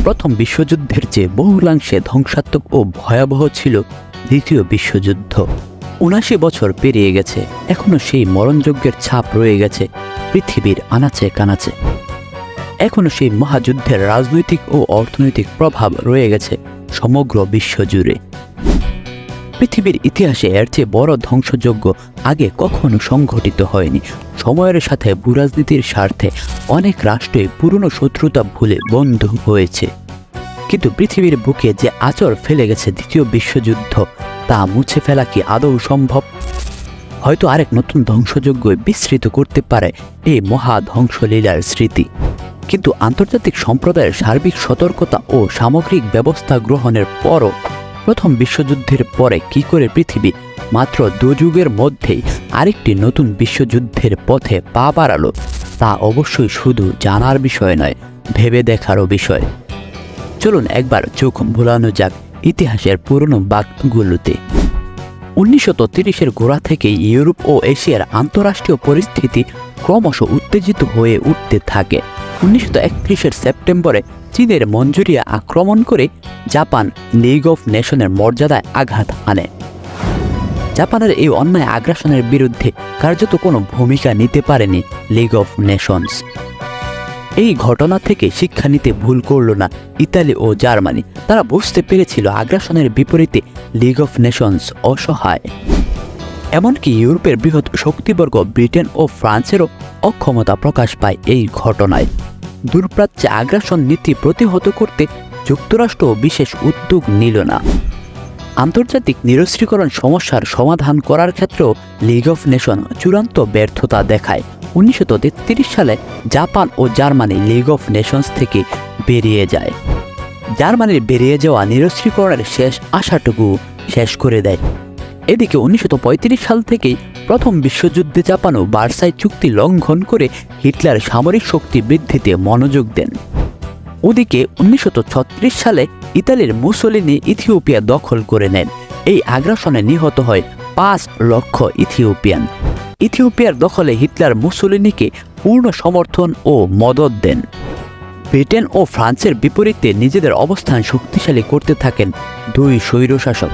প্রথম বিশ্বযুদ্ধের চেয়ে বহুলাংশে ধ্বংসাত্মক ও ভয়াবহ ছিল দ্বিতীয় বিশ্বযুদ্ধ। ৭৯ বছর পেরিয়ে গেছে, এখনো সেই মরণযজ্ঞের ছাপ রয়ে গেছে পৃথিবীর আনাচে কানাচে। এখনো সেই মহাযুদ্ধের রাজনৈতিক ও অর্থনৈতিক প্রভাব রয়ে গেছে সমগ্র বিশ্বজুড়ে। পৃথিবীর ইতিহাসে এর চেয়ে বড় ধ্বংসযজ্ঞ আগে কখনো সংঘটিত হয়নি। সময়ের সাথে ভূরাজনীতির স্বার্থে অনেক রাষ্ট্রই পুরনো শত্রুতা ভুলে বন্ধু হয়েছে, কিন্তু পৃথিবীর বুকে যে আঁচড় ফেলে গেছে দ্বিতীয় বিশ্বযুদ্ধ, তা মুছে ফেলা কি আদৌ সম্ভব? হয়তো আরেক নতুন ধ্বংসযজ্ঞ বিস্তৃত করতে পারে এই মহা ধ্বংসলীলার স্মৃতি, কিন্তু আন্তর্জাতিক সম্প্রদায়ের সার্বিক সতর্কতা ও সামগ্রিক ব্যবস্থা গ্রহণের পরও প্রথম বিশ্বযুদ্ধের পরে কি করে পৃথিবী মাত্র ২ যুগের মধ্যেই আরেকটি নতুন বিশ্বযুদ্ধের পথে পা বাড়ালো, তা অবশ্যই শুধু জানার বিষয় নয়, ভেবে দেখারও বিষয়। চলুন একবার চোখ ভোলানো যাক ইতিহাসের পুরনো বাঁকগুলোতে। ১৯৩০-এর গোড়া থেকেই ইউরোপ ও এশিয়ার আন্তঃরাষ্ট্রীয় পরিস্থিতি ক্রমশ উত্তেজিত হয়ে উঠতে থাকে। ১৯৩১-এর সেপ্টেম্বরে চীনের মঞ্জুরিয়া আক্রমণ করে জাপান লিগ অফ নেশনের মর্যাদায় আঘাত আনে। জাপানের এই অন্যায় আগ্রাসনের বিরুদ্ধে কার্যত কোনো ভূমিকা নিতে পারেনি লিগ অফ নেশনস। এই ঘটনা থেকে শিক্ষা নিতে ভুল করল না ইতালি ও জার্মানি। তারা বুঝতে পেরেছিল আগ্রাসনের বিপরীতে লিগ অফ নেশনস অসহায়। এমনকি ইউরোপের বৃহৎ শক্তিবর্গ ব্রিটেন ও ফ্রান্সেরও অক্ষমতা প্রকাশ পায় এই ঘটনায়। দূরপ্রাচ্যে আগ্রাসন নীতি প্রতিহত করতে যুক্তরাষ্ট্র বিশেষ উদ্যোগ নিল না। আন্তর্জাতিক নিরস্ত্রীকরণ সমস্যার সমাধান করার ক্ষেত্রেও লিগ অফ নেশন চূড়ান্ত ব্যর্থতা দেখায়। ১৯৩৩ সালে জাপান ও জার্মানি লিগ অফ নেশনস থেকে বেরিয়ে যায়। জার্মানির বেরিয়ে যাওয়া নিরস্ত্রীকরণের শেষ আশাটুকু শেষ করে দেয়। এদিকে ১৯৩৫ সাল থেকেই প্রথম বিশ্বযুদ্ধে জাপানও ভার্সাই চুক্তি লঙ্ঘন করে হিটলার সামরিক শক্তি বৃদ্ধিতে মনোযোগ দেন। ওদিকে ১৯৩৬ সালে ইতালির মুসোলিনি ইথিওপিয়া দখল করে নেন। এই আগ্রাসনে নিহত হয় ৫ লক্ষ ইথিওপিয়ান। ইথিওপিয়ার দখলে হিটলার মুসোলিনিকে পূর্ণ সমর্থন ও মদত দেন। ব্রিটেন ও ফ্রান্সের বিপরীতে নিজেদের অবস্থান শক্তিশালী করতে থাকেন দুই স্বৈরশাসক।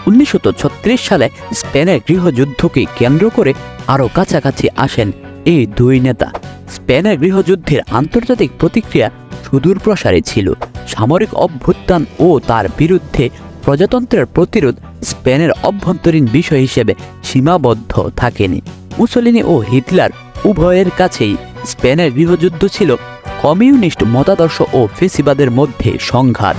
১৯৩৬ সালে স্পেনের গৃহযুদ্ধকে কেন্দ্র করে আরও কাছাকাছি আসেন এই দুই নেতা। স্পেনের গৃহযুদ্ধের আন্তর্জাতিক প্রতিক্রিয়া সুদূর প্রসারী ছিল। সামরিক অভ্যুত্থান ও তার বিরুদ্ধে প্রজাতন্ত্রের প্রতিরোধ স্পেনের অভ্যন্তরীণ বিষয় হিসেবে সীমাবদ্ধ থাকেনি। মুসোলিনি ও হিটলার উভয়ের কাছেই স্পেনের গৃহযুদ্ধ ছিল কমিউনিস্ট মতাদর্শ ও ফেসিবাদের মধ্যে সংঘাত,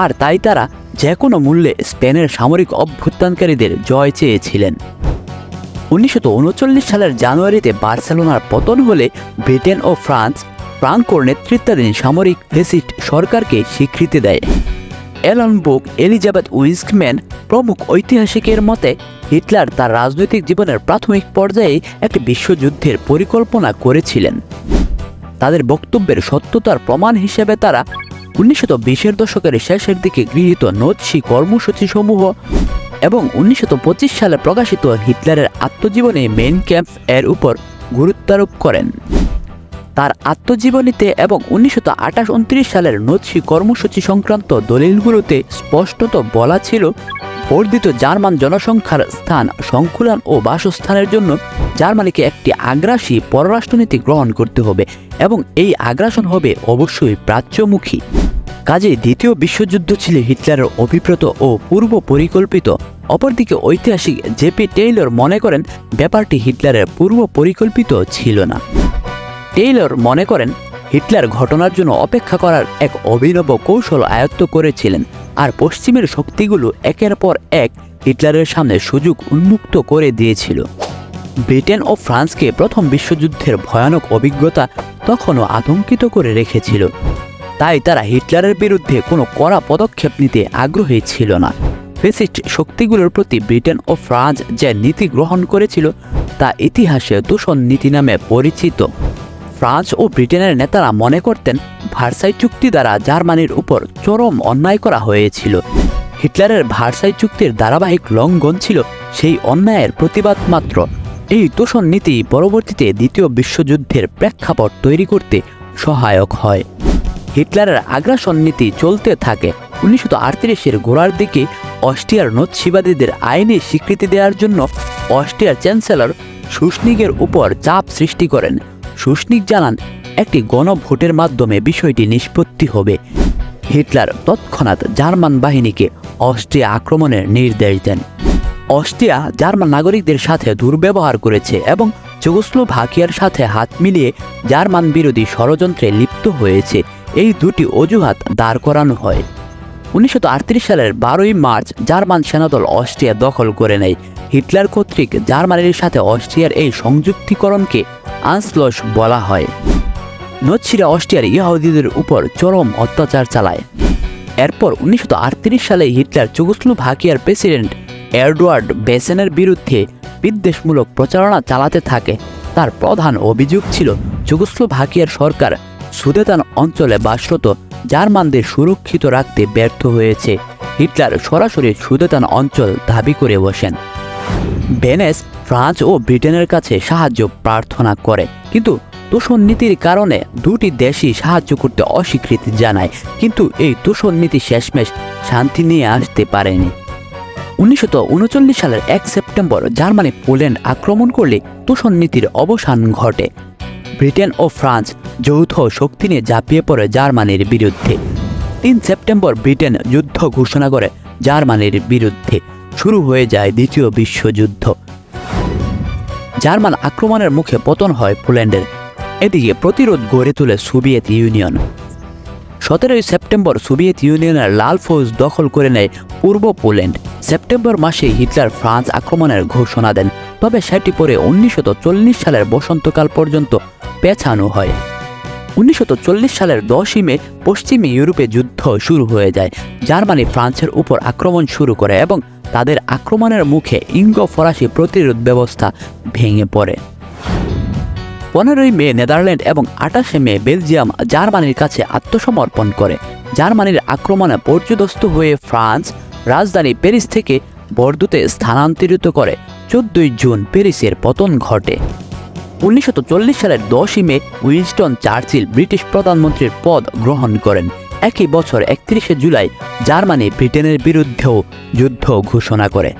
আর তাই তারা যে কোনো মূল্যে স্পেনের সামরিক অভ্যুত্থানকারীদের জয় চেয়েছিলেন। ১৯৩৯ সালের জানুয়ারিতে বার্সেলোনার পতন হলে ব্রিটেন ও ফ্রান্স ফ্রাঙ্কোর নেতৃত্বাধীন সামরিক ফ্যাসিস্ট সরকারকে স্বীকৃতি দেয়। অ্যালান বুক, এলিজাবেথ উইস্কম্যান প্রমুখ ঐতিহাসিকের মতে হিটলার তার রাজনৈতিক জীবনের প্রাথমিক পর্যায়ে একটি বিশ্বযুদ্ধের পরিকল্পনা করেছিলেন। তাদের বক্তব্যের সত্যতার প্রমাণ হিসেবে তারা ১৯২০-এর দশকের শেষের দিকে গৃহীত নাৎসি কর্মসূচিসমূহ এবং ১৯২৫ সালে প্রকাশিত হিটলারের আত্মজীবনী মেইন ক্যাম্প এর উপর গুরুত্বারোপ করেন। তার আত্মজীবনীতে এবং ১৯২৮-২৯ সালের নাৎসি কর্মসূচি সংক্রান্ত দলিলগুলোতে স্পষ্টত বলা ছিল, বর্ধিত জার্মান জনসংখ্যার স্থান সংকুলান ও বাসস্থানের জন্য জার্মানিকে একটি আগ্রাসী পররাষ্ট্রনীতি গ্রহণ করতে হবে এবং এই আগ্রাসন হবে অবশ্যই প্রাচ্যমুখী। কাজেই দ্বিতীয় বিশ্বযুদ্ধ ছিল হিটলারের অভিপ্রেত ও পূর্ব পরিকল্পিত। অপরদিকে ঐতিহাসিক জেপি টেইলর মনে করেন ব্যাপারটি হিটলারের পূর্ব পরিকল্পিত ছিল না। টেইলর মনে করেন হিটলার ঘটনার জন্য অপেক্ষা করার এক অভিনব কৌশল আয়ত্ত করেছিলেন, আর পশ্চিমের শক্তিগুলো একের পর এক হিটলারের সামনে সুযোগ উন্মুক্ত করে দিয়েছিল। ব্রিটেন ও ফ্রান্সকে প্রথম বিশ্বযুদ্ধের ভয়ানক অভিজ্ঞতা তখনও আতঙ্কিত করে রেখেছিল, তাই তারা হিটলারের বিরুদ্ধে কোনো কড়া পদক্ষেপ নিতে আগ্রহী ছিল না। ফ্যাসিস্ট শক্তিগুলোর প্রতি ব্রিটেন ও ফ্রান্স যে নীতি গ্রহণ করেছিল তা ইতিহাসে দূষণ নীতি নামে পরিচিত। ফ্রান্স ও ব্রিটেনের নেতারা মনে করতেন ভার্সাই চুক্তি দ্বারা জার্মানির উপর চরম অন্যায় করা হয়েছিল। হিটলারের ভার্সাই চুক্তির ধারাবাহিক লঙ্ঘন ছিল সেই অন্যায়ের প্রতিবাদ মাত্র। এই তোষণ নীতি পরবর্তীতে দ্বিতীয় বিশ্বযুদ্ধের প্রেক্ষাপট তৈরি করতে সহায়ক হয়। হিটলারের আগ্রাসন নীতি চলতে থাকে। 1938-এর গোড়ার দিকে অস্ট্রিয়ার নৎসিবাদীদের আইনি স্বীকৃতি দেওয়ার জন্য অস্ট্রিয়ার চ্যান্সেলর শুশনিগের উপর চাপ সৃষ্টি করেন। শুশনিগ জানান একটি গণভোটের মাধ্যমে বিষয়টি নিষ্পত্তি হবে। হিটলার তৎক্ষণাৎ জার্মান বাহিনীকে অস্ট্রিয়া আক্রমণের নির্দেশ দেন। অস্ট্রিয়া জার্মান নাগরিকদের সাথে দুর্ব্যবহার করেছে এবং চেকোস্লোভাকিয়ার সাথে হাত মিলিয়ে জার্মান বিরোধী ষড়যন্ত্রে লিপ্ত হয়েছে, এই দুটি অজুহাত দাঁড় করানো হয়। 1938 সালের 12ই মার্চ জার্মান সেনাদল অস্ট্রিয়া দখল করে নেয়। হিটলার কর্তৃক জার্মানির সাথে অস্ট্রিয়ার এই সংযুক্তিকরণকে আনস্লস বলা হয়। নৎসিরা অস্ট্রিয়ার ইহুদিদের উপর চরম অত্যাচার চালায়। এরপর 1938 সালে হিটলার চেকোস্লোভাকিয়ার প্রেসিডেন্ট এডওয়ার্ড বেসেনের বিরুদ্ধে বিদ্বেষমূলক প্রচারণা চালাতে থাকে। তার প্রধান অভিযোগ ছিল চেকোস্লোভাকিয়ার সরকার সুদেতান অঞ্চলে বাসরত জার্মানদের সুরক্ষিত রাখতে ব্যর্থ হয়েছে। হিটলার সরাসরি সুদেতান অঞ্চল দাবি করে বসেন। বেনেস ফ্রান্স ও ব্রিটেনের কাছে সাহায্য প্রার্থনা করে, কিন্তু তোষণ নীতির কারণে দুটি দেশই সাহায্য করতে অস্বীকৃতি জানায়। কিন্তু এই তোষণ নীতি শেষমেশ শান্তি নিয়ে আসতে পারেনি। 1939 সালের 1 সেপ্টেম্বর জার্মানি পোল্যান্ড আক্রমণ করলে তোষণ নীতির অবসান ঘটে। ব্রিটেন ও ফ্রান্স যৌথ শক্তি নিয়ে ঝাঁপিয়ে পড়ে জার্মানির বিরুদ্ধে। 3 সেপ্টেম্বর ব্রিটেন যুদ্ধ ঘোষণা করে জার্মানির বিরুদ্ধে। শুরু হয়ে যায় দ্বিতীয় বিশ্বযুদ্ধ। জার্মান আক্রমণের মুখে পতন হয় পোল্যান্ডের। এদিকে প্রতিরোধ গড়ে তোলে সোভিয়েত ইউনিয়ন। 17 সেপ্টেম্বর সোভিয়েত ইউনিয়নের লাল ফৌজ দখল করে নেয় পূর্ব পোল্যান্ড। সেপ্টেম্বর মাসে হিটলার ফ্রান্স আক্রমণের ঘোষণা দেন, তবে সেটি পরে 1940 সালের বসন্তকাল পর্যন্ত পেছানো হয়। 1940 সালের 10ই মে পশ্চিমী ইউরোপে যুদ্ধ শুরু হয়ে যায়। জার্মানি ফ্রান্সের উপর আক্রমণ শুরু করে এবং তাদের আক্রমণের মুখে ইঙ্গো ফরাসি প্রতিরোধ ব্যবস্থা ভেঙে পড়ে। 15ই মে নেদারল্যান্ড এবং 28শে মে বেলজিয়াম জার্মানির কাছে আত্মসমর্পণ করে। জার্মানির আক্রমণে পর্যুদস্ত হয়ে ফ্রান্স রাজধানী প্যারিস থেকে বর্দুতে স্থানান্তরিত করে। 14ই জুন প্যারিসের পতন ঘটে। 1940 সালের 10ই মে উইনস্টন চার্চিল ব্রিটিশ প্রধানমন্ত্রীর পদ গ্রহণ করেন। একই বছর 31শে জুলাই জার্মানি ব্রিটেনের বিরুদ্ধেও যুদ্ধ ঘোষণা করে।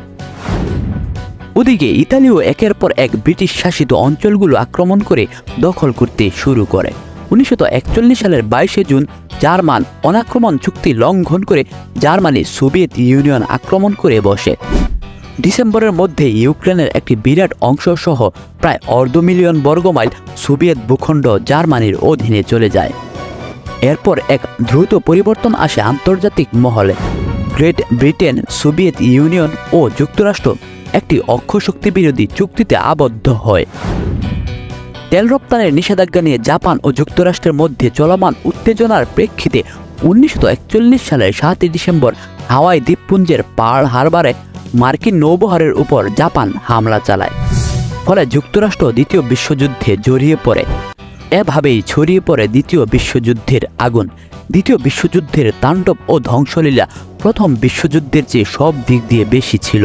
ওদিকে ইতালিও একের পর এক ব্রিটিশ শাসিত অঞ্চলগুলো আক্রমণ করে দখল করতে শুরু করে। 1941 সালের 22শে জুন জার্মান অনাক্রমণ চুক্তি লঙ্ঘন করে জার্মানি সোভিয়েত ইউনিয়ন আক্রমণ করে বসে। ডিসেম্বরের মধ্যে ইউক্রেনের একটি বিরাট অংশ সহ প্রায় 250,000 বর্গমাইল সোভিয়েত ভূখণ্ড জার্মানির অধীনে চলে যায়। এরপর এক দ্রুত পরিবর্তন আসে আন্তর্জাতিক মহলে। গ্রেট ব্রিটেন, সোভিয়েত ইউনিয়ন ও যুক্তরাষ্ট্র একটি অক্ষশক্তি বিরোধী চুক্তিতে আবদ্ধ হয়। তেল রপ্তানির নিষেধাজ্ঞা নিয়ে জাপান ও যুক্তরাষ্ট্রের মধ্যে চলমান উত্তেজনার প্রেক্ষিতে 1941 সালের 7 ডিসেম্বর হাওয়াই দ্বীপপুঞ্জের পার্ল হারবারে মার্কিন নৌবহরের উপর জাপান হামলা চালায়। ফলে যুক্তরাষ্ট্র দ্বিতীয় বিশ্বযুদ্ধে জড়িয়ে পড়ে। এভাবেই ছড়িয়ে পড়ে দ্বিতীয় বিশ্বযুদ্ধের আগুন। দ্বিতীয় বিশ্বযুদ্ধের তাণ্ডব ও ধ্বংসলীলা প্রথম বিশ্বযুদ্ধের চেয়ে সব দিক দিয়ে বেশি ছিল।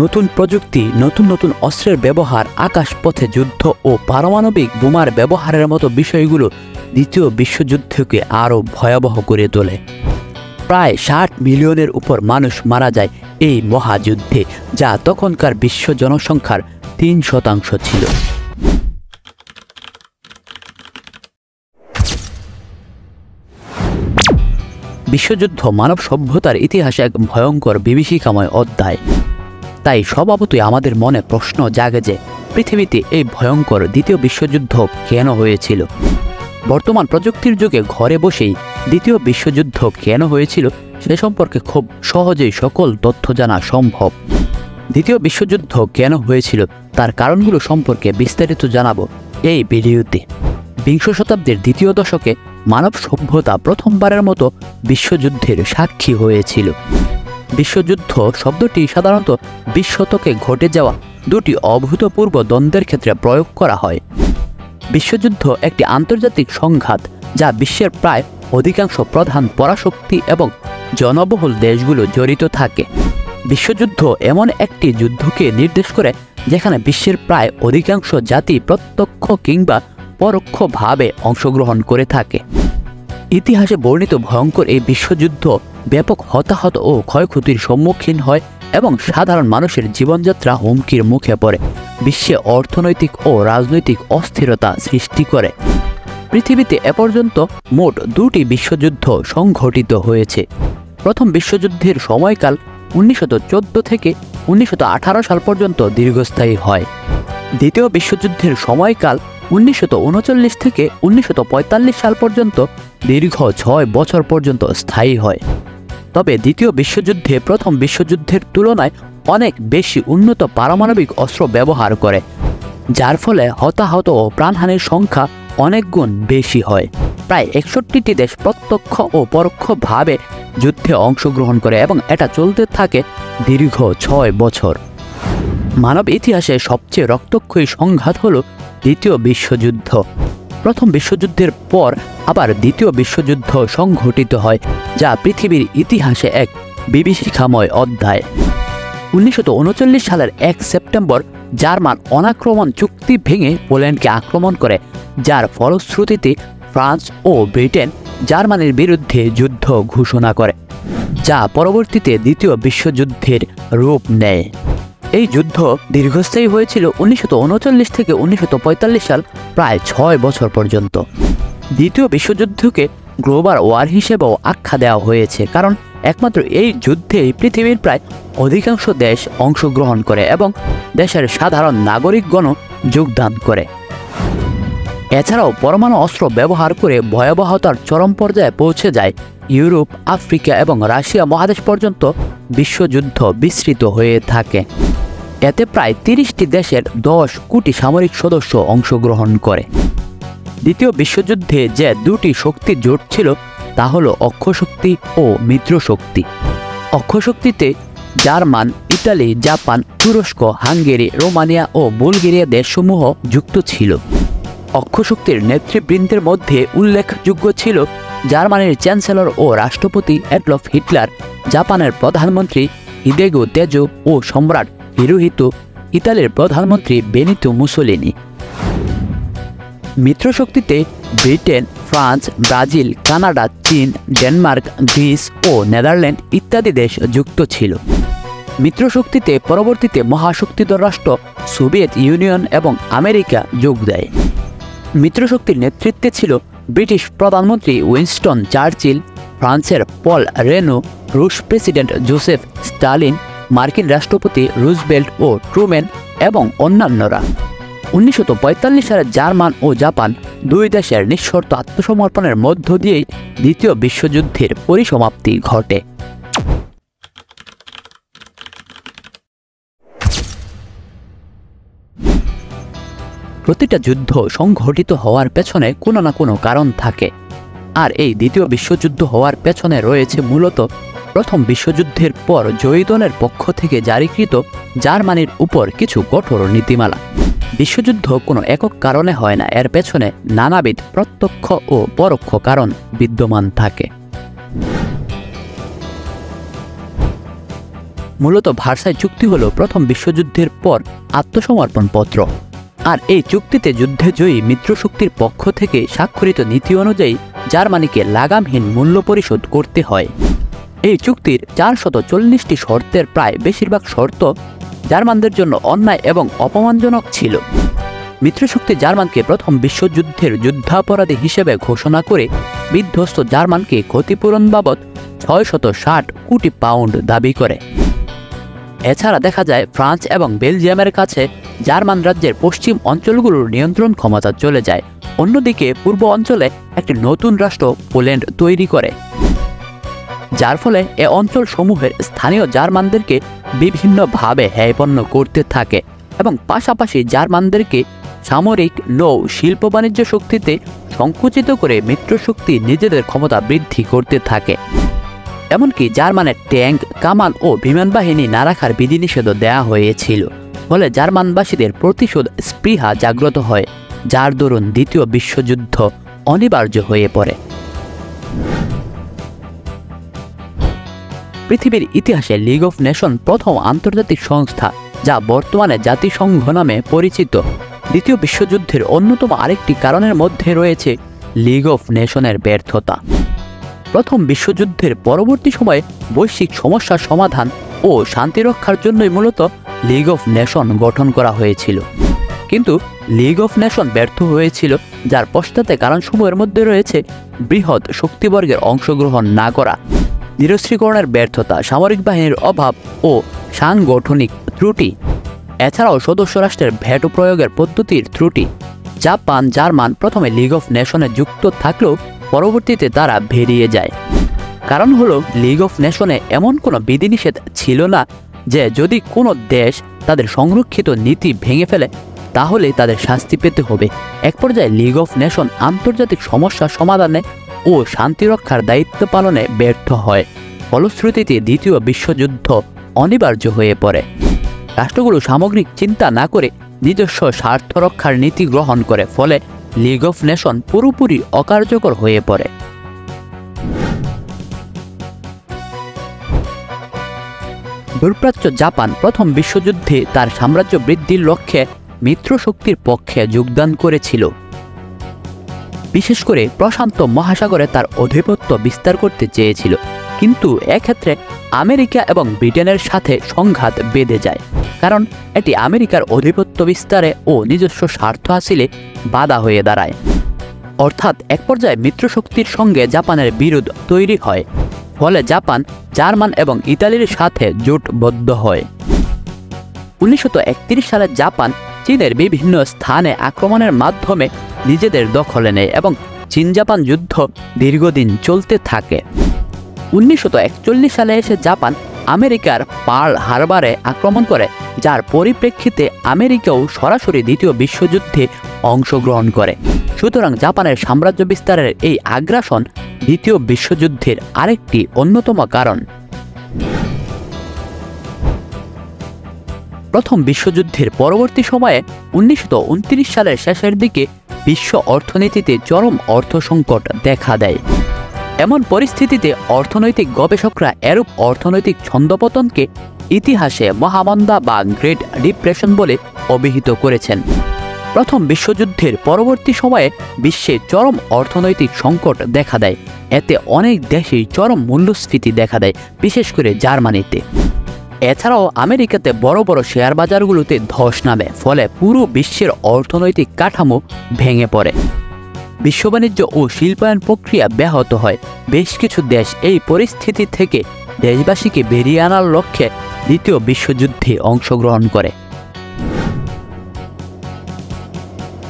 নতুন প্রযুক্তি, নতুন নতুন অস্ত্রের ব্যবহার, আকাশপথে যুদ্ধ ও পারমাণবিক বোমার ব্যবহারের মতো বিষয়গুলো দ্বিতীয় বিশ্বযুদ্ধকে আরও ভয়াবহ করে তোলে। প্রায় 60 মিলিয়নের উপর মানুষ মারা যায় এই মহাযুদ্ধে, যা তখনকার বিশ্ব জনসংখ্যার 3% ছিল। বিশ্বযুদ্ধ মানব সভ্যতার ইতিহাসে এক ভয়ঙ্কর বিভীষিকাময় অধ্যায়। তাই স্বভাবতই আমাদের মনে প্রশ্ন জাগে যে পৃথিবীতে এই ভয়ঙ্কর দ্বিতীয় বিশ্বযুদ্ধ কেন হয়েছিল। বর্তমান প্রযুক্তির যুগে ঘরে বসেই দ্বিতীয় বিশ্বযুদ্ধ কেন হয়েছিল সে সম্পর্কে খুব সহজেই সকল তথ্য জানা সম্ভব। দ্বিতীয় বিশ্বযুদ্ধ কেন হয়েছিল তার কারণগুলো সম্পর্কে বিস্তারিত জানাবো এই ভিডিওতে। বিংশ শতাব্দীর দ্বিতীয় দশকে মানব সভ্যতা প্রথমবারের মতো বিশ্বযুদ্ধের সাক্ষী হয়েছিল। বিশ্বযুদ্ধ শব্দটি সাধারণত 20 শতকে ঘটে যাওয়া দুটি অভূতপূর্ব দ্বন্দ্বের ক্ষেত্রে প্রয়োগ করা হয়। বিশ্বযুদ্ধ একটি আন্তর্জাতিক সংঘাত যা বিশ্বের প্রায় অধিকাংশ প্রধান পরাশক্তি এবং জনবহুল দেশগুলো জড়িত থাকে। বিশ্বযুদ্ধ এমন একটি যুদ্ধকে নির্দেশ করে যেখানে বিশ্বের প্রায় অধিকাংশ জাতি প্রত্যক্ষ কিংবা পরোক্ষভাবে অংশগ্রহণ করে থাকে। ইতিহাসে বর্ণিত ভয়ঙ্কর এই বিশ্বযুদ্ধ ব্যাপক হতাহত ও ক্ষয়ক্ষতির সম্মুখীন হয় এবং সাধারণ মানুষের জীবনযাত্রা হুমকির মুখে পড়ে, বিশ্বে অর্থনৈতিক ও রাজনৈতিক অস্থিরতা সৃষ্টি করে। পৃথিবীতে এ পর্যন্ত মোট 2টি বিশ্বযুদ্ধ সংঘটিত হয়েছে। প্রথম বিশ্বযুদ্ধের সময়কাল 1914 থেকে 1918 সাল পর্যন্ত দীর্ঘস্থায়ী হয়। দ্বিতীয় বিশ্বযুদ্ধের সময়কাল 1939 থেকে 1945 সাল পর্যন্ত দীর্ঘ 6 বছর পর্যন্ত স্থায়ী হয়। তবে দ্বিতীয় বিশ্বযুদ্ধে প্রথম বিশ্বযুদ্ধের তুলনায় অনেক বেশি উন্নত পারমাণবিক অস্ত্র ব্যবহার করে, যার ফলে হতাহত ও প্রাণহানির সংখ্যা অনেক গুণ বেশি হয়। প্রায় 61টি দেশ প্রত্যক্ষ ও পরোক্ষভাবে যুদ্ধে অংশগ্রহণ করে এবং এটা চলতে থাকে দীর্ঘ 6 বছর। মানব ইতিহাসে সবচেয়ে রক্তক্ষয়ী সংঘাত হল দ্বিতীয় বিশ্বযুদ্ধ। প্রথম বিশ্বযুদ্ধের পর আবার দ্বিতীয় বিশ্বযুদ্ধ সংঘটিত হয়, যা পৃথিবীর ইতিহাসে এক বিভীষিকাময় অধ্যায়। 1939 সালের 1 সেপ্টেম্বর জার্মান অনাক্রমণ চুক্তি ভেঙে পোল্যান্ডকে আক্রমণ করে, যার ফলশ্রুতিতে ফ্রান্স ও ব্রিটেন জার্মানির বিরুদ্ধে যুদ্ধ ঘোষণা করে, যা পরবর্তীতে দ্বিতীয় বিশ্বযুদ্ধের রূপ নেয়। এই যুদ্ধ দীর্ঘস্থায়ী হয়েছিল 1939 থেকে 1945 সাল, প্রায় 6 বছর পর্যন্ত। দ্বিতীয় বিশ্বযুদ্ধকে গ্লোবাল ওয়ার হিসেবেও আখ্যা দেওয়া হয়েছে, কারণ একমাত্র এই যুদ্ধেই পৃথিবীর প্রায় অধিকাংশ দেশ অংশগ্রহণ করে এবং দেশের সাধারণ নাগরিকগণও যোগদান করে। এছাড়াও পরমাণু অস্ত্র ব্যবহার করে ভয়াবহতার চরম পর্যায়ে পৌঁছে যায় ইউরোপ, আফ্রিকা এবং রাশিয়া মহাদেশ পর্যন্ত বিশ্বযুদ্ধ বিস্তৃত হয়ে থাকে। এতে প্রায় 30টি দেশের 10 কোটি সামরিক সদস্য অংশগ্রহণ করে। দ্বিতীয় বিশ্বযুদ্ধে যে 2টি শক্তি জোট ছিল তা হল অক্ষশক্তি ও মিত্রশক্তি। অক্ষশক্তিতে জার্মান, ইতালি, জাপান, তুরস্ক, হাঙ্গেরি, রোমানিয়া ও বুলগেরিয়া দেশসমূহ যুক্ত ছিল। অক্ষশক্তির নেতৃবৃন্দের মধ্যে উল্লেখযোগ্য ছিল জার্মানির চ্যান্সেলর ও রাষ্ট্রপতি অ্যাডলফ হিটলার, জাপানের প্রধানমন্ত্রী হিদেগো তেজো ও সম্রাট হিরোহিতো, ইতালির প্রধানমন্ত্রী বেনিতো মুসোলিনি। মিত্রশক্তিতে ব্রিটেন, ফ্রান্স, ব্রাজিল, কানাডা, চীন, ডেনমার্ক, গ্রিস ও নেদারল্যান্ড ইত্যাদি দেশ যুক্ত ছিল। মিত্রশক্তিতে পরবর্তীতে মহাশক্তিধর রাষ্ট্র সোভিয়েত ইউনিয়ন এবং আমেরিকা যোগ দেয়। মিত্রশক্তির নেতৃত্বে ছিল ব্রিটিশ প্রধানমন্ত্রী উইনস্টন চার্চিল, ফ্রান্সের পল রেনো, রুশ প্রেসিডেন্ট জোসেফ স্টালিন, মার্কিন রাষ্ট্রপতি রুজভেল্ট ও ট্রুম্যান এবং অন্যান্যরা। 1945 সালে জার্মান ও জাপান 2 দেশের নিঃশর্ত আত্মসমর্পণের মধ্য দিয়েই দ্বিতীয় বিশ্বযুদ্ধের পরিসমাপ্তি ঘটে। প্রতিটা যুদ্ধ সংঘটিত হওয়ার পেছনে কোনো না কোনো কারণ থাকে, আর এই দ্বিতীয় বিশ্বযুদ্ধ হওয়ার পেছনে রয়েছে মূলত প্রথম বিশ্বযুদ্ধের পর জয়ী দলের পক্ষ থেকে জারিকৃত জার্মানির উপর কিছু কঠোর নীতিমালা। বিশ্বযুদ্ধ কোনো একক কারণে হয় না, এর পেছনে নানাবিধ প্রত্যক্ষ ও পরোক্ষ কারণ বিদ্যমান থাকে। মূলত ভার্সাই চুক্তি হলো প্রথম বিশ্বযুদ্ধের পর আত্মসমর্পণ পত্র, আর এই চুক্তিতে যুদ্ধে জয়ী মিত্রশক্তির পক্ষ থেকে স্বাক্ষরিত নীতি অনুযায়ী জার্মানিকে লাগামহীন মূল্য পরিশোধ করতে হয়। এই চুক্তির 440টি শর্তের প্রায় বেশিরভাগ শর্ত জার্মানদের জন্য অন্যায় এবং অপমানজনক ছিল। মিত্রশক্তি জার্মানকে প্রথম বিশ্বযুদ্ধের যুদ্ধাপরাধী হিসেবে ঘোষণা করে বিধ্বস্ত জার্মানকে ক্ষতিপূরণ বাবদ 660 কোটি পাউন্ড দাবি করে। এছাড়া দেখা যায় ফ্রান্স এবং বেলজিয়ামের কাছে জার্মান রাজ্যের পশ্চিম অঞ্চলগুলোর নিয়ন্ত্রণ ক্ষমতা চলে যায়। অন্যদিকে পূর্ব অঞ্চলে একটি নতুন রাষ্ট্র পোল্যান্ড তৈরি করে, যার ফলে এ অঞ্চল সমূহের স্থানীয় জার্মানদেরকে বিভিন্নভাবে হ্যায়পন্ন করতে থাকে এবং পাশাপাশি জার্মানদেরকে সামরিক, নৌ, শিল্প বাণিজ্য শক্তিতে সংকুচিত করে মিত্রশক্তি নিজেদের ক্ষমতা বৃদ্ধি করতে থাকে। এমনকি জার্মানের ট্যাঙ্ক, কামান ও বিমান বাহিনী না রাখার বিধিনিষেধও দেওয়া হয়েছিল, ফলে জার্মানবাসীদের প্রতিশোধ স্পৃহা জাগ্রত হয়, যার দরুন দ্বিতীয় বিশ্বযুদ্ধ অনিবার্য হয়ে পড়ে। পৃথিবীর ইতিহাসে লিগ অফ নেশন প্রথম আন্তর্জাতিক সংস্থা, যা বর্তমানে জাতিসংঘ নামে পরিচিত। দ্বিতীয় বিশ্বযুদ্ধের অন্যতম আরেকটি কারণের মধ্যে রয়েছে লিগ অফ নেশনের ব্যর্থতা। প্রথম বিশ্বযুদ্ধের পরবর্তী সময়ে বৈশ্বিক সমস্যার সমাধান ও শান্তি রক্ষার জন্যই মূলত লিগ অফ নেশন গঠন করা হয়েছিল। কিন্তু লিগ অফ নেশন ব্যর্থ হয়েছিল, যার পশ্চাতে কারণসমূহের মধ্যে রয়েছে বৃহৎ শক্তিবর্গের অংশগ্রহণ না করা, নিরস্ত্রীকরণের ব্যর্থতা, সামরিক বাহিনীর অভাব ও সাংগঠনিক ত্রুটি। এছাড়াও সদস্য রাষ্ট্রের ভেটো প্রয়োগের পদ্ধতির ত্রুটি। জাপান, জার্মান প্রথমে লিগ অফ নেশনে যুক্ত থাকলেও পরবর্তীতে তারা বেরিয়ে যায়। কারণ হলো লিগ অফ নেশনে এমন কোনো বিধিনিষেধ ছিল না যে যদি কোনো দেশ তাদের সংরক্ষিত নীতি ভেঙে ফেলে তাহলে তাদের শাস্তি পেতে হবে। এক পর্যায়ে লিগ অফ নেশন আন্তর্জাতিক সমস্যা সমাধানে ও শান্তি রক্ষার দায়িত্ব পালনে ব্যর্থ হয়। ফলশ্রুতিতে দ্বিতীয় বিশ্বযুদ্ধ অনিবার্য হয়ে পড়ে। রাষ্ট্রগুলো সামগ্রিক চিন্তা না করে নিজস্ব স্বার্থ রক্ষার নীতি গ্রহণ করে, ফলে লিগ অফ নেশন পুরোপুরি অকার্যকর হয়ে পড়ে। দূরপ্রাচ্য জাপান প্রথম বিশ্বযুদ্ধে তার সাম্রাজ্য বৃদ্ধির লক্ষ্যে মিত্র শক্তির পক্ষে যোগদান করেছিল। বিশেষ করে প্রশান্ত মহাসাগরে তার আধিপত্য বিস্তার করতে চেয়েছিল, কিন্তু এক্ষেত্রে আমেরিকা এবং ব্রিটেনের সাথে সংঘাত বেঁধে যায়, কারণ এটি আমেরিকার আধিপত্য বিস্তারে ও নিজস্ব স্বার্থ হাসিলে বাধা হয়ে দাঁড়ায়। অর্থাৎ এক পর্যায়ে মিত্রশক্তির সঙ্গে জাপানের বিরোধ তৈরি হয়, ফলে জাপান, জার্মান এবং ইতালির সাথে জোটবদ্ধ হয়। 1931 সালে জাপান চীনের বিভিন্ন স্থানে আক্রমণের মাধ্যমে নিজেদের দখলে নেয় এবং চীন জাপান যুদ্ধ দীর্ঘদিন চলতে থাকে। 1941 সালে এসে জাপান আমেরিকার পার্ল হারবারে আক্রমণ করে, যার পরিপ্রেক্ষিতে আমেরিকাও সরাসরি দ্বিতীয় বিশ্বযুদ্ধে অংশগ্রহণ করে। সুতরাং জাপানের সাম্রাজ্য বিস্তারের এই আগ্রাসন দ্বিতীয় বিশ্বযুদ্ধের আরেকটি অন্যতম কারণ। প্রথম বিশ্বযুদ্ধের পরবর্তী সময়ে 1929 সালের শেষের দিকে বিশ্ব অর্থনীতিতে চরম অর্থ সংকট দেখা দেয়। এমন পরিস্থিতিতে অর্থনৈতিক গবেষকরা এরূপ অর্থনৈতিক ছন্দপতনকে ইতিহাসে মহামন্দা বা গ্রেট ডিপ্রেশন বলে অভিহিত করেছেন। প্রথম বিশ্বযুদ্ধের পরবর্তী সময়ে বিশ্বে চরম অর্থনৈতিক সংকট দেখা দেয়। এতে অনেক দেশেই চরম মূল্যস্ফীতি দেখা দেয়, বিশেষ করে জার্মানিতে। এছাড়াও আমেরিকাতে বড় বড় শেয়ার বাজারগুলোতে ধস নামে, ফলে পুরো বিশ্বের অর্থনৈতিক কাঠামো ভেঙে পড়ে। বিশ্ব বাণিজ্য ও শিল্পায়ন প্রক্রিয়া ব্যাহত হয়। বেশ কিছু দেশ এই পরিস্থিতি থেকে দেশবাসীকে বেরিয়ে আনার লক্ষ্যে দ্বিতীয় বিশ্বযুদ্ধে অংশগ্রহণ করে।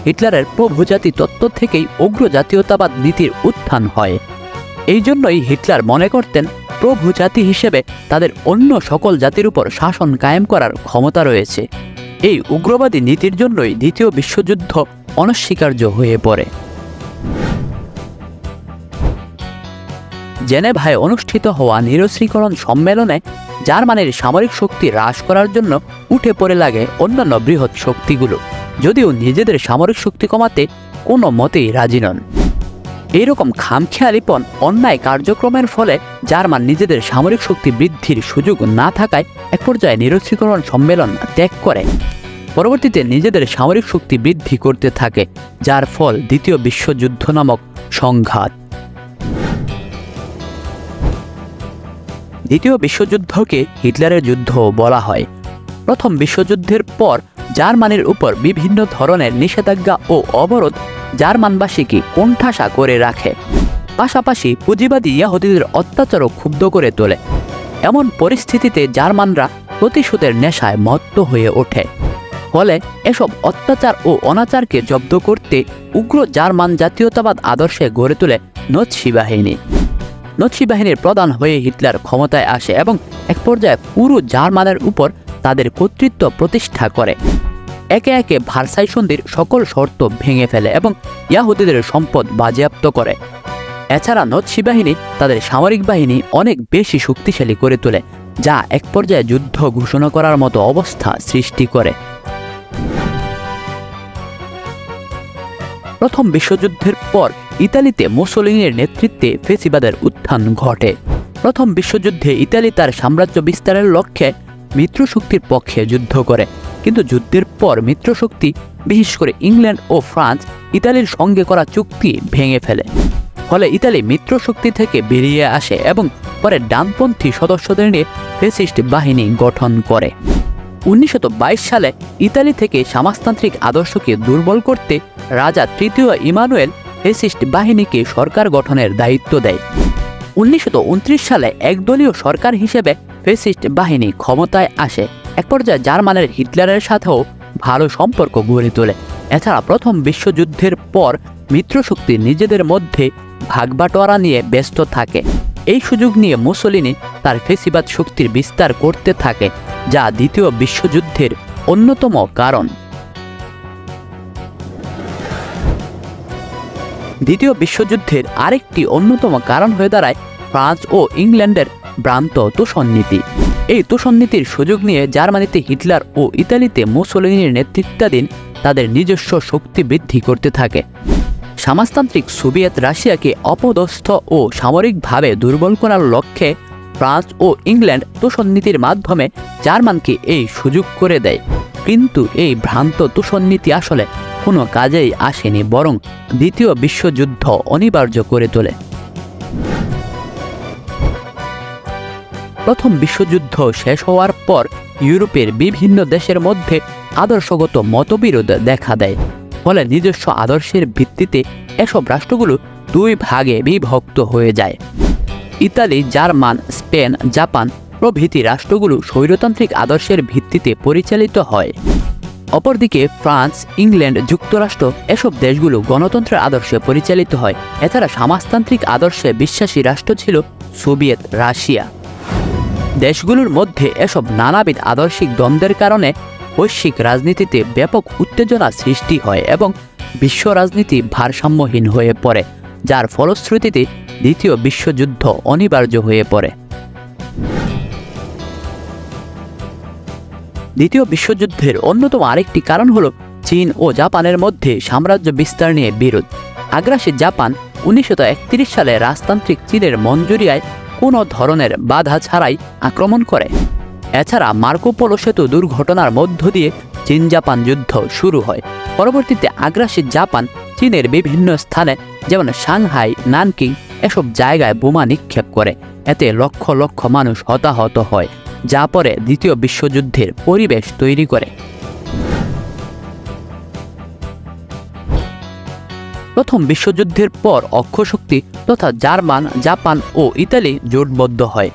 হিটলারের প্রভুজাতি তত্ত্ব থেকেই উগ্র জাতীয়তাবাদ নীতির উত্থান হয়। এই জন্যই হিটলার মনে করতেন প্রভু জাতি হিসেবে তাদের অন্য সকল জাতির উপর শাসন কায়েম করার ক্ষমতা রয়েছে। এই উগ্রবাদী নীতির জন্যই দ্বিতীয় বিশ্বযুদ্ধ অনস্বীকার্য হয়ে পড়ে। জেনেভায় অনুষ্ঠিত হওয়া নিরস্ত্রীকরণ সম্মেলনে জার্মানির সামরিক শক্তি হ্রাস করার জন্য উঠে পড়ে লাগে অন্যান্য বৃহৎ শক্তিগুলো, যদিও নিজেদের সামরিক শক্তি কমাতে কোনো মতেই রাজি নন। এইরকম খামখেয়ালিপন অন্যায় কার্যক্রমের ফলে জার্মান নিজেদের সামরিক শক্তি বৃদ্ধির সুযোগ না থাকায় এক পর্যায়ে নিরস্ত্রীকরণ সম্মেলন ত্যাগ করে। পরবর্তীতে নিজেদের সামরিক শক্তি বৃদ্ধি করতে থাকে, যার ফল দ্বিতীয় বিশ্বযুদ্ধ নামক সংঘাত। দ্বিতীয় বিশ্বযুদ্ধকে হিটলারের যুদ্ধ বলা হয়। প্রথম বিশ্বযুদ্ধের পর জার্মানির উপর বিভিন্ন ধরনের নিষেধাজ্ঞা ও অবরোধ জার্মানবাসীকে কোণঠাসা করে রাখে, পাশাপাশি পুঁজিবাদী ইহুদিদের অত্যাচারও ক্ষুব্ধ করে তোলে। এমন পরিস্থিতিতে জার্মানরা প্রতিশোধের নেশায় মত্ত হয়ে ওঠে, ফলে এসব অত্যাচার ও অনাচারকে জব্দ করতে উগ্র জার্মান জাতীয়তাবাদ আদর্শে গড়ে তোলে নাৎসি বাহিনী। নাৎসি বাহিনীর প্রধান হয়ে হিটলার ক্ষমতায় আসে এবং এক পর্যায়ে পুরো জার্মানের উপর তাদের কর্তৃত্ব প্রতিষ্ঠা করে। একে একে ভার্সাই সন্ধির সকল শর্ত ভেঙে ফেলে এবং ইহুদিদের সম্পদ বাজেয়াপ্ত করে। এছাড়া নাৎসি বাহিনী তাদের সামরিক বাহিনী অনেক বেশি শক্তিশালী করে তোলে, যা এক পর্যায়ে যুদ্ধ ঘোষণা করার মতো অবস্থা সৃষ্টি করে। প্রথম বিশ্বযুদ্ধের পর ইতালিতে মুসোলিনির নেতৃত্বে ফ্যাসিবাদের উত্থান ঘটে। প্রথম বিশ্বযুদ্ধে ইতালি তার সাম্রাজ্য বিস্তারের লক্ষ্যে মিত্রশক্তির পক্ষে যুদ্ধ করে, কিন্তু যুদ্ধের পর মিত্রশক্তি বিশেষ করে ইংল্যান্ড ও ফ্রান্স ইতালির সঙ্গে করা চুক্তি ভেঙে ফেলে। ফলে ইতালি মিত্রশক্তি থেকে বেরিয়ে আসে এবং পরে ডানপন্থী সদস্যদের নিয়ে ফ্যাসিস্ট বাহিনী গঠন করে। 1922 সালে ইতালি থেকে সমাজতান্ত্রিক আদর্শকে দুর্বল করতে রাজা তৃতীয় ইমানুয়েল ফ্যাসিস্ট বাহিনীকে সরকার গঠনের দায়িত্ব দেয়। 1929 সালে একদলীয় সরকার হিসেবে ফ্যাসিস্ট বাহিনী ক্ষমতায় আসে। এক পর্যায়ে জার্মানের হিটলারের সাথেও ভালো সম্পর্ক গড়ে তোলে। এছাড়া প্রথম বিশ্বযুদ্ধের পর মিত্রশক্তি নিজেদের মধ্যে ভাগবাটোয়ারা নিয়ে ব্যস্ত থাকে। এই সুযোগ নিয়ে মুসোলিনি তার ফ্যাসিবাদ শক্তির বিস্তার করতে থাকে, যা দ্বিতীয় বিশ্বযুদ্ধের অন্যতম কারণ। দ্বিতীয় বিশ্বযুদ্ধের আরেকটি অন্যতম কারণ হয়ে দাঁড়ায় ফ্রান্স ও ইংল্যান্ডের ভ্রান্ত তোষণ নীতি। এই তোষণ নীতির সুযোগ নিয়ে জার্মানিতে হিটলার ও ইতালিতে মুসোলিনির নেতৃত্বাধীন তাদের নিজস্ব শক্তি বৃদ্ধি করতে থাকে। সমাজতান্ত্রিক সোভিয়েত রাশিয়াকে অপদস্থ ও সামরিকভাবে দুর্বল করার লক্ষ্যে ফ্রান্স ও ইংল্যান্ড তোষণ নীতির মাধ্যমে জার্মানকে এই সুযোগ করে দেয়। কিন্তু এই ভ্রান্ত তোষণ নীতি আসলে কোনো কাজেই আসেনি, বরং দ্বিতীয় বিশ্বযুদ্ধ অনিবার্য করে তোলে। প্রথম বিশ্বযুদ্ধ শেষ হওয়ার পর ইউরোপের বিভিন্ন দেশের মধ্যে আদর্শগত মতবিরোধ দেখা দেয়। ফলে নিজস্ব আদর্শের ভিত্তিতে এসব রাষ্ট্রগুলো দুই ভাগে বিভক্ত হয়ে যায়। ইতালি, জার্মান, স্পেন, জাপান প্রভৃতি রাষ্ট্রগুলো স্বৈরতান্ত্রিক আদর্শের ভিত্তিতে পরিচালিত হয়। অপরদিকে ফ্রান্স, ইংল্যান্ড, যুক্তরাষ্ট্র এসব দেশগুলো গণতন্ত্রের আদর্শে পরিচালিত হয়। এছাড়া সমাজতান্ত্রিক আদর্শে বিশ্বাসী রাষ্ট্র ছিল সোভিয়েত রাশিয়া। দেশগুলোর মধ্যে এসব নানাবিধ আদর্শিক দ্বন্দ্বের কারণে বৈশ্বিক রাজনীতিতে ব্যাপক উত্তেজনা সৃষ্টি হয় এবং বিশ্ব রাজনীতি ভারসাম্যহীন হয়ে পড়ে, যার ফলশ্রুতিতে দ্বিতীয় বিশ্বযুদ্ধ অনিবার্য হয়ে পড়ে। দ্বিতীয় বিশ্বযুদ্ধের অন্যতম আরেকটি কারণ হল চীন ও জাপানের মধ্যে সাম্রাজ্য বিস্তার নিয়ে বিরোধ। আগ্রাসী জাপান 1931 সালে রাজতান্ত্রিক চীনের মঞ্জুরিয়ায় কোনো ধরনের বাধা ছাড়াই আক্রমণ করে। এছাড়া মার্কো পোলো সেতু দুর্ঘটনার মধ্য দিয়ে চীন জাপান যুদ্ধ শুরু হয়। পরবর্তীতে আগ্রাসী জাপান চীনের বিভিন্ন স্থানে যেমন সাংহাই, নানকিং এসব জায়গায় বোমা নিক্ষেপ করে। এতে লক্ষ লক্ষ মানুষ হতাহত হয়, যা পরে দ্বিতীয় বিশ্বযুদ্ধের পরিবেশ তৈরি করে। প্রথম বিশ্বযুদ্ধের পর অক্ষশক্তি তথা জার্মান, জাপান ও ইতালি জোটবদ্ধ হয়।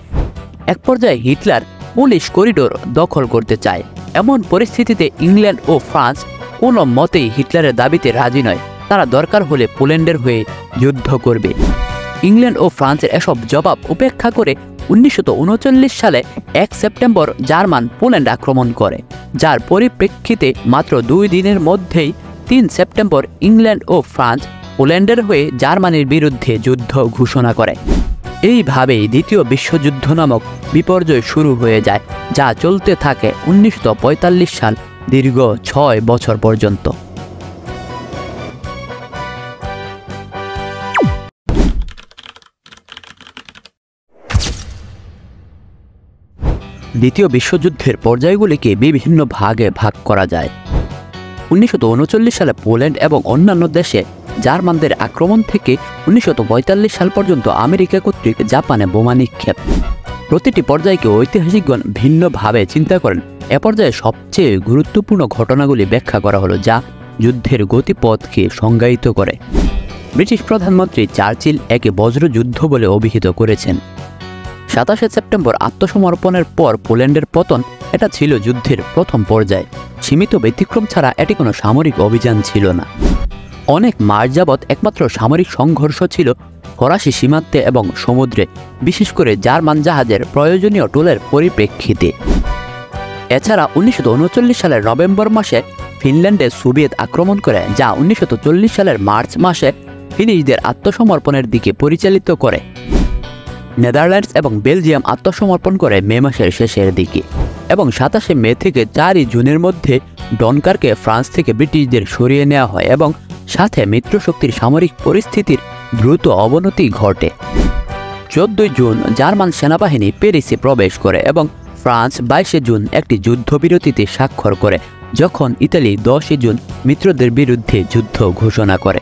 এক পর্যায়ে হিটলার পুলিশ করিডোর দখল করতে চায়। এমন পরিস্থিতিতে ইংল্যান্ড ও ফ্রান্স কোনো মতেই হিটলারের দাবিতে রাজি নয়। তারা দরকার হলে পোল্যান্ডের হয়ে যুদ্ধ করবে। ইংল্যান্ড ও ফ্রান্সের এসব জবাব উপেক্ষা করে 1939 সালে 1 সেপ্টেম্বর জার্মান পোল্যান্ড আক্রমণ করে, যার পরিপ্রেক্ষিতে মাত্র 2 দিনের মধ্যেই 3 সেপ্টেম্বর ইংল্যান্ড ও ফ্রান্স পোল্যান্ডের হয়ে জার্মানির বিরুদ্ধে যুদ্ধ ঘোষণা করে। এইভাবেই দ্বিতীয় বিশ্বযুদ্ধ নামক বিপর্যয় শুরু হয়ে যায়, যা চলতে থাকে 1945 সাল দীর্ঘ 6 বছর পর্যন্ত। দ্বিতীয় বিশ্বযুদ্ধের পর্যায়গুলিকে বিভিন্ন ভাগে ভাগ করা যায়। 1939 সালে পোল্যান্ড এবং অন্যান্য দেশে জার্মানদের আক্রমণ থেকে 1945 সাল পর্যন্ত আমেরিকা কর্তৃক জাপানে বোমা নিক্ষেপ। প্রতিটি পর্যায়কে ঐতিহাসিকগণ ভিন্নভাবে চিন্তা করেন। এ পর্যায়ে সবচেয়ে গুরুত্বপূর্ণ ঘটনাগুলি ব্যাখ্যা করা হলো, যা যুদ্ধের গতিপথকে সংজ্ঞায়িত করে। ব্রিটিশ প্রধানমন্ত্রী চার্চিল একে বজ্রযুদ্ধ বলে অভিহিত করেছেন। 27 সেপ্টেম্বর আত্মসমর্পণের পর পোল্যান্ডের পতন, এটা ছিল যুদ্ধের প্রথম পর্যায়। সীমিত ব্যতিক্রম ছাড়া এটি কোনো সামরিক অভিযান ছিল না। অনেক মাস যাবৎ একমাত্র সামরিক সংঘর্ষ ছিল ফরাসি সীমান্তে এবং সমুদ্রে, বিশেষ করে জার্মান জাহাজের প্রয়োজনীয় টোলের পরিপ্রেক্ষিতে। এছাড়া 1939 সালের নভেম্বর মাসে ফিনল্যান্ডে সোভিয়েত আক্রমণ করে, যা 1940 সালের মার্চ মাসে ফিনিশদের আত্মসমর্পণের দিকে পরিচালিত করে। নেদারল্যান্ডস এবং বেলজিয়াম আত্মসমর্পণ করে মে মাসের শেষের দিকে, এবং 27 মে থেকে 4 জুনের মধ্যে ডনকার্কে ফ্রান্স থেকে ব্রিটিশদের সরিয়ে নেওয়া হয় এবং সাথে মিত্রশক্তির সামরিক পরিস্থিতির দ্রুত অবনতি ঘটে। 14 জুন জার্মান সেনাবাহিনী প্যারিসে প্রবেশ করে এবং ফ্রান্স 22 জুন একটি যুদ্ধবিরতিতে স্বাক্ষর করে, যখন ইতালি 10 জুন মিত্রদের বিরুদ্ধে যুদ্ধ ঘোষণা করে।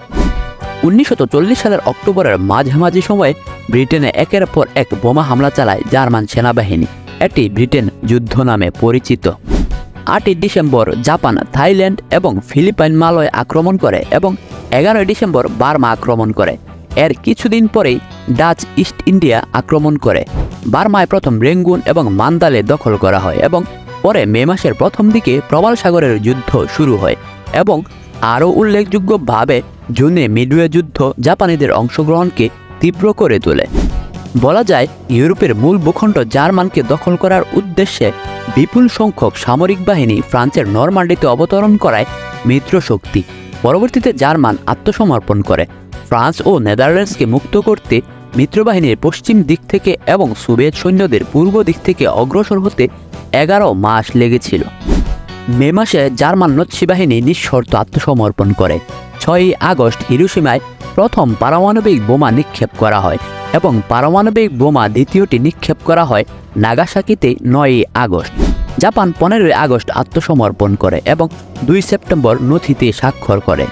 1940 সালের অক্টোবরের মাঝামাঝি সময়ে ব্রিটেনে একের পর এক বোমা হামলা চালায় জার্মান সেনাবাহিনী। এটি ব্রিটেন যুদ্ধ নামে পরিচিত। 8 ডিসেম্বর জাপান থাইল্যান্ড এবং ফিলিপাইন মালয় আক্রমণ করে এবং 11 ডিসেম্বর বার্মা আক্রমণ করে। এর কিছুদিন পরেই ডাচ ইস্ট ইন্ডিয়া আক্রমণ করে। বার্মায় প্রথম রেঙ্গুন এবং মান্দালে দখল করা হয় এবং পরে মে মাসের প্রথম দিকে প্রবাল সাগরের যুদ্ধ শুরু হয় এবং আরও উল্লেখযোগ্যভাবে জুনে মিডওয়ে যুদ্ধ জাপানিদের অংশগ্রহণকে তীব্র করে তোলে। বলা যায় ইউরোপের মূল ভূখণ্ড জার্মানকে দখল করার উদ্দেশ্যে বিপুল সংখ্যক সামরিক বাহিনী ফ্রান্সের নরমান্ডিতে অবতরণ করায় মিত্র শক্তি। পরবর্তীতে জার্মান আত্মসমর্পণ করে। ফ্রান্স ও নেদারল্যান্ডসকে মুক্ত করতে মিত্রবাহিনীর পশ্চিম দিক থেকে এবং সোভিয়েত সৈন্যদের পূর্ব দিক থেকে অগ্রসর হতে 11 মাস লেগেছিল। মে মাসে জার্মান নৎসি বাহিনী নিঃশর্ত আত্মসমর্পণ করে। 6 আগস্ট হিরোশিমায় প্রথম পারমাণবিক বোমা নিক্ষেপ করা হয় এবং পারমাণবিক বোমা দ্বিতীয়টি নিক্ষেপ করা হয় নাগাসাকিতে 9 আগস্ট। জাপান 15 আগস্ট আত্মসমর্পণ করে এবং 2 সেপ্টেম্বর নথিতে স্বাক্ষর করে।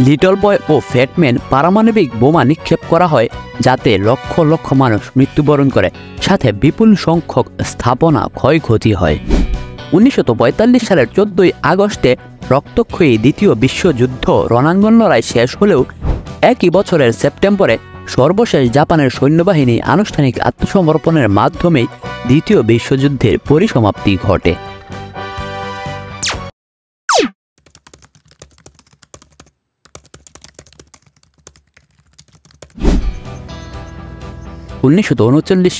লিটল বয় ও ফ্যাটম্যান পারমাণবিক বোমা নিক্ষেপ করা হয় যাতে লক্ষ লক্ষ মানুষ মৃত্যুবরণ করে, সাথে বিপুল সংখ্যক স্থাপনা ক্ষয়ক্ষতি হয়। 1945 সালের 14 আগস্টে রক্তক্ষয়ী দ্বিতীয় বিশ্বযুদ্ধ রণাঙ্গন লড়াই শেষ হলেও একই বছরের সেপ্টেম্বরে সর্বশেষ জাপানের সৈন্যবাহিনী আনুষ্ঠানিক আত্মসমর্পণের মাধ্যমেই দ্বিতীয় বিশ্বযুদ্ধের পরিসমাপ্তি ঘটে।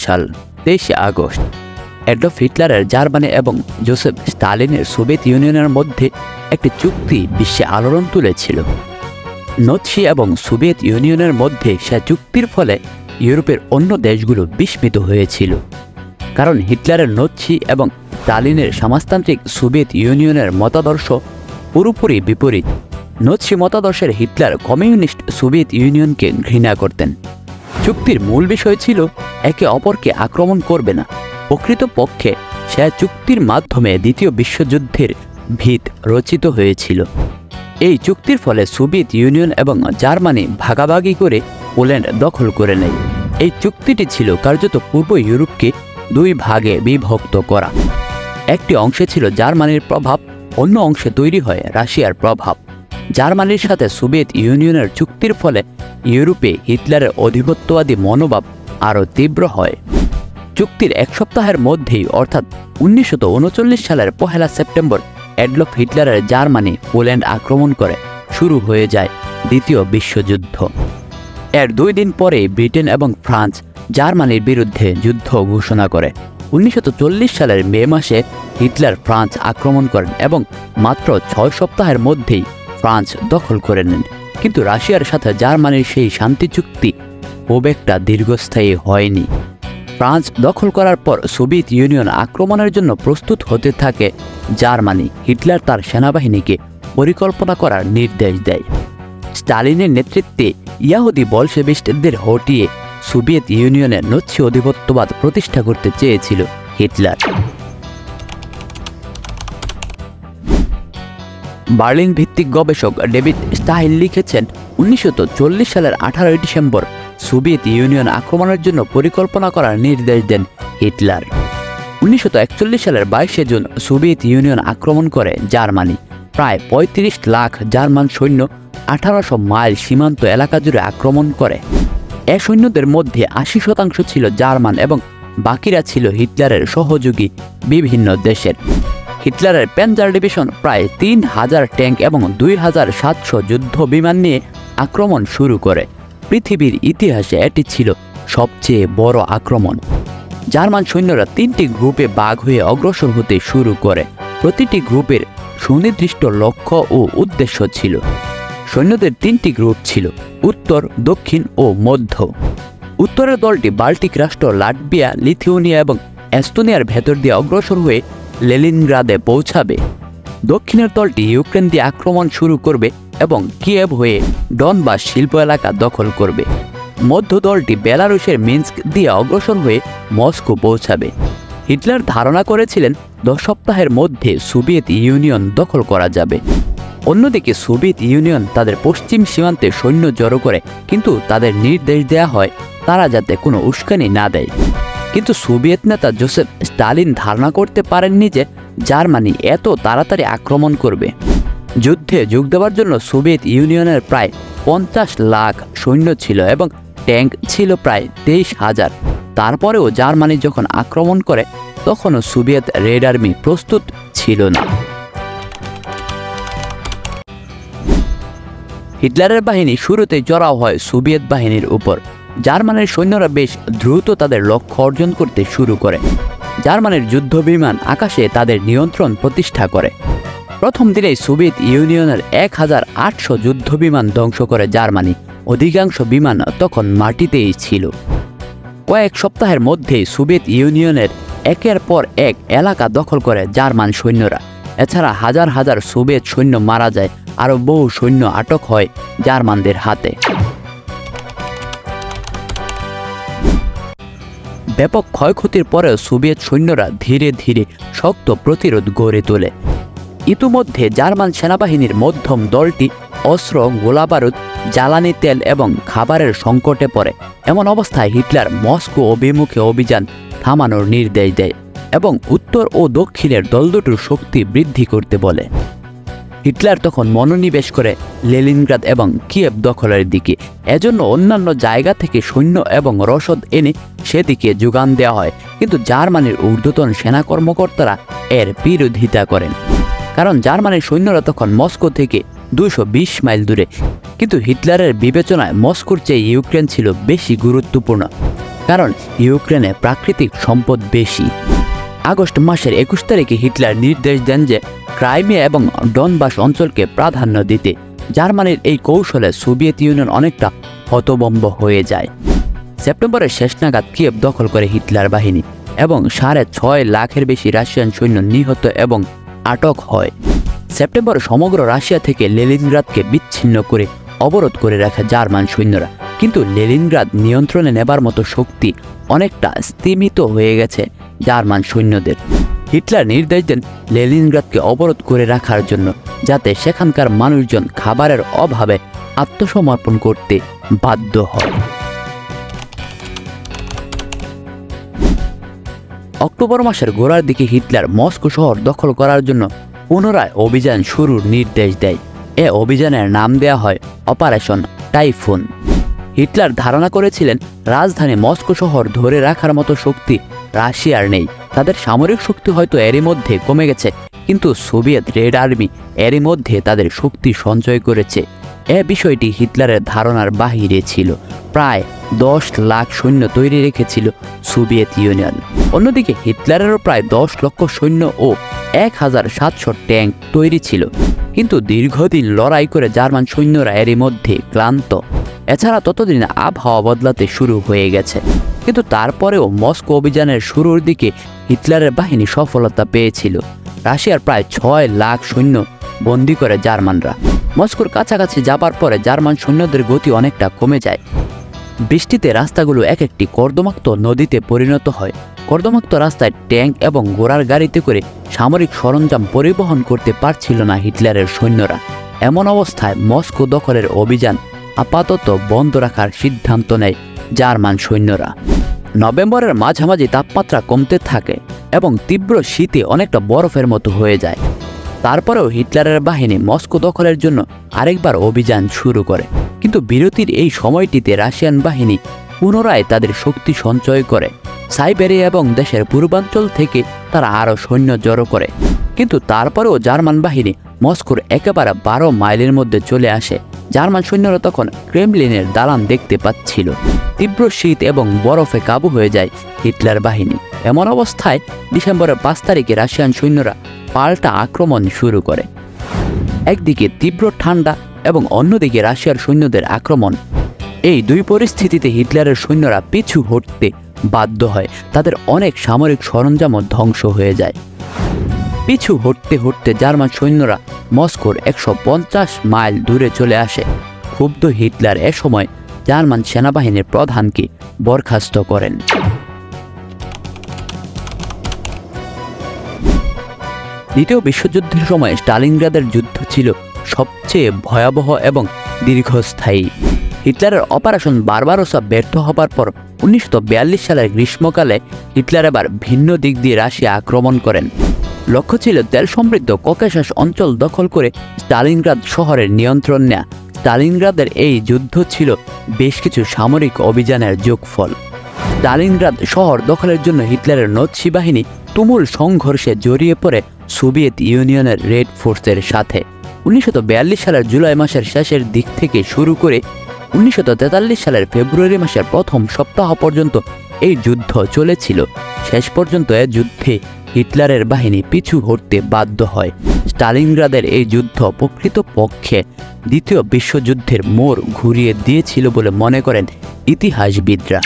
সাল 23 আগস্ট অ্যাডলফ হিটলারের জার্মানি এবং জোসেফ স্টালিনের সোভিয়েত ইউনিয়নের মধ্যে একটি চুক্তি বিশ্বে আলোড়ন তুলেছিল। নৎসি এবং সোভিয়েত ইউনিয়নের মধ্যে সে চুক্তির ফলে ইউরোপের অন্য দেশগুলো বিস্মিত হয়েছিল, কারণ হিটলারের নৎসি এবং স্টালিনের সমাজতান্ত্রিক সোভিয়েত ইউনিয়নের মতাদর্শ পুরোপুরি বিপরীত। নৎসি মতাদর্শের হিটলার কমিউনিস্ট সোভিয়েত ইউনিয়নকে ঘৃণা করতেন। চুক্তির মূল বিষয় ছিল একে অপরকে আক্রমণ করবে না। প্রকৃতপক্ষে সে চুক্তির মাধ্যমে দ্বিতীয় বিশ্বযুদ্ধের ভিত রচিত হয়েছিল। এই চুক্তির ফলে সোভিয়েত ইউনিয়ন এবং জার্মানি ভাগাভাগি করে পোল্যান্ড দখল করে নেয়। এই চুক্তিটি ছিল কার্যত পূর্ব ইউরোপকে 2 ভাগে বিভক্ত করা। একটি অংশে ছিল জার্মানির প্রভাব, অন্য অংশে তৈরি হয় রাশিয়ার প্রভাব। জার্মানির সাথে সোভিয়েত ইউনিয়নের চুক্তির ফলে ইউরোপে হিটলারের আধিপত্যবাদী মনোভাব আরও তীব্র হয়। চুক্তির 1 সপ্তাহের মধ্যেই অর্থাৎ 1939 সালের 1 সেপ্টেম্বর অ্যাডলফ হিটলারের জার্মানি পোল্যান্ড আক্রমণ করে শুরু হয়ে যায় দ্বিতীয় বিশ্বযুদ্ধ। এর 2 দিন পরে ব্রিটেন এবং ফ্রান্স জার্মানির বিরুদ্ধে যুদ্ধ ঘোষণা করে। 1940 সালের মে মাসে হিটলার ফ্রান্স আক্রমণ করেন এবং মাত্র 6 সপ্তাহের মধ্যেই ফ্রান্স দখল করে নেন। কিন্তু রাশিয়ার সাথে জার্মানির সেই শান্তি চুক্তি খুব একটা দীর্ঘস্থায়ী হয়নি। ফ্রান্স দখল করার পর সোভিয়েত ইউনিয়ন আক্রমণের জন্য প্রস্তুত হতে থাকে। জার্মানি হিটলার তার সেনাবাহিনীকে পরিকল্পনা করার নির্দেশ দেয়। স্টালিনের নেতৃত্বে ইয়াহুদি বলশেভিস্টদের হটিয়ে সোভিয়েত ইউনিয়নের নৎসি আধিপত্যবাদ প্রতিষ্ঠা করতে চেয়েছিল হিটলার। বার্লিন ভিত্তিক গবেষক ডেভিড স্টাইল লিখেছেন, 1940 সালের 18 ডিসেম্বর সোভিয়েত ইউনিয়ন আক্রমণের জন্য পরিকল্পনা করার নির্দেশ দেন হিটলার। 1941 সালের 22 জুন সোভিয়েত ইউনিয়ন আক্রমণ করে জার্মানি। প্রায় 35 লাখ জার্মান সৈন্য 1800 মাইল সীমান্ত এলাকা জুড়ে আক্রমণ করে। এ সৈন্যদের মধ্যে 80% ছিল জার্মান এবং বাকিরা ছিল হিটলারের সহযোগী বিভিন্ন দেশের। হিটলারের প্যানজার ডিভিশন প্রায় 3000 ট্যাঙ্ক এবং 2700 যুদ্ধ বিমান নিয়ে আক্রমণ শুরু করে। পৃথিবীর ইতিহাসে এটি ছিল সবচেয়ে বড় আক্রমণ। জার্মান সৈন্যরা 3টি গ্রুপে ভাগ হয়ে অগ্রসর হতে শুরু করে। প্রতিটি গ্রুপের সুনির্দিষ্ট লক্ষ্য ও উদ্দেশ্য ছিল। সৈন্যদের 3টি গ্রুপ ছিল, উত্তর, দক্ষিণ ও মধ্য। উত্তরের দলটি বাল্টিক রাষ্ট্র লাটভিয়া, লিথুয়ানিয়া এবং এস্তোনিয়ার ভেতর দিয়ে অগ্রসর হয়ে লেনিনগ্রাদে পৌঁছাবে। দক্ষিণের দলটি ইউক্রেন দিয়ে আক্রমণ শুরু করবে এবং কিয়েভ হয়ে ডনবাস শিল্প এলাকা দখল করবে। মধ্য দলটি বেলারুশের মিন্স্ক দিয়ে অগ্রসর হয়ে মস্কো পৌঁছাবে। হিটলার ধারণা করেছিলেন 10 সপ্তাহের মধ্যে সোভিয়েত ইউনিয়ন দখল করা যাবে। অন্যদিকে সোভিয়েত ইউনিয়ন তাদের পশ্চিম সীমান্তে সৈন্য জড়ো করে, কিন্তু তাদের নির্দেশ দেয়া হয় তারা যাতে কোনো উস্কানি না দেয়। কিন্তু সোভিয়েত নেতা জোসেফ স্টালিন ধারণা করতে পারেননি যে জার্মানি এত তাড়াতাড়ি আক্রমণ করবে। যুদ্ধে যোগ দেওয়ার জন্য সোভিয়েত ইউনিয়নের প্রায় 50 লাখ সৈন্য ছিল এবং ট্যাঙ্ক ছিল প্রায় 23,000। তারপরেও জার্মানি যখন আক্রমণ করে তখনও সোভিয়েত রেড আর্মি প্রস্তুত ছিল না। হিটলারের বাহিনী শুরুতেই চড়াও হয় সোভিয়েত বাহিনীর উপর। জার্মানির সৈন্যরা বেশ দ্রুত তাদের লক্ষ্য অর্জন করতে শুরু করে। জার্মানির যুদ্ধ বিমান আকাশে তাদের নিয়ন্ত্রণ প্রতিষ্ঠা করে। প্রথম দিনেই সোভিয়েত ইউনিয়নের 1800 যুদ্ধ বিমান ধ্বংস করে জার্মানি। অধিকাংশ বিমান তখন মাটিতেই ছিল। কয়েক সপ্তাহের মধ্যেই সোভিয়েত ইউনিয়নের একের পর এক এলাকা দখল করে জার্মান সৈন্যরা। এছাড়া হাজার হাজার সোভিয়েত সৈন্য মারা যায়, আরও বহু সৈন্য আটক হয় জার্মানদের হাতে। ব্যাপক ক্ষয়ক্ষতির পরেও সোভিয়েত সৈন্যরা ধীরে ধীরে শক্ত প্রতিরোধ গড়ে তোলে। ইতিমধ্যে জার্মান সেনাবাহিনীর মধ্যম দলটি অস্ত্র, গোলাবারুদ, জ্বালানি তেল এবং খাবারের সংকটে পড়ে। এমন অবস্থায় হিটলার মস্কো অভিমুখে অভিযান থামানোর নির্দেশ দেয় এবং উত্তর ও দক্ষিণের দল দুটোর শক্তি বৃদ্ধি করতে বলে। হিটলার তখন মনোনিবেশ করে লেনিনগ্রাদ এবং কিয়েভ দখলের দিকে। এজন্য অন্যান্য জায়গা থেকে সৈন্য এবং রসদ এনে সেদিকে যোগান দেওয়া হয়, কিন্তু জার্মানির ঊর্ধ্বতন সেনা কর্মকর্তারা এর বিরোধিতা করেন, কারণ জার্মানির সৈন্যরা তখন মস্কো থেকে 220 মাইল দূরে। কিন্তু হিটলারের বিবেচনায় মস্কোর চেয়ে ইউক্রেন ছিল বেশি গুরুত্বপূর্ণ, কারণ ইউক্রেনে প্রাকৃতিক সম্পদ বেশি। আগস্ট মাসের 21 তারিখে হিটলার নির্দেশ দেন যে ক্রাইমিয়া এবং ডনবাস অঞ্চলকে প্রাধান্য দিতে। জার্মানির এই কৌশলে সোভিয়েত ইউনিয়ন অনেকটা হতভম্ব হয়ে যায়। সেপ্টেম্বরের শেষ নাগাদ কিয়েভ দখল করে হিটলার বাহিনী এবং 6.5 লাখের বেশি রাশিয়ান সৈন্য নিহত এবং আটক হয়। সেপ্টেম্বরে সমগ্র রাশিয়া থেকে লেনিনগ্রাদকে বিচ্ছিন্ন করে অবরোধ করে রাখে জার্মান সৈন্যরা, কিন্তু লেনিনগ্রাদ নিয়ন্ত্রণে নেবার মতো শক্তি অনেকটা স্তিমিত হয়ে গেছে জার্মান সৈন্যদের। হিটলার নির্দেশ দেন লেনিনগ্রাদকে অবরোধ করে রাখার জন্য, যাতে সেখানকার মানুষজন খাবারের অভাবে আত্মসমর্পণ করতে বাধ্য হয়। অক্টোবর মাসের গোড়ার দিকে হিটলার মস্কো শহর দখল করার জন্য পুনরায় অভিযান শুরুর নির্দেশ দেয়। এ অভিযানের নাম দেয়া হয় অপারেশন টাইফুন। হিটলার ধারণা করেছিলেন রাজধানী মস্কো শহর ধরে রাখার মতো শক্তি রাশিয়ার নেই। তাদের সামরিক শক্তি হয়তো এরই মধ্যে কমে গেছে, কিন্তু সোভিয়েত রেড আর্মি এরই মধ্যে তাদের শক্তি সঞ্চয় করেছে। এ বিষয়টি হিটলারের ধারণার বাহিরে ছিল। প্রায় 10 লাখ সৈন্য তৈরি রেখেছিল সোভিয়েত ইউনিয়ন। অন্যদিকে হিটলারেরও প্রায় 10 লক্ষ সৈন্য ও 1700 ট্যাঙ্ক তৈরি ছিল, কিন্তু দীর্ঘদিন লড়াই করে জার্মান সৈন্যরা এরই মধ্যে ক্লান্ত। এছাড়া ততদিন আবহাওয়া বদলাতে শুরু হয়ে গেছে। কিন্তু তারপরেও মস্কো অভিযানের শুরুর দিকে হিটলারের বাহিনী সফলতা পেয়েছিল। রাশিয়ার প্রায় 6 লাখ সৈন্য বন্দী করে জার্মানরা। মস্কোর কাছাকাছি যাবার পরে জার্মান সৈন্যদের গতি অনেকটা কমে যায়। বৃষ্টিতে রাস্তাগুলো এক একটি কর্দমাক্ত নদীতে পরিণত হয়। কর্দমাক্ত রাস্তায় ট্যাঙ্ক এবং ঘোড়ার গাড়িতে করে সামরিক সরঞ্জাম পরিবহন করতে পারছিল না হিটলারের সৈন্যরা। এমন অবস্থায় মস্কো দখলের অভিযান আপাতত বন্ধ রাখার সিদ্ধান্ত নেয় জার্মান সৈন্যরা। নভেম্বরের মাঝামাঝি তাপমাত্রা কমতে থাকে এবং তীব্র শীতে অনেকটা বরফের মতো হয়ে যায়। তারপরেও হিটলারের বাহিনী মস্কো দখলের জন্য আরেকবার অভিযান শুরু করে, কিন্তু বিরতির এই সময়টিতে রাশিয়ান বাহিনী পুনরায় তাদের শক্তি সঞ্চয় করে। সাইবেরিয়া এবং দেশের পূর্বাঞ্চল থেকে তারা আরও সৈন্য জড়ো করে, কিন্তু তারপরেও জার্মান বাহিনী মস্কোর একেবারে 12 মাইলের মধ্যে চলে আসে। জার্মান সৈন্যরা তখন ক্রেমলিনের দালান দেখতে পাচ্ছিল। তীব্র শীত এবং বরফে কাবু হয়ে যায় হিটলার বাহিনী। এমন অবস্থায় ডিসেম্বরের 5 তারিখে রাশিয়ান সৈন্যরা পাল্টা আক্রমণ শুরু করে। একদিকে তীব্র ঠান্ডা এবং অন্যদিকে রাশিয়ার সৈন্যদের আক্রমণ। এই দুই পরিস্থিতিতে হিটলারের সৈন্যরা পিছু হটতে বাধ্য হয়। তাদের অনেক সামরিক সরঞ্জামও ধ্বংস হয়ে যায়। পিছু হটতে হটতে জার্মান সৈন্যরা মস্কোর 150 মাইল দূরে চলে আসে। ক্ষুব্ধ হিটলার এ সময় জার্মান সেনাবাহিনীর প্রধানকে বরখাস্ত করেন। দ্বিতীয় বিশ্বযুদ্ধের সময় স্টালিনগ্রাদের যুদ্ধ ছিল সবচেয়ে ভয়াবহ এবং দীর্ঘস্থায়ী। হিটলারের অপারেশন বারবারোসা ব্যর্থ হবার পর 1942 সালের গ্রীষ্মকালে হিটলার এবার ভিন্ন দিক দিয়ে রাশিয়া আক্রমণ করেন। লক্ষ্য ছিল তেল সমৃদ্ধ ককেশাস অঞ্চল দখল করে স্টালিনগ্রাদ শহরের নিয়ন্ত্রণ নেয়া। স্টালিনগ্রাদের এই যুদ্ধ ছিল বেশ কিছু সামরিক অভিযানের যোগফল। স্টালিনগ্রাদ শহর দখলের জন্য হিটলারের নাৎসি বাহিনী তুমুল সংঘর্ষে জড়িয়ে পড়ে সোভিয়েত ইউনিয়নের রেড ফোর্সের সাথে। 1942 সালের জুলাই মাসের শেষের দিক থেকে শুরু করে 1943 সালের ফেব্রুয়ারি মাসের প্রথম সপ্তাহ পর্যন্ত এই যুদ্ধ চলেছিল। শেষ পর্যন্ত এ যুদ্ধে হিটলারের বাহিনী পিছু হটতে বাধ্য হয়। স্টালিনগ্রাদের এই যুদ্ধ প্রকৃতপক্ষে দ্বিতীয় বিশ্বযুদ্ধের মোড় ঘুরিয়ে দিয়েছিল বলে মনে করেন ইতিহাসবিদরা।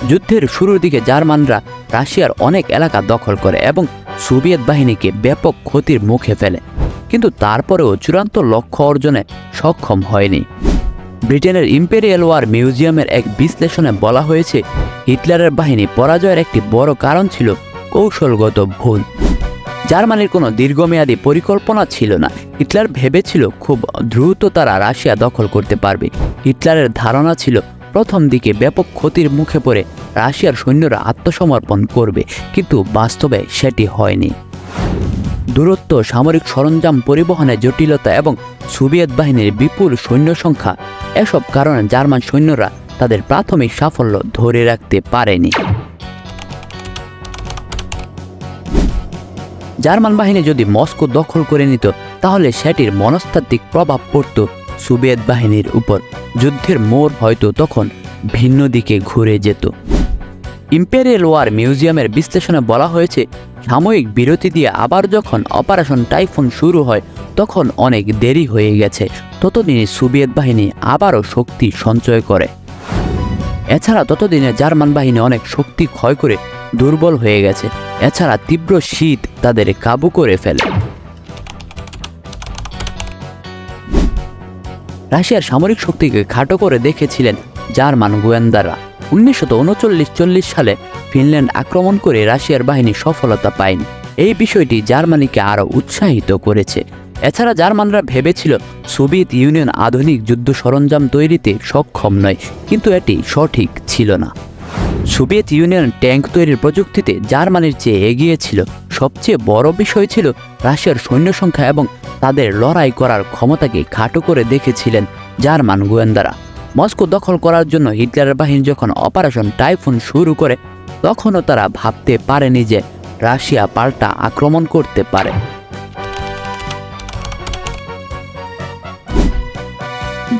যুদ্ধের শুরুর দিকে জার্মানরা রাশিয়ার অনেক এলাকা দখল করে এবং সোভিয়েত বাহিনীকে ব্যাপক ক্ষতির মুখে ফেলে, কিন্তু তারপরেও চূড়ান্ত লক্ষ্য অর্জনে সক্ষম হয়নি। ব্রিটেনের ইম্পেরিয়াল ওয়ার মিউজিয়ামের এক বিশ্লেষণে বলা হয়েছে, হিটলারের বাহিনী পরাজয়ের একটি বড় কারণ ছিল কৌশলগত ভুল। জার্মানির কোনো দীর্ঘমেয়াদী পরিকল্পনা ছিল না। হিটলার ভেবেছিল খুব দ্রুত তারা রাশিয়া দখল করতে পারবে। হিটলারের ধারণা ছিল প্রথম দিকে ব্যাপক ক্ষতির মুখে পড়ে রাশিয়ার সৈন্যরা আত্মসমর্পণ করবে, কিন্তু বাস্তবে সেটি হয়নি। দূরত্ব, সামরিক সরঞ্জাম পরিবহনে জটিলতা এবং সোভিয়েত বাহিনীর বিপুল সৈন্য সংখ্যা, এসব কারণে জার্মান সৈন্যরা তাদের প্রাথমিক সাফল্য ধরে রাখতে পারেনি। জার্মান বাহিনী যদি মস্কো দখল করে নিত, তাহলে সেটির মনস্তাত্ত্বিক প্রভাব পড়ত সোভিয়েত বাহিনীর উপর। যুদ্ধের মোড় হয়তো তখন ভিন্ন দিকে ঘুরে যেত। ইম্পেরিয়াল ওয়ার মিউজিয়ামের বিশ্লেষণে বলা হয়েছে, সাময়িক বিরতি দিয়ে আবার যখন অপারেশন টাইফুন শুরু হয়, তখন অনেক দেরি হয়ে গেছে। ততদিনে সোভিয়েত বাহিনী আবারও শক্তি সঞ্চয় করে। এছাড়া ততদিনে জার্মান বাহিনী অনেক শক্তি ক্ষয় করে দুর্বল হয়ে গেছে। এছাড়া তীব্র শীত তাদের কাবু করে ফেলে। রাশিয়ার সামরিক শক্তিকে খাটো করে দেখেছিলেন জার্মান গোয়েন্দারা। 1939-40 সালে ফিনল্যান্ড আক্রমণ করে রাশিয়ার বাহিনী সফলতা পায়নি। এই বিষয়টি জার্মানিকে আরও উৎসাহিত করেছে। এছাড়া জার্মানরা ভেবেছিল সোভিয়েত ইউনিয়ন আধুনিক যুদ্ধ সরঞ্জাম তৈরিতে সক্ষম নয়, কিন্তু এটি সঠিক ছিল না। সোভিয়েত ইউনিয়ন ট্যাঙ্ক তৈরির প্রযুক্তিতে জার্মানির চেয়ে এগিয়ে ছিল। সবচেয়ে বড় বিষয় ছিল রাশিয়ার সৈন্য সংখ্যা এবং তাদের লড়াই করার ক্ষমতাকে খাটো করে দেখেছিলেন জার্মান গোয়েন্দারা। মস্কো দখল করার জন্য হিটলারের বাহিনী যখন অপারেশন টাইফুন শুরু করে, তখনও তারা ভাবতে পারেনি যে রাশিয়া পাল্টা আক্রমণ করতে পারে।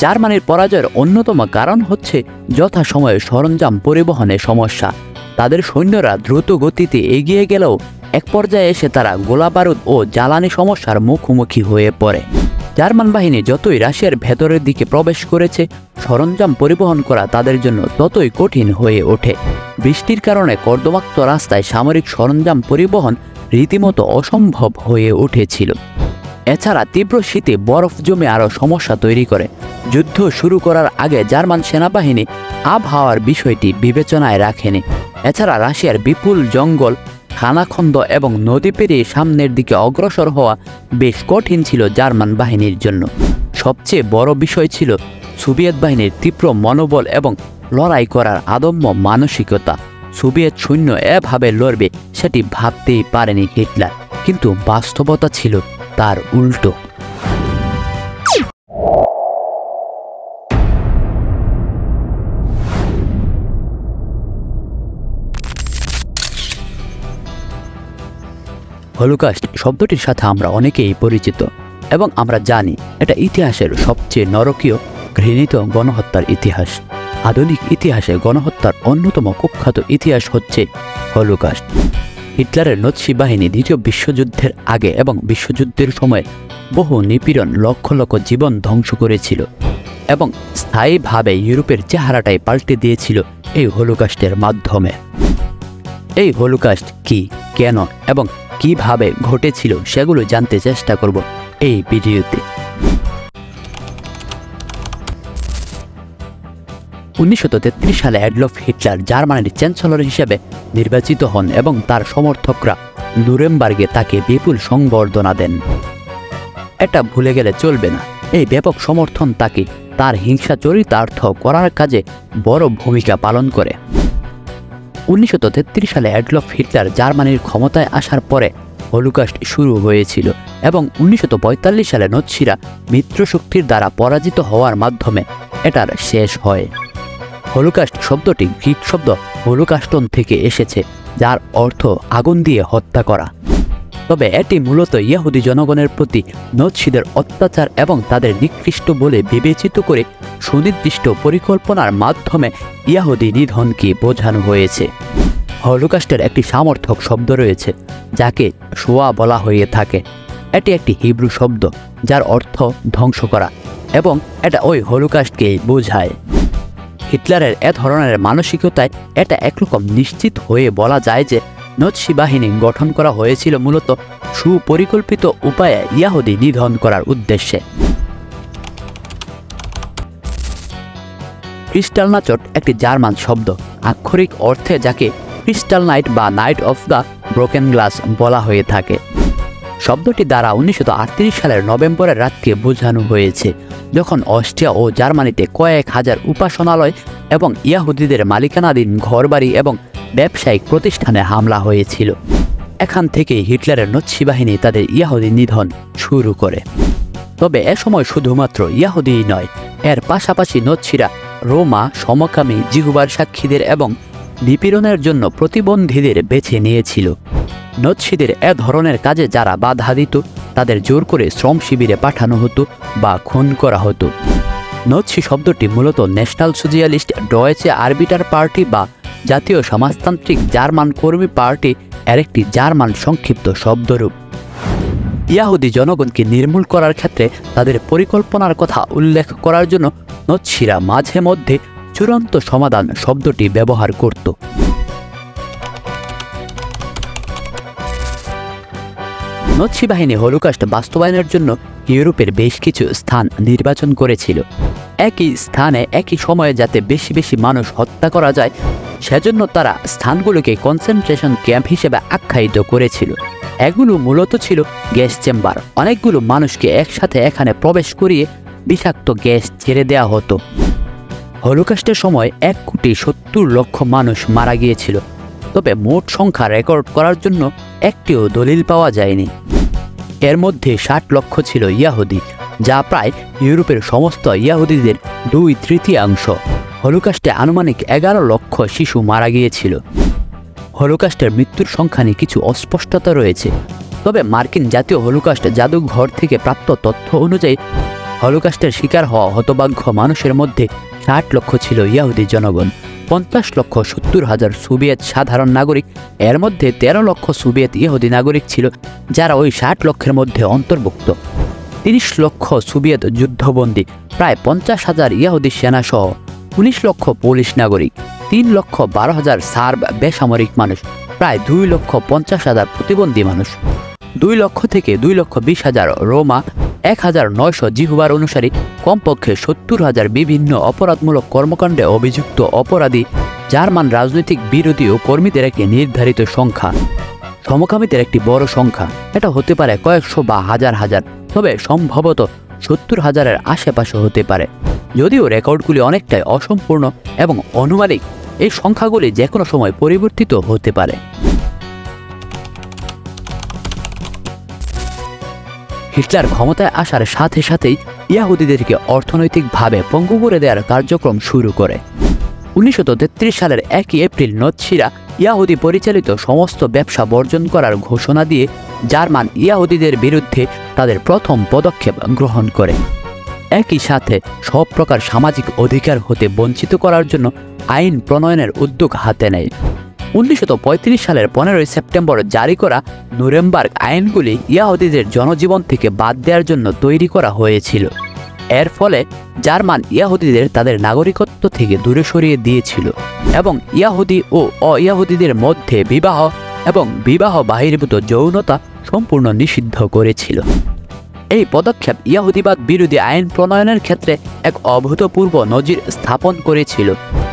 জার্মানির পরাজয়ের অন্যতম কারণ হচ্ছে যথাসময়ে সরঞ্জাম পরিবহনে সমস্যা। তাদের সৈন্যরা দ্রুত গতিতে এগিয়ে গেলেও এক পর্যায়ে এসে তারা গোলাবারুদ ও জ্বালানি সমস্যার মুখোমুখি হয়ে পড়ে। জার্মান বাহিনী যতই রাশিয়ার ভেতরের দিকে প্রবেশ করেছে, সরঞ্জাম পরিবহন করা তাদের জন্য ততই কঠিন হয়ে ওঠে। বৃষ্টির কারণে কর্দমাক্ত রাস্তায় সামরিক সরঞ্জাম পরিবহন রীতিমতো অসম্ভব হয়ে উঠেছিল। এছাড়া তীব্র শীতে বরফ জমে আরও সমস্যা তৈরি করে। যুদ্ধ শুরু করার আগে জার্মান সেনাবাহিনী আবহাওয়ার বিষয়টি বিবেচনায় রাখেনি। এছাড়া রাশিয়ার বিপুল জঙ্গল, খানাখন্দ এবং নদী পেরিয়ে সামনের দিকে অগ্রসর হওয়া বেশ কঠিন ছিল জার্মান বাহিনীর জন্য। সবচেয়ে বড় বিষয় ছিল সোভিয়েত বাহিনীর তীব্র মনোবল এবং লড়াই করার আদম্য মানসিকতা। সোভিয়েত সৈন্য এভাবে লড়বে সেটি ভাবতেই পারেনি হিটলার, কিন্তু বাস্তবতা ছিল তার উল্টো। হলোকাস্ট শব্দটির সাথে আমরা অনেকেই পরিচিত এবং আমরা জানি এটা ইতিহাসের সবচেয়ে নরকীয় ঘৃণিত গণহত্যার ইতিহাস। আধুনিক ইতিহাসে গণহত্যার অন্যতম কুখ্যাত ইতিহাস হচ্ছে হলোকাস্ট। হিটলারের নাৎসি বাহিনী দ্বিতীয় বিশ্বযুদ্ধের আগে এবং বিশ্বযুদ্ধের সময় বহু নিপীড়ন, লক্ষ লক্ষ জীবন ধ্বংস করেছিল এবং স্থায়ীভাবে ইউরোপের চেহারাটাই পাল্টে দিয়েছিল এই হলোকাস্টের মাধ্যমে। এই হলোকাস্ট কি, কেন এবং কিভাবে ঘটেছিল সেগুলো জানতে চেষ্টা করব এই ভিডিওতে। 1933 সালে অ্যাডলফ হিটলার জার্মানির চ্যান্সেলর হিসেবে নির্বাচিত হন এবং তার সমর্থকরা নুরেমবার্গে তাকে বিপুল সংবর্ধনা দেন। এটা ভুলে গেলে চলবে না, এই ব্যাপক সমর্থন তাকে তার হিংসা চরিতার্থ করার কাজে বড় ভূমিকা পালন করে। 1933 সালে অ্যাডলফ হিটলার জার্মানির ক্ষমতায় আসার পরে হলোকাস্ট শুরু হয়েছিল এবং 1945 সালে নৎসিরা মিত্রশক্তির দ্বারা পরাজিত হওয়ার মাধ্যমে এটার শেষ হয়। হলোকাস্ট শব্দটি গ্রিক শব্দ হোলোকাস্টন থেকে এসেছে, যার অর্থ আগুন দিয়ে হত্যা করা। তবে এটি মূলত ইহুদি জনগণের প্রতি নৎসিদের অত্যাচার এবং তাদের নিকৃষ্ট বলে বিবেচিত করে সুনির্দিষ্ট পরিকল্পনার মাধ্যমে ইহুদি নিধনকে বোঝানো হয়েছে। হলোকাস্টের একটি সমর্থক শব্দ রয়েছে যাকে শোয়া বলা হয়ে থাকে। এটি একটি হিব্রু শব্দ যার অর্থ ধ্বংস করা এবং এটা ওই হলোকাস্টকেই বোঝায়। হিটলারের এ ধরনের মানসিকতায় এটা একরকম নিশ্চিত হয়ে বলা যায় যে নৎসি বাহিনী গঠন করা হয়েছিল মূলত সুপরিকল্পিত উপায়ে ইহুদি নিধন করার উদ্দেশ্যে। ক্রিস্টালনাচট একটি জার্মান শব্দ, আক্ষরিক অর্থে যাকে ক্রিস্টাল নাইট বা night of the broken glass বলা হয়ে থাকে। শব্দটি দ্বারা 1938 সালের নভেম্বরের রাতকে বোঝানো হয়েছে, যখন অস্ট্রিয়া ও জার্মানিতে কয়েক হাজার উপাসনালয় এবং ইহুদিদের মালিকানাধীন ঘরবাড়ি এবং ব্যবসায়িক প্রতিষ্ঠানে হামলা হয়েছিল। এখান থেকেই হিটলারের নৎসি বাহিনী তাদের ইহুদি নিধন শুরু করে। তবে এ সময় শুধুমাত্র ইহুদিই নয়, এর পাশাপাশি নৎসিরা রোমা, সমকামী, জিহুবার সাক্ষীদের এবং নিপীড়নের জন্য প্রতিবন্ধীদের বেছে নিয়েছিল। নৎসিদের এ ধরনের কাজে যারা বাধা দিত তাদের জোর করে শ্রম শিবিরে পাঠানো হতো বা খুন করা হতো। নৎসি শব্দটি মূলত national socialist Deutsche arbiter party বা জাতীয় সমাজতান্ত্রিক জার্মান কর্মী পার্টি এর একটি জার্মান সংক্ষিপ্ত শব্দরূপ। ইহুদি জনগণকে নির্মূল করার ক্ষেত্রে তাদের পরিকল্পনার কথা উল্লেখ করার জন্য নৎসিরা মাঝে মধ্যে চূড়ান্ত সমাধান শব্দটি ব্যবহার করত। নৎসি বাহিনী হলোকাস্ট বাস্তবায়নের জন্য ইউরোপের বেশ কিছু স্থান নির্বাচন করেছিল। একই স্থানে একই সময়ে যাতে বেশি বেশি মানুষ হত্যা করা যায় সেজন্য তারা স্থানগুলোকে কনসেন্ট্রেশন ক্যাম্প হিসেবে আখ্যায়িত করেছিল। এগুলো মূলত ছিল গ্যাস চেম্বার। অনেকগুলো মানুষকে একসাথে এখানে প্রবেশ করিয়ে বিষাক্ত গ্যাস ছেড়ে দেওয়া হতো। হলোকাস্টের সময় 1,70,00,000 মানুষ মারা গিয়েছিল, তবে মোট সংখ্যা রেকর্ড করার জন্য একটিও দলিল পাওয়া যায়নি। এর মধ্যে 60 লক্ষ ছিল ইহুদি, যা প্রায় ইউরোপের সমস্ত ইহুদিদের 2/3। হলোকাস্টে আনুমানিক 11 লক্ষ শিশু মারা গিয়েছিল। হলোকাস্টের মৃত্যুর সংখ্যা নিয়ে কিছু অস্পষ্টতা রয়েছে, তবে মার্কিন জাতীয় হলোকাস্ট জাদুঘর থেকে প্রাপ্ত তথ্য অনুযায়ী হলোকাস্টের শিকার হওয়া হতভাগ্য মানুষের মধ্যে 60 লক্ষ ছিল ইহুদি জনগণ, 50 লক্ষ 70,000 সোভিয়েত সাধারণ নাগরিক, এর মধ্যে 13 লক্ষ সোভিয়েত ইহুদি নাগরিক ছিল যারা ওই 60 লক্ষের মধ্যে অন্তর্ভুক্ত, 30 লক্ষ সোভিয়েত যুদ্ধবন্দী, প্রায় 50,000 ইহুদি সেনাসহ 19 লক্ষ পোলিশ নাগরিক, 3,12,000 সার্ব বেসামরিক মানুষ, প্রায় 2,50,000 প্রতিবন্ধী মানুষ, 2 লক্ষ থেকে 2,20,000 রোমা, 1,900 জিহুবার অনুসারী, কমপক্ষে 70,000 বিভিন্ন অপরাধমূলক কর্মকাণ্ডে অভিযুক্ত অপরাধী, জার্মান রাজনৈতিক বিরোধী ও কর্মীদের একটি নির্ধারিত সংখ্যা, সমকামীদের একটি বড় সংখ্যা, এটা হতে পারে কয়েকশো বা হাজার হাজার, তবে সম্ভবত 70,000-এর আশেপাশে হতে পারে। যদিও রেকর্ডগুলি অনেকটাই অসম্পূর্ণ এবং আনুমানিক, এই সংখ্যাগুলি যে কোনো সময় পরিবর্তিত হতে পারে। হিটলার ক্ষমতায় আসার সাথে সাথেই ইহুদিদেরকে অর্থনৈতিকভাবে পঙ্গু করে দেওয়ার কার্যক্রম শুরু করে। 1933 সালের 1 এপ্রিল নৎসিরা ইহুদি পরিচালিত সমস্ত ব্যবসা বর্জন করার ঘোষণা দিয়ে জার্মান ইহুদিদের বিরুদ্ধে তাদের প্রথম পদক্ষেপ গ্রহণ করে। একই সাথে সব প্রকার সামাজিক অধিকার হতে বঞ্চিত করার জন্য আইন প্রণয়নের উদ্যোগ হাতে নেয়। 1935 সালের 15 সেপ্টেম্বর জারি করা নুরেমবার্গ আইনগুলি ইহুদিদের জনজীবন থেকে বাদ দেওয়ার জন্য তৈরি করা হয়েছিল। এর ফলে জার্মান ইহুদিদের তাদের নাগরিকত্ব থেকে দূরে সরিয়ে দিয়েছিল এবং ইহুদি ও অ-ইহুদিদের মধ্যে বিবাহ এবং বিবাহ বহির্ভূত যৌনতা সম্পূর্ণ নিষিদ্ধ করেছিল। এই পদক্ষেপ ইয়াহুদিবাদ বিরোধী আইন প্রণয়নের ক্ষেত্রে এক অভূতপূর্ব নজির স্থাপন করেছিল।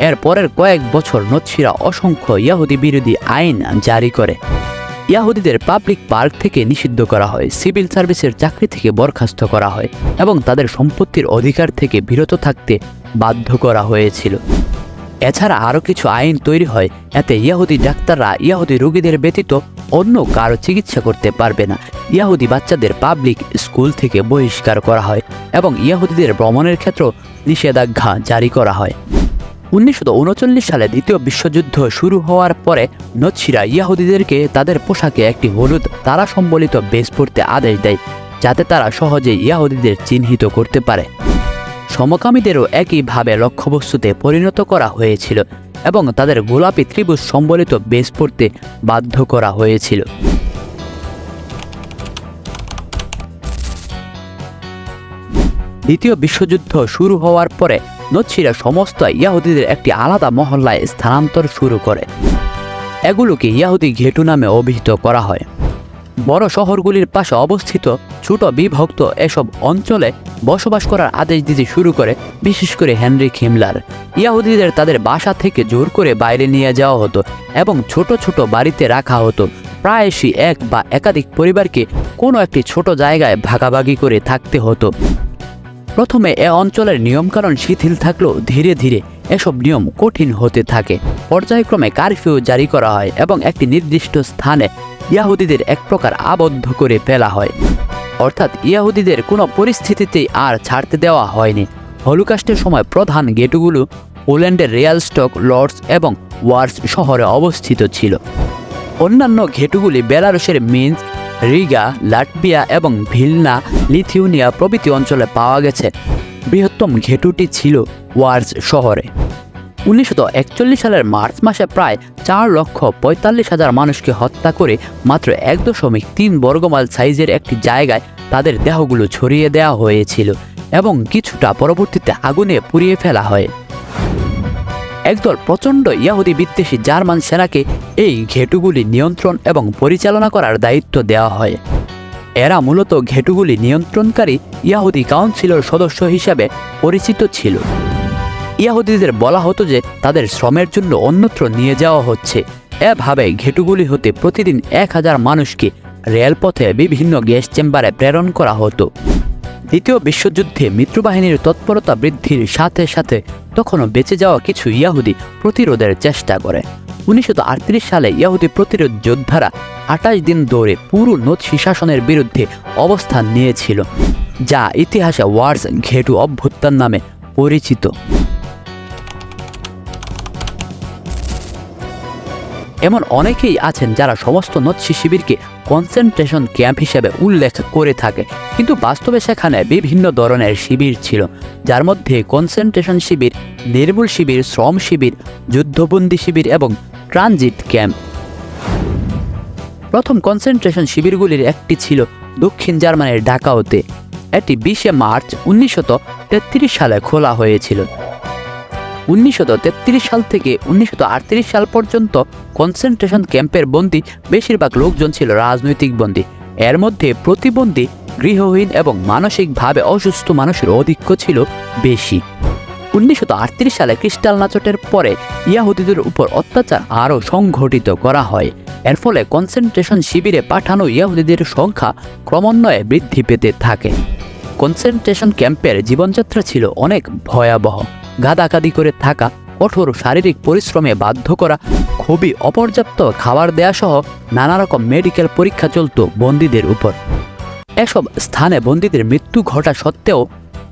এর পরের কয়েক বছর নৎসিরা অসংখ্য ইয়াহুদি বিরোধী আইন জারি করে। ইয়াহুদিদের পাবলিক পার্ক থেকে নিষিদ্ধ করা হয়, সিভিল সার্ভিসের চাকরি থেকে বরখাস্ত করা হয় এবং তাদের সম্পত্তির অধিকার থেকে বিরত থাকতে বাধ্য করা হয়েছিল। এছাড়া আরও কিছু আইন তৈরি হয়, এতে ইয়াহুদি ডাক্তাররা ইয়াহুদি রোগীদের ব্যতীত অন্য কারো চিকিৎসা করতে পারবে না। ইয়াহুদি বাচ্চাদের পাবলিক স্কুল থেকে বহিষ্কার করা হয় এবং ইয়াহুদিদের ভ্রমণের ক্ষেত্রে নিষেধাজ্ঞা জারি করা হয়। 1939 সালে দ্বিতীয় বিশ্বযুদ্ধ শুরু হওয়ার পরে নৎসিরা ইয়াহুদিদেরকে তাদের পোশাকে একটি হলুদ তারা সম্বলিত বেশ পরতে আদেশ দেয়, যাতে তারা সহজেই ইয়াহুদিদের চিহ্নিত করতে পারে। সমকামীদেরও একইভাবে লক্ষ্যবস্তুতে পরিণত করা হয়েছিল এবং তাদের গোলাপি ত্রিভুজ সম্বলিত বেশ পরতে বাধ্য করা হয়েছিল। দ্বিতীয় বিশ্বযুদ্ধ শুরু হওয়ার পরে নৎসিরা সমস্ত ইয়াহুদিদের একটি আলাদা মহল্লায় স্থানান্তর শুরু করে। এগুলোকে ইয়াহুদি ঘেটু নামে অভিহিত করা হয়। বড় শহরগুলির পাশে অবস্থিত ছোট বিভক্ত এসব অঞ্চলে বসবাস করার আদেশ দিতে শুরু করে, বিশেষ করে হেনরিক হিমলার। ইয়াহুদিদের তাদের বাসা থেকে জোর করে বাইরে নিয়ে যাওয়া হতো এবং ছোট ছোট বাড়িতে রাখা হতো। প্রায়শই এক বা একাধিক পরিবারকে কোনো একটি ছোট জায়গায় ভাগাভাগি করে থাকতে হতো। প্রথমে এ অঞ্চলের নিয়মকানুন শিথিল থাকলেও ধীরে ধীরে এসব নিয়ম কঠিন হতে থাকে। পর্যায়ক্রমে কারফিউ জারি করা হয় এবং একটি নির্দিষ্ট স্থানে ইয়াহুদিদের এক প্রকার আবদ্ধ করে ফেলা হয়, অর্থাৎ ইয়াহুদিদের কোনো পরিস্থিতিতেই আর ছাড়তে দেওয়া হয়নি। হলোকাস্টের সময় প্রধান গেটগুলো পোল্যান্ডের রিয়ালস্টক, লর্ডস এবং ওয়ার্স শহরে অবস্থিত ছিল। অন্যান্য ঘেটুগুলি বেলারুশের মিন্স্ক, রিগা, লাটভিয়া এবং ভিলনা, লিথুয়ানিয়া প্রভৃতি অঞ্চলে পাওয়া গেছে। বৃহত্তম ঘেটুটি ছিল ওয়ার্স শহরে। 1941 সালের মার্চ মাসে প্রায় 4,45,000 মানুষকে হত্যা করে মাত্র 1.3 বর্গমাইল সাইজের একটি জায়গায় তাদের দেহগুলো ছড়িয়ে দেওয়া হয়েছিল এবং কিছুটা পরবর্তীতে আগুনে পুড়িয়ে ফেলা হয়। একদল প্রচণ্ড ইয়াহুদি বিদ্বেষী জার্মান সেনাকে এই ঘেটুগুলি নিয়ন্ত্রণ এবং পরিচালনা করার দায়িত্ব দেওয়া হয়। এরা মূলত ঘেটুগুলি নিয়ন্ত্রণকারী ইয়াহুদি কাউন্সিলের সদস্য হিসাবে পরিচিত ছিল। ইয়াহুদিদের বলা হতো যে তাদের শ্রমের জন্য অন্যত্র নিয়ে যাওয়া হচ্ছে। এভাবে ঘেটুগুলি হতে প্রতিদিন 1000 মানুষকে রেলপথে বিভিন্ন গ্যাস চেম্বারে প্রেরণ করা হতো। দ্বিতীয় বিশ্বযুদ্ধে মিত্রবাহিনীর তৎপরতা বৃদ্ধির সাথে সাথে তখনও বেঁচে যাওয়া কিছু ইয়াহুদি প্রতিরোধের চেষ্টা করে। 1938 সালে ইয়াহুদি প্রতিরোধ যোদ্ধারা 28 দিন ধরে পুরো নৎসি শাসনের বিরুদ্ধে অবস্থান নিয়েছিল, যা ইতিহাসে ওয়ার্স ঘেটু অভ্যুত্থান নামে পরিচিত। এমন অনেকেই আছেন যারা সমস্ত নৎসি শিবিরকে কনসেন্ট্রেশন ক্যাম্প হিসেবে উল্লেখ করে থাকে, কিন্তু বাস্তবে সেখানে বিভিন্ন ধরনের শিবির ছিল, যার মধ্যে কনসেন্ট্রেশন শিবির, নির্মূল শিবির, শ্রম শিবির, যুদ্ধবন্দী শিবির এবং ট্রানজিট ক্যাম্প। প্রথম কনসেন্ট্রেশন শিবিরগুলির একটি ছিল দক্ষিণ জার্মানির ডাকাউতে। এটি 20 মার্চ 1933 সালে খোলা হয়েছিল। 1933 সাল থেকে 1938 সাল পর্যন্ত কনসেন্ট্রেশন ক্যাম্পের বন্দী বেশিরভাগ লোকজন ছিল রাজনৈতিক বন্দী। এর মধ্যে প্রতিবন্ধী, গৃহহীন এবং মানসিকভাবে অসুস্থ মানুষের আধিক্য ছিল বেশি। 1938 সালে ক্রিস্টালনাচটের পরে ইয়াহুদিদের উপর অত্যাচার আরও সংঘটিত করা হয়। এর ফলে কনসেন্ট্রেশন শিবিরে পাঠানো ইয়াহুদিদের সংখ্যা ক্রমান্বয়ে বৃদ্ধি পেতে থাকে। কনসেন্ট্রেশন ক্যাম্পের জীবনযাত্রা ছিল অনেক ভয়াবহ। গাদাগাদি করে থাকা, কঠোর শারীরিক পরিশ্রমে বাধ্য করা, খুবই অপর্যাপ্ত খাবার দেয়া সহ নানা রকম মেডিকেল পরীক্ষা চলত বন্দীদের উপর। এসব স্থানে বন্দীদের মৃত্যু ঘটা সত্ত্বেও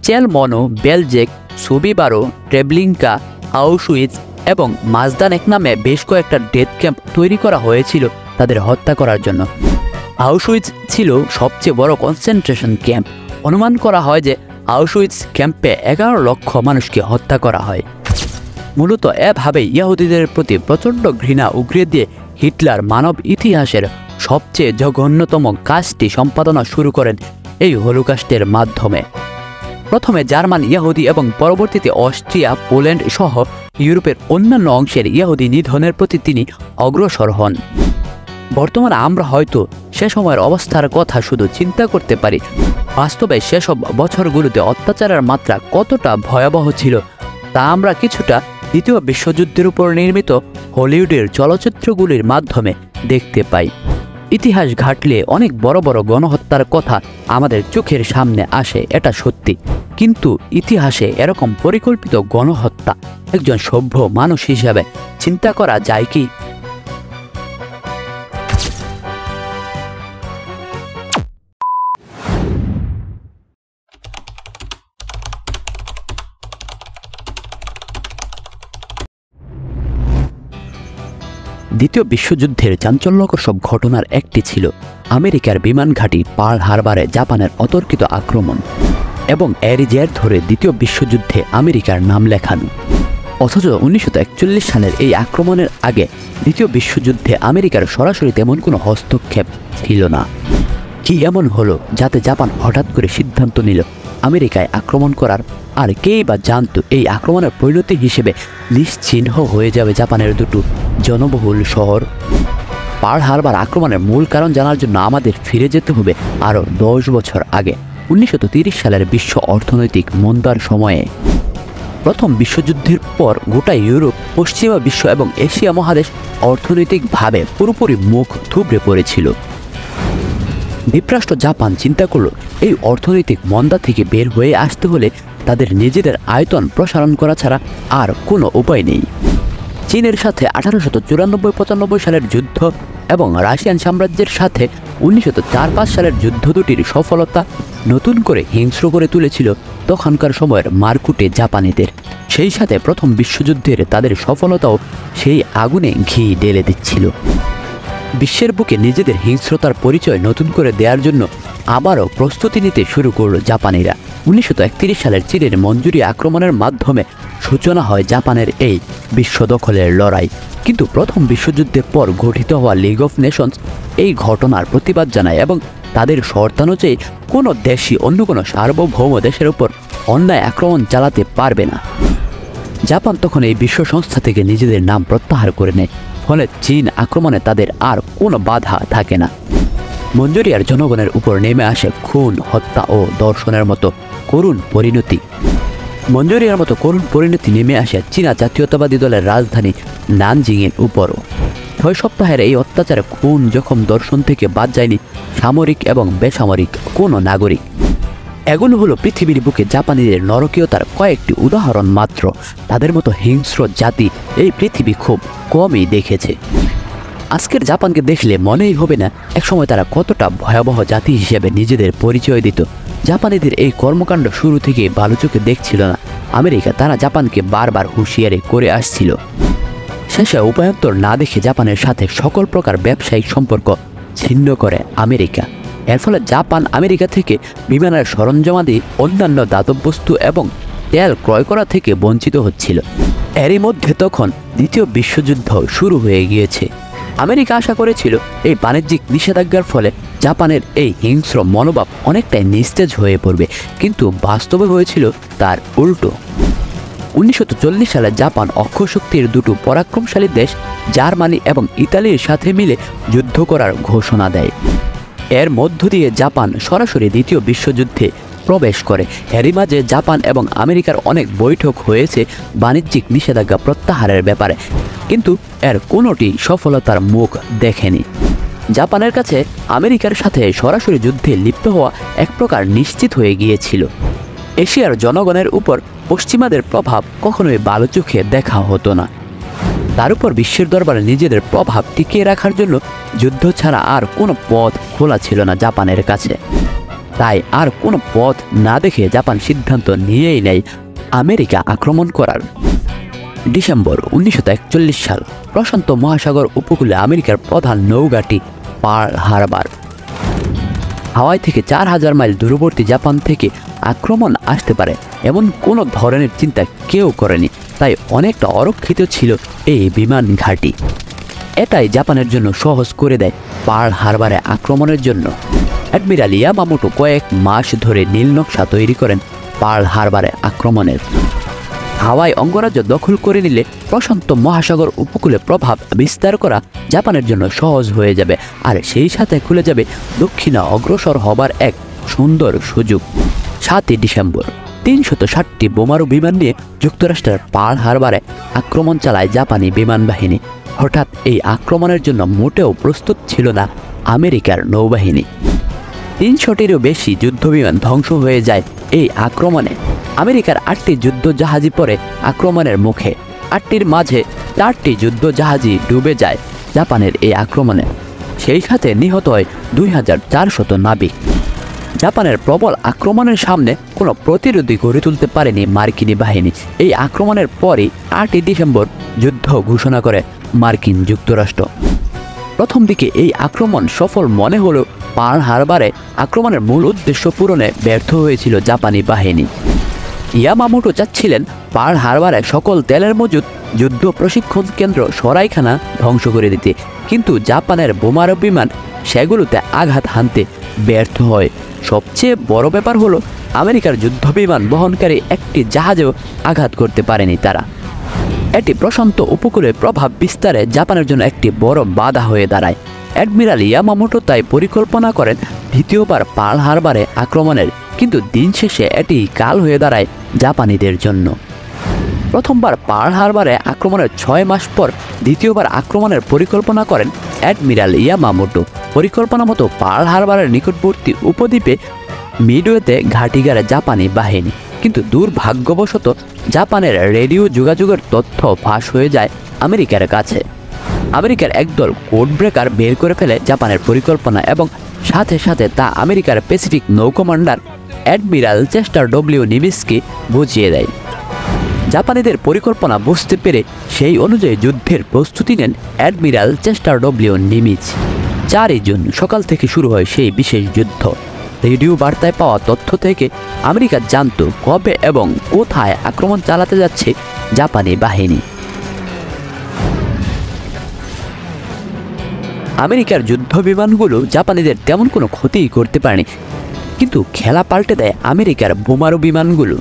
চেলমনো, বেলজেক, সুবিবারো, ট্রেবলিঙ্কা, আউশউইটজ এবং মাজদানেক নামে বেশ কয়েকটা ডেথ ক্যাম্প তৈরি করা হয়েছিল তাদের হত্যা করার জন্য। আউশউইটজ ছিল সবচেয়ে বড় কনসেন্ট্রেশন ক্যাম্প। অনুমান করা হয় যে আউশউইটজ ক্যাম্পে 11 লক্ষ মানুষকে হত্যা করা হয়। মূলত এভাবেই ইয়াহুদিদের প্রতি প্রচণ্ড ঘৃণা উগরে দিয়ে হিটলার মানব ইতিহাসের সবচেয়ে জঘন্যতম কাজটি সম্পাদনা শুরু করেন এই হলোকাস্টের মাধ্যমে। প্রথমে জার্মান ইয়াহুদি এবং পরবর্তীতে অস্ট্রিয়া, পোল্যান্ড সহ ইউরোপের অন্যান্য অংশের ইয়াহুদি নিধনের প্রতি তিনি অগ্রসর হন। বর্তমানে আমরা হয়তো সে সময়ের অবস্থার কথা শুধু চিন্তা করতে পারি। বাস্তবে সেসব বছরগুলোতে অত্যাচারের মাত্রা কতটা ভয়াবহ ছিল তা আমরা কিছুটা দ্বিতীয় বিশ্বযুদ্ধের উপর নির্মিত হলিউডের চলচ্চিত্রগুলির মাধ্যমে দেখতে পাই। ইতিহাস ঘাটলে অনেক বড় বড় গণহত্যার কথা আমাদের চোখের সামনে আসে, এটা সত্যি। কিন্তু ইতিহাসে এরকম পরিকল্পিত গণহত্যা একজন সভ্য মানুষ হিসাবে চিন্তা করা যায় কি? দ্বিতীয় বিশ্বযুদ্ধের চাঞ্চল্যকর সব ঘটনার একটি ছিল আমেরিকার বিমান ঘাঁটি পার্ল হারবারে জাপানের অতর্কিত আক্রমণ এবং এরই জের ধরে দ্বিতীয় বিশ্বযুদ্ধে আমেরিকার নাম লেখানো। অথচ 1941 সালের এই আক্রমণের আগে দ্বিতীয় বিশ্বযুদ্ধে আমেরিকার সরাসরি তেমন কোনো হস্তক্ষেপ ছিল না। কি এমন হলো যাতে জাপান হঠাৎ করে সিদ্ধান্ত নিল আমেরিকায় আক্রমণ করার? আর কেই বা জানতো এই আক্রমণের পরিণতি হিসেবে নিশ্চিহ্ন হয়ে যাবে জাপানের দুটো জনবহুল শহর? পার্ল হারবার আক্রমণের মূল কারণ জানার জন্য আমাদের ফিরে যেতে হবে আরও 10 বছর আগে, 1930 সালের বিশ্ব অর্থনৈতিক মন্দার সময়ে। প্রথম বিশ্বযুদ্ধের পর গোটা ইউরোপ, পশ্চিমা বিশ্ব এবং এশিয়া মহাদেশ অর্থনৈতিকভাবে পুরোপুরি মুখ থুবড়ে পড়েছিল। দ্বীপরাষ্ট্র জাপান চিন্তা করল এই অর্থনৈতিক মন্দা থেকে বের হয়ে আসতে হলে তাদের নিজেদের আয়তন প্রসারণ করা ছাড়া আর কোনো উপায় নেই। চীনের সাথে 1894-95 সালের যুদ্ধ এবং রাশিয়ান সাম্রাজ্যের সাথে 1904-05 সালের যুদ্ধ দুটির সফলতা নতুন করে হিংস্র করে তুলেছিল তখনকার সময়ের মারকুটে জাপানিদের। সেই সাথে প্রথম বিশ্বযুদ্ধের তাদের সফলতাও সেই আগুনে ঘি ঢেলে দিচ্ছিল। বিশ্বের বুকে নিজেদের হিংস্রতার পরিচয় নতুন করে দেওয়ার জন্য আবারও প্রস্তুতি নিতে শুরু করল জাপানিরা। 1931 সালের চীনের মঞ্জুরি আক্রমণের মাধ্যমে সূচনা হয় জাপানের এই বিশ্ব দখলের লড়াই। কিন্তু প্রথম বিশ্বযুদ্ধের পর গঠিত হওয়া লিগ অফ নেশনস এই ঘটনার প্রতিবাদ জানায় এবং তাদের শর্তানুযায়ী কোনো দেশই অন্য কোনো সার্বভৌম দেশের উপর অন্যায় আক্রমণ চালাতে পারবে না। জাপান তখন এই বিশ্ব সংস্থা থেকে নিজেদের নাম প্রত্যাহার করে নেয়, ফলে চীন আক্রমণে তাদের আর কোনো বাধা থাকে না। মঞ্জুরিয়ার জনগণের উপর নেমে আসে খুন, হত্যা ও ধর্ষণের মতো করুণ পরিণতি। মঞ্জুরিয়ার মতো করুণ পরিণতি নেমে আসে চীনা জাতীয়তাবাদী দলের রাজধানী নানজিংয়ের উপরও। 6 সপ্তাহের এই অত্যাচারে খুন, জখম, দর্শন থেকে বাদ যায়নি সামরিক এবং বেসামরিক কোনো নাগরিক। এগুলো হলো পৃথিবীর বুকে জাপানিদের নরকীয়তার কয়েকটি উদাহরণ মাত্র। তাদের মতো হিংস্র জাতি এই পৃথিবী খুব কমই দেখেছে। আজকের জাপানকে দেখলে মনেই হবে না একসময় তারা কতটা ভয়াবহ জাতি হিসেবে নিজেদের পরিচয় দিত। জাপানিদের এই কর্মকাণ্ড শুরু থেকে ভালো চোখে দেখছিল না আমেরিকা। তারা জাপানকে বারবার হুঁশিয়ারি করে আসছিল। শেষে উপায়ন্তর না দেখে জাপানের সাথে সকল প্রকার ব্যবসায়িক সম্পর্ক ছিন্ন করে আমেরিকা। এর ফলে জাপান আমেরিকা থেকে বিমানের সরঞ্জামাদি, অন্যান্য দাতব বস্তু এবং তেল ক্রয় করা থেকে বঞ্চিত হচ্ছিল। এরই মধ্যে তখন দ্বিতীয় বিশ্বযুদ্ধ শুরু হয়ে গিয়েছে। আমেরিকা আশা করেছিল এই বাণিজ্যিক নিষেধাজ্ঞার ফলে জাপানের এই হিংস্র মনোভাব অনেকটাই নিস্তেজ হয়ে পড়বে, কিন্তু বাস্তবে হয়েছিল তার উল্টো। 1940 সালে জাপান অক্ষশক্তির দুটো পরাক্রমশালী দেশ জার্মানি এবং ইতালির সাথে মিলে যুদ্ধ করার ঘোষণা দেয়। এর মধ্য দিয়ে জাপান সরাসরি দ্বিতীয় বিশ্বযুদ্ধে প্রবেশ করে। এরই মাঝে জাপান এবং আমেরিকার অনেক বৈঠক হয়েছে বাণিজ্যিক নিষেধাজ্ঞা প্রত্যাহারের ব্যাপারে, কিন্তু এর কোনোটি সফলতার মুখ দেখেনি। জাপানের কাছে আমেরিকার সাথে সরাসরি যুদ্ধে লিপ্ত হওয়া এক প্রকার নিশ্চিত হয়ে গিয়েছিল। এশিয়ার জনগণের উপর পশ্চিমাদের প্রভাব কখনোই ভালো চোখে দেখা হতো না। তার উপর বিশ্বের দরবারে নিজেদের প্রভাব টিকিয়ে রাখার জন্য যুদ্ধ ছাড়া আর কোনো পথ খোলা ছিল না জাপানের কাছে। তাই আর কোনো পথ না দেখে জাপান সিদ্ধান্ত নিয়েই নেয় আমেরিকা আক্রমণ করার। ডিসেম্বর 1941 সাল, প্রশান্ত মহাসাগর উপকূলে আমেরিকার প্রধান নৌঘাঁটি পার্ল হারবার। হাওয়াই থেকে 4000 মাইল দূরবর্তী জাপান থেকে আক্রমণ আসতে পারে এমন কোনো ধরনের চিন্তা কেউ করেনি। তাই অনেকটা অরক্ষিত ছিল এই বিমান ঘাঁটি। এটাই জাপানের জন্য সহজ করে দেয় পার্ল হারবারে আক্রমণের জন্য। অ্যাডমিরাল ইয়ামামোটো কয়েক মাস ধরে নীল নকশা তৈরি করেন পার্ল হারবারে আক্রমণের। হাওয়াই অঙ্গরাজ্য দখল করে নিলে প্রশান্ত মহাসাগর উপকূলে প্রভাব বিস্তার করা জাপানের জন্য সহজ হয়ে যাবে, আর সেই সাথে খুলে যাবে দক্ষিণে অগ্রসর হবার এক সুন্দর সুযোগ। 7 ডিসেম্বর 360টি বোমারু বিমান নিয়ে যুক্তরাষ্ট্রের পার্ল হারবারে আক্রমণ চালায় জাপানি বিমান বাহিনী। হঠাৎ এই আক্রমণের জন্য মোটেও প্রস্তুত ছিল না আমেরিকার নৌবাহিনী। 300টিরও বেশি যুদ্ধবিমান ধ্বংস হয়ে যায় এই আক্রমণে। আমেরিকার 8টি যুদ্ধ জাহাজই পড়ে আক্রমণের মুখে। 8টির মাঝে 4টি যুদ্ধ জাহাজই ডুবে যায় জাপানের এই আক্রমণে। সেই সাথে নিহত হয় 2400 নাবিক। জাপানের প্রবল আক্রমণের সামনে কোনো প্রতিরোধী গড়ে তুলতে পারেনি মার্কিনী বাহিনী। এই আক্রমণের পরই 8 ডিসেম্বর যুদ্ধ ঘোষণা করে মার্কিন যুক্তরাষ্ট্র। প্রথম দিকে এই আক্রমণ সফল মনে হলেও পার্ল হারবারে আক্রমণের মূল উদ্দেশ্য পূরণে ব্যর্থ হয়েছিল জাপানি বাহিনী। ইয়ামামোটো চাচ্ছিলেন পার্ল হারবারে সকল তেলের মজুদ, যুদ্ধ প্রশিক্ষণ কেন্দ্র, সরাইখানা ধ্বংস করে দিতে, কিন্তু জাপানের বোমারু বিমান সেগুলোতে আঘাত হানতে ব্যর্থ হয়। সবচেয়ে বড় ব্যাপার হলো আমেরিকার যুদ্ধবিমান বহনকারী একটি জাহাজেও আঘাত করতে পারেনি তারা। এটি প্রশান্ত উপকূলে প্রভাব বিস্তারে জাপানের জন্য একটি বড় বাধা হয়ে দাঁড়ায়। অ্যাডমিরাল ইয়ামামোটো তাই পরিকল্পনা করেন দ্বিতীয়বার পার্ল হারবারে আক্রমণের, কিন্তু দিন শেষে এটি কাল হয়ে দাঁড়ায় জাপানিদের জন্য। প্রথমবার পার্ল হারবারে আক্রমণের 6 মাস পর দ্বিতীয়বার আক্রমণের পরিকল্পনা করেন অ্যাডমিরাল ইয়ামামোটো। পরিকল্পনা মতো পার্ল হারবারের নিকটবর্তী উপদ্বীপে মিডওয়েতে ঘাঁটি গাড়ে জাপানি বাহিনী, কিন্তু দুর্ভাগ্যবশত জাপানের রেডিও যোগাযোগের তথ্য ফাঁস হয়ে যায় আমেরিকার কাছে। আমেরিকার একদল কোড ব্রেকার বের করে ফেলে জাপানের পরিকল্পনা এবং সাথে সাথে তা আমেরিকার প্যাসিফিক নৌ কমান্ডার অ্যাডমিরাল চেস্টার ডব্লিউ নিমিৎজকে বুঝিয়ে দেয়। জাপানিদের পরিকল্পনা বুঝতে পেরে সেই অনুযায়ী যুদ্ধের প্রস্তুতি নেন admiral Chester W Nimitz. 4 June সকাল থেকে শুরু হয় সেই বিশেষ যুদ্ধ। রেডিও বার্তায় পাওয়া তথ্য থেকে আমেরিকা জানত কবে এবং কোথায় আক্রমণ চালাতে যাচ্ছে জাপানি বাহিনী। আমেরিকার যুদ্ধ বিমানগুলো জাপানিদের তেমন কোনো ক্ষতিই করতে পারেনি, কিন্তু খেলা পাল্টে দেয় আমেরিকার বোমারু বিমানগুলো।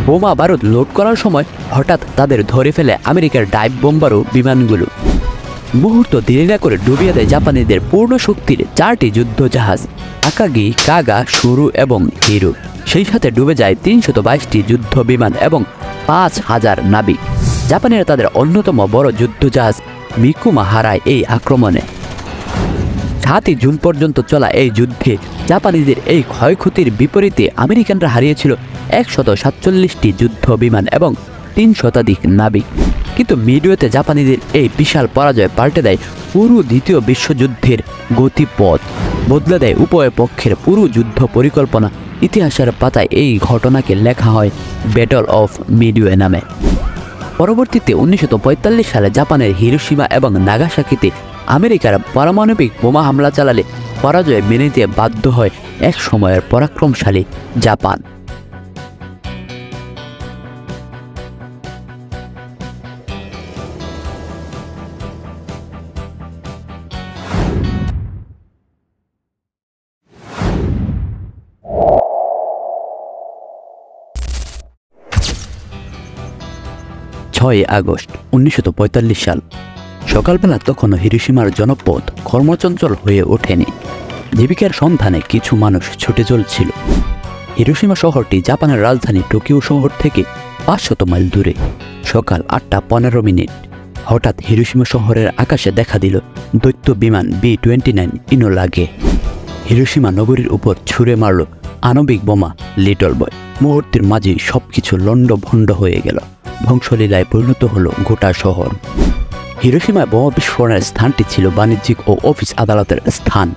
বোমা বারুদ লোড করার সময় হঠাৎ তাদের ধরে ফেলে আমেরিকার ডাইভ বোম্বারু বিমানগুলো। মুহূর্ত দেরি না করে ডুবিয়ে দেয় জাপানিদের পূর্ণ শক্তির 4টি যুদ্ধ জাহাজ আকাগি, কাগা, সুরু এবং হিরো। সেই সাথে ডুবে যায় 322টি যুদ্ধ বিমান এবং 5000 নাবিক। জাপানিরা তাদের অন্যতম বড় যুদ্ধ জাহাজ মিকুমা হারায় এই আক্রমণে। 7 জুন পর্যন্ত চলা এই যুদ্ধে জাপানিদের এই ক্ষয়ক্ষতির বিপরীতে আমেরিকানরা হারিয়েছিল 147টি যুদ্ধ বিমান এবং 3 শতাধিক নাবিক। কিন্তু মিডওয়েতে জাপানিদের এই বিশাল পরাজয় পাল্টে দেয় পুরো দ্বিতীয় বিশ্বযুদ্ধের গতিপথ, বদলে দেয় উভয় পক্ষের পুরো যুদ্ধ পরিকল্পনা। ইতিহাসের পাতায় এই ঘটনাকে লেখা হয় ব্যাটল অফ মিডওয়ে নামে। পরবর্তীতে 1945 সালে জাপানের হিরোশিমা এবং নাগাসাকিতে আমেরিকার পারমাণবিক বোমা হামলা চালালে পরাজয় মেনে নিতে বাধ্য হয় এক সময়ের পরাক্রমশালী জাপান। আগস্ট 1945 সাল সকালবেলা তখনও হিরোশিমার জনপদ কর্মচঞ্চল হয়ে ওঠেনি। জীবিকার সন্ধানে কিছু মানুষ ছুটে চলছিল। হিরোশিমা শহরটি জাপানের রাজধানী টোকিও শহর থেকে 500 মাইল দূরে। সকাল 8:15 হঠাৎ হিরোশিমা শহরের আকাশে দেখা দিল দৈত্য বিমান B-29 ইনোলাগে। হিরোশিমা নগরীর উপর ছুঁড়ে মারল আণবিক বোমা লিটল বয়। মুহূর্তের মাঝেই সবকিছু লণ্ডভণ্ড হয়ে গেল। ধ্বংসলীলায় পরিণত হলো গোটা শহর। হিরোশিমায় বোমা বিস্ফোরণের স্থানটি ছিল বাণিজ্যিক ও অফিস আদালতের স্থান।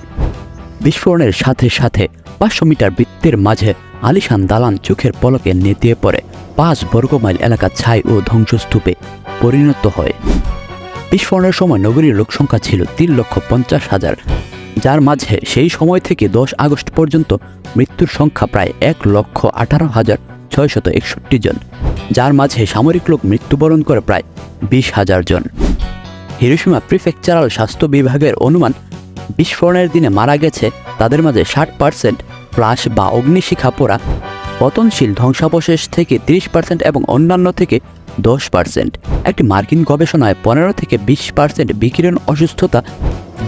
বিস্ফোরণের সাথে সাথে 500 মিটার বৃত্তের মাঝে আলিশান দালান চোখের পলকে নেতিয়ে পড়ে 5 বর্গমাইল এলাকা ছাই ও ধ্বংসস্তূপে পরিণত হয়। বিস্ফোরণের সময় নগরীর লোকসংখ্যা ছিল 3,50,000, যার মাঝে সেই সময় থেকে 10 আগস্ট পর্যন্ত মৃত্যুর সংখ্যা প্রায় 1,18,661 জন, যার মাঝে সামরিক লোক মৃত্যুবরণ করে প্রায় 20,000 জন। হিরোশিমা প্রিফেকচারাল স্বাস্থ্য বিভাগের অনুমান বিস্ফোরণের দিনে মারা গেছে তাদের মাঝে 60% ফ্লাশ বা অগ্নিশিখা পোড়া পতনশীল ধ্বংসাবশেষ থেকে 30% এবং অন্যান্য থেকে 10%। একটি মার্কিন গবেষণায় 15 থেকে 20% বিকিরণ অসুস্থতা,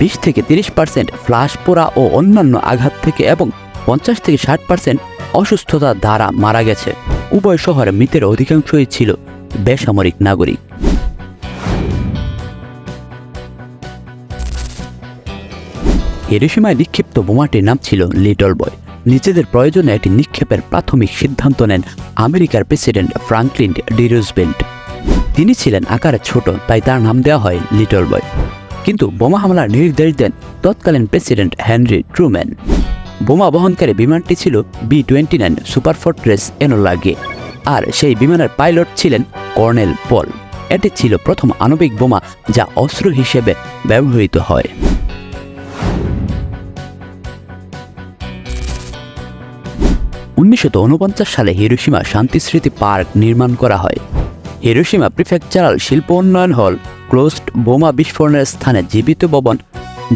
20 থেকে 30% ফ্লাশ পোড়া ও অন্যান্য আঘাত থেকে এবং 50 থেকে 60% অসুস্থতা দ্বারা মারা গেছে। উভয় শহরে মৃতের অধিকাংশই ছিল বেসামরিক নাগরিক। হিরোশিমায় নিক্ষিপ্ত বোমাটির নাম ছিল লিটল বয়। নিজেদের প্রয়োজনে এটি নিক্ষেপের প্রাথমিক সিদ্ধান্ত নেন আমেরিকার প্রেসিডেন্ট ফ্রাঙ্কলিন ডি রুজভেল্ট। তিনি ছিলেন আকারে ছোট, তাই তার নাম দেওয়া হয় লিটল বয়। কিন্তু বোমা হামলার নির্দেশ দেন তৎকালীন প্রেসিডেন্ট হেনরি ট্রুম্যান। বোমা বহনকারী বিমানটি ছিল B-29 সুপার ফোর্ট্রেস এনোলা গে, আর সেই বিমানের পাইলট ছিলেন কর্নেল পল। এটি ছিল প্রথম আণবিক বোমা যা অস্ত্র হিসেবে ব্যবহৃত হয়। 1949 সালে হিরোশিমা শান্তি স্মৃতি পার্ক নির্মাণ করা হয়। হিরোশিমা প্রিফেকচারাল শিল্প উন্নয়ন হল, ক্লোজড বোমা বিস্ফোরণের স্থানে জীবিত ভবন,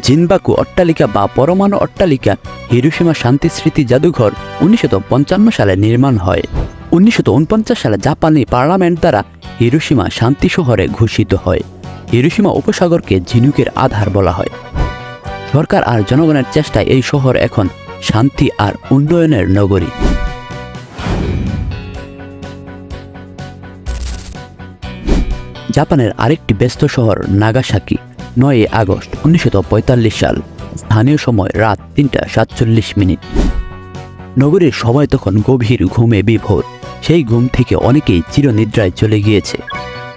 জিনবাকু অট্টালিকা বা পরমাণু অট্টালিকা, হিরোশিমা শান্তি স্মৃতি জাদুঘর 1955 সালে নির্মাণ হয়। 1949 সালে জাপানি পার্লামেন্ট দ্বারা হিরোশিমা শান্তি শহরে ঘোষিত হয়। হিরোশিমা উপসাগরকে ঝিনুকের আধার বলা হয়। সরকার আর জনগণের চেষ্টায় এই শহর এখন শান্তি আর উন্নয়নের নগরী। জাপানের আরেকটি ব্যস্ত শহর নাগাসাকি। 9 আগস্ট 1945 সাল, স্থানীয় সময় রাত 3:47। নগরীর সবাই তখন গভীর ঘুমে বিভোর। সেই ঘুম থেকে অনেকেই চিরনিদ্রায় চলে গিয়েছে।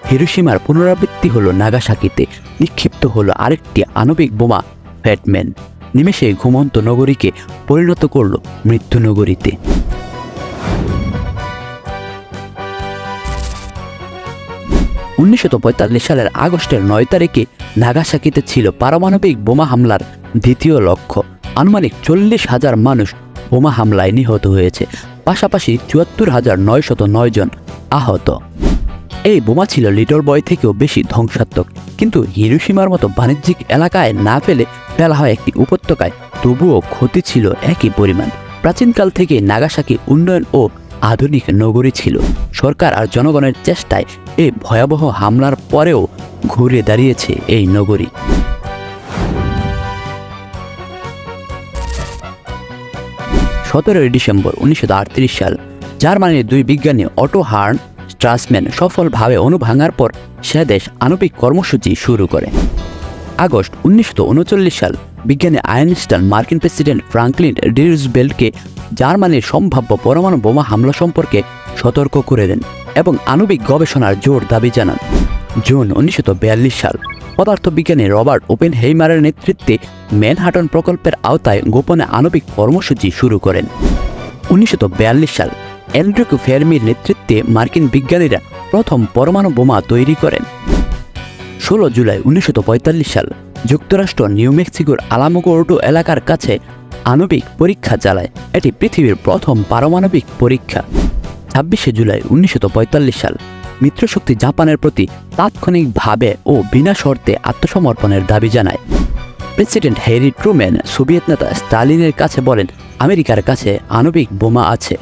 হিরোশিমার পুনরাবৃত্তি হলো নাগাসাকিতে। নিক্ষিপ্ত হলো আরেকটি আণবিক বোমা, ফ্যাটম্যান। নিমেষে ঘুমন্ত নগরীকে পরিণত করল মৃত্যু নগরীতে। 1945 সালের আগস্টের 9 তারিখে নাগাসাকিতে ছিল পারমাণবিক বোমা হামলার দ্বিতীয় লক্ষ্য। আনুমানিক 40,000 মানুষ বোমা হামলায় নিহত হয়েছে, পাশাপাশি 74,909 জন আহত। এই বোমা ছিল লিটল বয় থেকেও বেশি ধ্বংসাত্মক, কিন্তু হিরোশিমার মতো বাণিজ্যিক এলাকায় না ফেলা হয় একটি উপত্যকায়, তবুও ক্ষতি ছিল একই পরিমাণ। প্রাচীনকাল থেকে নাগাসাকি উন্নয়ন ও আধুনিক নগরী ছিল। সরকার আর জনগণের চেষ্টায় এই ভয়াবহ হামলার পরেও ঘুরে দাঁড়িয়েছে এই নগরী। 17 ডিসেম্বর 1938 সাল, জার্মানির 2 বিজ্ঞানী অটো হার্ন স্ট্রাসম্যান সফলভাবে অণু ভাঙার পর সে দেশ আণবিক কর্মসূচি শুরু করে। আগস্ট 1939 সাল, বিজ্ঞানী আইনস্টাইন মার্কিন প্রেসিডেন্ট ফ্রাঙ্কলিন ডি রুজভেল্টকে জার্মানির সম্ভাব্য পরমাণু বোমা হামলা সম্পর্কে সতর্ক করে দেন এবং আণবিক গবেষণার জোর দাবি জানান। জুন 1942 সাল, পদার্থবিজ্ঞানী রবার্ট ওপেনহেইমারের নেতৃত্বে ম্যানহাটন প্রকল্পের আওতায় গোপনে আণবিক কর্মসূচি শুরু করেন। 1942 সাল, এনরিকো ফেরমির নেতৃত্বে মার্কিন বিজ্ঞানীরা প্রথম পরমাণু বোমা তৈরি করেন। 16 জুলাই 1945 সাল, যুক্তরাষ্ট্র নিউ মেক্সিকোর আলামোগোর্ডো এলাকার কাছে আণবিক পরীক্ষা চালায়। এটি পৃথিবীর প্রথম পারমাণবিক পরীক্ষা। 26 জুলাই 1945 সাল, মিত্রশক্তি জাপানের প্রতি তাৎক্ষণিকভাবে ও বিনা শর্তে আত্মসমর্পণের দাবি জানায়। প্রেসিডেন্ট হ্যারি ট্রুম্যান সোভিয়েত নেতা স্টালিনের কাছে বলেন, আমেরিকার কাছে আণবিক বোমা আছে।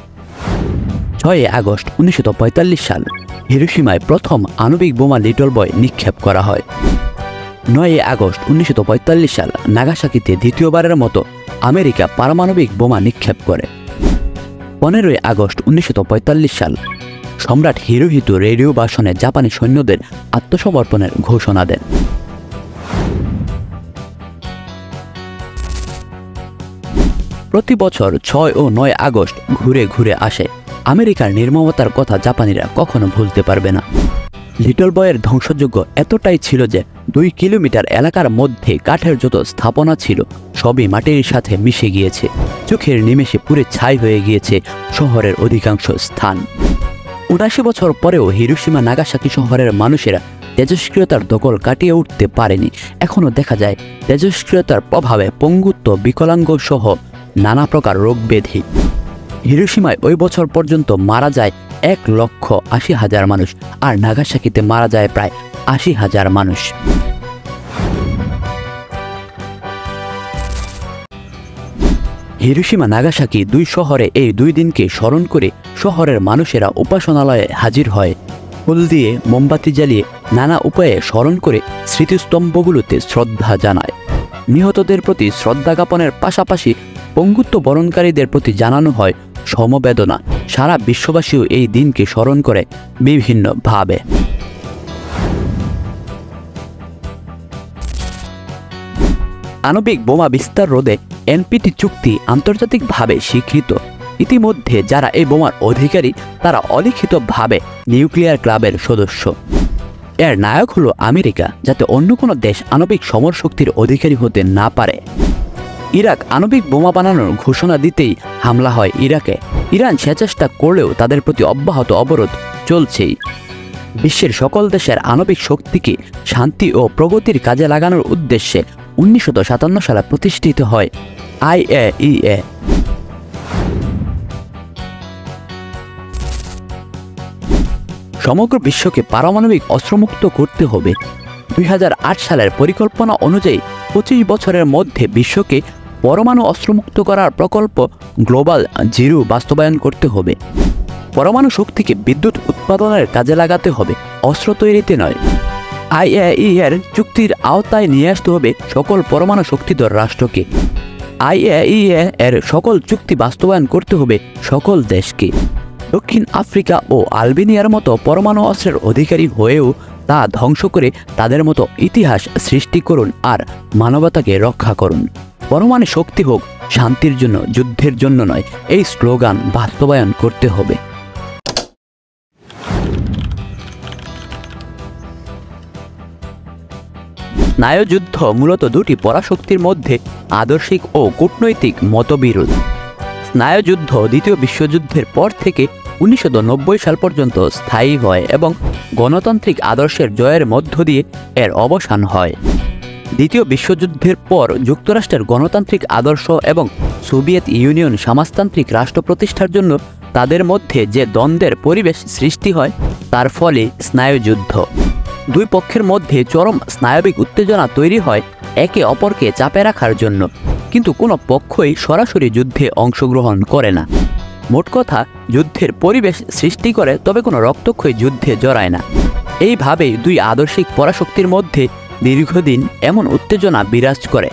6 আগস্ট 1945 সাল, হিরোশিমায় প্রথম আণবিক বোমা লিটল বয় নিক্ষেপ করা হয়। 9 আগস্ট 1945 সাল, নাগাসাকিতে দ্বিতীয়বারের মতো আমেরিকা পারমাণবিক বোমা নিক্ষেপ করে। 15 আগস্ট 1945 সাল, সম্রাট হিরোহিতো রেডিও ভাষণে জাপানি সৈন্যদের আত্মসমর্পণের ঘোষণা দেন। প্রতি বছর 6 ও 9 আগস্ট ঘুরে ঘুরে আসে। আমেরিকার নির্মমতার কথা জাপানিরা কখনো ভুলতে পারবে না। লিটল বয়ের ধ্বংসযজ্ঞ এতটাই ছিল যে 2 কিলোমিটার এলাকার মধ্যে কাঠের যত স্থাপনা ছিল সবই মাটির সাথে মিশে গিয়েছে। চোখের নিমেষে পুরে ছাই হয়ে গিয়েছে শহরের অধিকাংশ স্থান। 79 বছর পরেও হিরোশিমা নাগাসাকি শহরের মানুষেরা তেজস্ক্রিয়তার দখল কাটিয়ে উঠতে পারেনি। এখনও দেখা যায় তেজস্ক্রিয়তার প্রভাবে পঙ্গুত্ব, বিকলাঙ্গ সহ নানা প্রকার রোগ ব্যাধি। হিরোশিমায় ওই বছর পর্যন্ত মারা যায় 1,80,000 মানুষ, আর নাগাসাকিতে মারা যায় প্রায় 80,000 মানুষ। হিরোশিমা নাগাসাকি দুই শহরে এই দুই দিনকে স্মরণ করে শহরের মানুষেরা উপাসনালয়ে হাজির হয়। ফুল দিয়ে মোমবাতি জ্বালিয়ে নানা উপায়ে স্মরণ করে স্মৃতিস্তম্ভগুলোতে শ্রদ্ধা জানায়। নিহতদের প্রতি শ্রদ্ধা জ্ঞাপনের পাশাপাশি পঙ্গুত্ব বরণকারীদের প্রতি জানানো হয় সমবেদনা। সারা বিশ্ববাসীও এই দিনকে স্মরণ করে বিভিন্নভাবে। আণবিক বোমা বিস্তার রোধে এনপিটি চুক্তি আন্তর্জাতিকভাবে স্বীকৃত। ইতিমধ্যে যারা এই বোমার অধিকারী তারা অলিখিতভাবে নিউক্লিয়ার ক্লাবের সদস্য। এর নায়ক হলো আমেরিকা, যাতে অন্য কোনো দেশ আণবিক সমরশক্তির অধিকারী হতে না পারে। ইরাক আণবিক বোমা বানানোর ঘোষণা দিতেই হামলা হয় ইরাকে। ইরান সে চেষ্টা করলেও তাদের প্রতি অব্যাহত অবরোধ চলছেই। বিশ্বের সকল দেশের আণবিক শক্তিকে শান্তি ও প্রগতির কাজে লাগানোর উদ্দেশ্যে 1957 সালে প্রতিষ্ঠিত হয় IAEA। সমগ্র বিশ্বকে পারমাণবিক অস্ত্রমুক্ত করতে হবে। 2008 সালের পরিকল্পনা অনুযায়ী 25 বছরের মধ্যে বিশ্বকে পরমাণু অস্ত্রমুক্ত করার প্রকল্প গ্লোবাল জিরো বাস্তবায়ন করতে হবে। পরমাণু শক্তিকে বিদ্যুৎ উৎপাদনের কাজে লাগাতে হবে, অস্ত্র তৈরিতে নয়। IAEA চুক্তির আওতায় নিয়ে আসতে হবে সকল পরমাণু শক্তিধর রাষ্ট্রকে। IAEA এর সকল চুক্তি বাস্তবায়ন করতে হবে সকল দেশকে। দক্ষিণ আফ্রিকা ও আলবেনিয়ার মতো পরমাণু অস্ত্রের অধিকারী হয়েও তা ধ্বংস করে তাদের মতো ইতিহাস সৃষ্টি করুন আর মানবতাকে রক্ষা করুন। পরমাণু শক্তি হোক শান্তির জন্য, যুদ্ধের জন্য নয়, এই স্লোগান বাস্তবায়ন করতে হবে। স্নায়ুযুদ্ধ মূলত দুটি পরাশক্তির মধ্যে আদর্শিক ও কূটনৈতিক মতবিরোধ। স্নায়ুযুদ্ধ দ্বিতীয় বিশ্বযুদ্ধের পর থেকে 1990 সাল পর্যন্ত স্থায়ী হয় এবং গণতান্ত্রিক আদর্শের জয়ের মধ্য দিয়ে এর অবসান হয়। দ্বিতীয় বিশ্বযুদ্ধের পর যুক্তরাষ্ট্রের গণতান্ত্রিক আদর্শ এবং সোভিয়েত ইউনিয়ন সমাজতান্ত্রিক রাষ্ট্র প্রতিষ্ঠার জন্য তাদের মধ্যে যে দ্বন্দ্বের পরিবেশ সৃষ্টি হয় তার ফলে স্নায়ুযুদ্ধ। দুই পক্ষের মধ্যে চরম স্নায়বিক উত্তেজনা তৈরি হয় একে অপরকে চাপে রাখার জন্য, কিন্তু কোনো পক্ষই সরাসরি যুদ্ধে অংশগ্রহণ করে না। মোট কথা, যুদ্ধের পরিবেশ সৃষ্টি করে, তবে কোনো রক্তক্ষয়ী যুদ্ধে জড়ায় না। এইভাবেই দুই আদর্শিক পরাশক্তির মধ্যে দীর্ঘদিন এমন উত্তেজনা বিরাজ করে।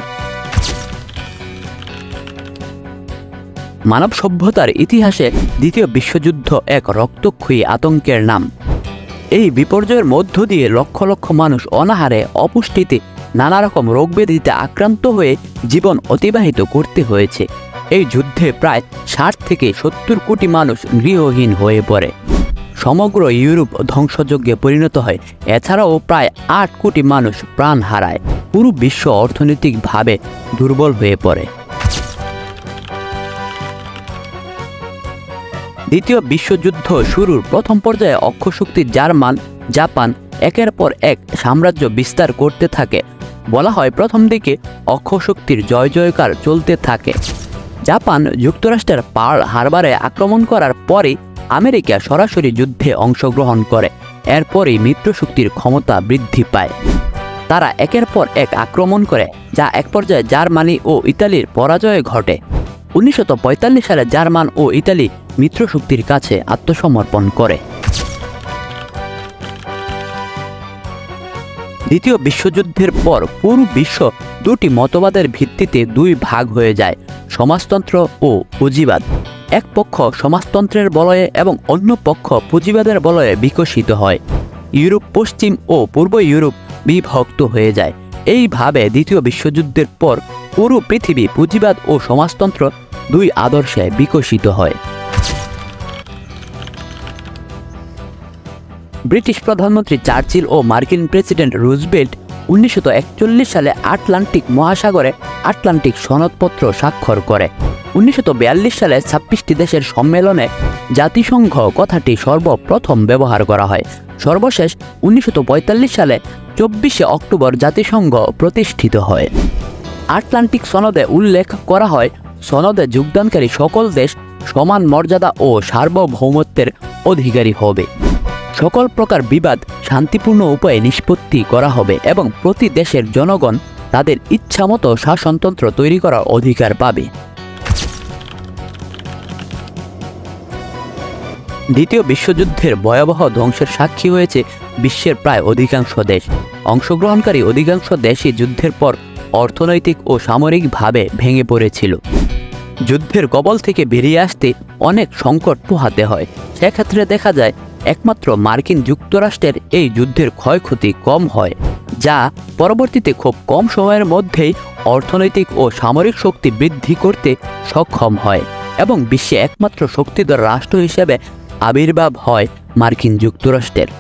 মানব সভ্যতার ইতিহাসে দ্বিতীয় বিশ্বযুদ্ধ এক রক্তক্ষয়ী আতঙ্কের নাম। এই বিপর্যয়ের মধ্য দিয়ে লক্ষ লক্ষ মানুষ অনাহারে, অপুষ্টিতে, নানা রকম রোগব্যাধিতে আক্রান্ত হয়ে জীবন অতিবাহিত করতে হয়েছে। এই যুদ্ধে প্রায় 60 থেকে 70 কোটি মানুষ গৃহহীন হয়ে পড়ে। সমগ্র ইউরোপ ধ্বংসযজ্ঞে পরিণত হয়। এছাড়াও প্রায় 8 কোটি মানুষ প্রাণ হারায়। পুরো বিশ্ব অর্থনৈতিকভাবে দুর্বল হয়ে পড়ে। দ্বিতীয় বিশ্বযুদ্ধ শুরুর প্রথম পর্যায়ে অক্ষশক্তি জার্মান, জাপান একের পর এক সাম্রাজ্য বিস্তার করতে থাকে। বলা হয় প্রথম দিকে অক্ষশক্তির জয় জয়কার চলতে থাকে। জাপান যুক্তরাষ্ট্রের পার্ল হারবারে আক্রমণ করার পরে আমেরিকা সরাসরি যুদ্ধে অংশগ্রহণ করে। এরপরই মিত্রশক্তির ক্ষমতা বৃদ্ধি পায়। তারা একের পর এক আক্রমণ করে, যা এক পর্যায়ে জার্মানি ও ইতালির পরাজয় ঘটে। 1945 সালে জার্মান ও ইতালি মিত্রশক্তির কাছে আত্মসমর্পণ করে। দ্বিতীয় বিশ্বযুদ্ধের পর পুরো বিশ্ব দুটি মতবাদের ভিত্তিতে দুই ভাগ হয়ে যায়, সমাজতন্ত্র ও পুঁজিবাদ। এক পক্ষ সমাজতন্ত্রের বলয়ে এবং অন্য পক্ষ পুঁজিবাদের বলয়ে বিকশিত হয়। ইউরোপ পশ্চিম ও পূর্ব ইউরোপ বিভক্ত হয়ে যায়। এইভাবে দ্বিতীয় বিশ্বযুদ্ধের পর পুরো পৃথিবী পুঁজিবাদ ও সমাজতন্ত্র দুই আদর্শে বিকশিত হয়। ব্রিটিশ প্রধানমন্ত্রী চার্চিল ও মার্কিন প্রেসিডেন্ট রুজভেল্ট 1941 সালে আটলান্টিক মহাসাগরে আটলান্টিক সনদপত্র স্বাক্ষর করে। 1942 সালে 26টি দেশের সম্মেলনে জাতিসংঘ কথাটি সর্বপ্রথম ব্যবহার করা হয়। সর্বশেষ 1945 সালে 24শে অক্টোবর জাতিসংঘ প্রতিষ্ঠিত হয়। আটলান্টিক সনদে উল্লেখ করা হয়, সনদে যোগদানকারী সকল দেশ সমান মর্যাদা ও সার্বভৌমত্বের অধিকারী হবে। সকল প্রকার বিবাদ শান্তিপূর্ণ উপায়ে নিষ্পত্তি করা হবে এবং প্রতি দেশের জনগণ তাদের ইচ্ছামতো শাসনতন্ত্র তৈরি করার অধিকার পাবে। দ্বিতীয় বিশ্বযুদ্ধের ভয়াবহ ধ্বংসের সাক্ষী হয়েছে বিশ্বের প্রায় অধিকাংশ দেশ। অংশগ্রহণকারী অধিকাংশ দেশই যুদ্ধের পর অর্থনৈতিক ও সামরিকভাবে ভেঙে পড়েছিল। যুদ্ধের কবল থেকে বেরিয়ে আসতে অনেক সংকট পোহাতে হয়। সেক্ষেত্রে দেখা যায় একমাত্র মার্কিন যুক্তরাষ্ট্রের এই যুদ্ধের ক্ষয়ক্ষতি কম হয়, যা পরবর্তীতে খুব কম সময়ের মধ্যেই অর্থনৈতিক ও সামরিক শক্তি বৃদ্ধি করতে সক্ষম হয় এবং বিশ্বে একমাত্র শক্তিধর রাষ্ট্র হিসেবে আবির্ভাব হয় মার্কিন যুক্তরাষ্ট্রের।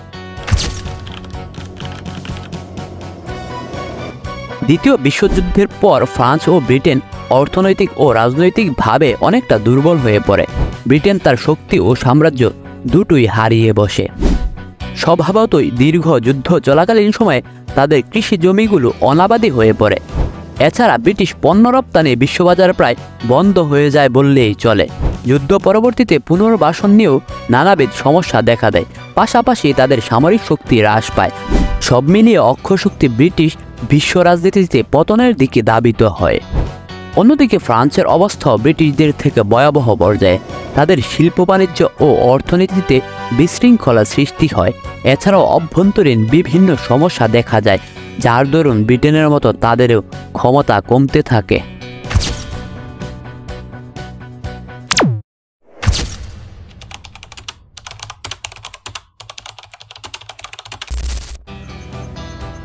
দ্বিতীয় বিশ্বযুদ্ধের পর ফ্রান্স ও ব্রিটেন অর্থনৈতিক ও রাজনৈতিকভাবে অনেকটা দুর্বল হয়ে পড়ে। ব্রিটেন তার শক্তি ও সাম্রাজ্য দুটোই হারিয়ে বসে। স্বভাবতই দীর্ঘ যুদ্ধ চলাকালীন সময়ে তাদের কৃষি জমিগুলো অনাবাদি হয়ে পড়ে। এছাড়া ব্রিটিশ পণ্য রপ্তানি বিশ্ববাজার প্রায় বন্ধ হয়ে যায় বললেই চলে। যুদ্ধ পরবর্তীতে পুনর্বাসন নিয়েও নানাবিধ সমস্যা দেখা দেয়, পাশাপাশি তাদের সামরিক শক্তি হ্রাস পায়। সব মিলিয়ে অক্ষশক্তি ব্রিটিশ বিশ্ব রাজনীতিতে পতনের দিকে ধাবিত হয়। অন্যদিকে ফ্রান্সের অবস্থাও ব্রিটিশদের থেকে ভয়াবহ পর্যায়ে। তাদের শিল্প বাণিজ্য ও অর্থনীতিতে বিশৃঙ্খলা সৃষ্টি হয়। এছাড়াও অভ্যন্তরীণ বিভিন্ন সমস্যা দেখা যায়, যার দরুন ব্রিটেনের মতো তাদেরও ক্ষমতা কমতে থাকে।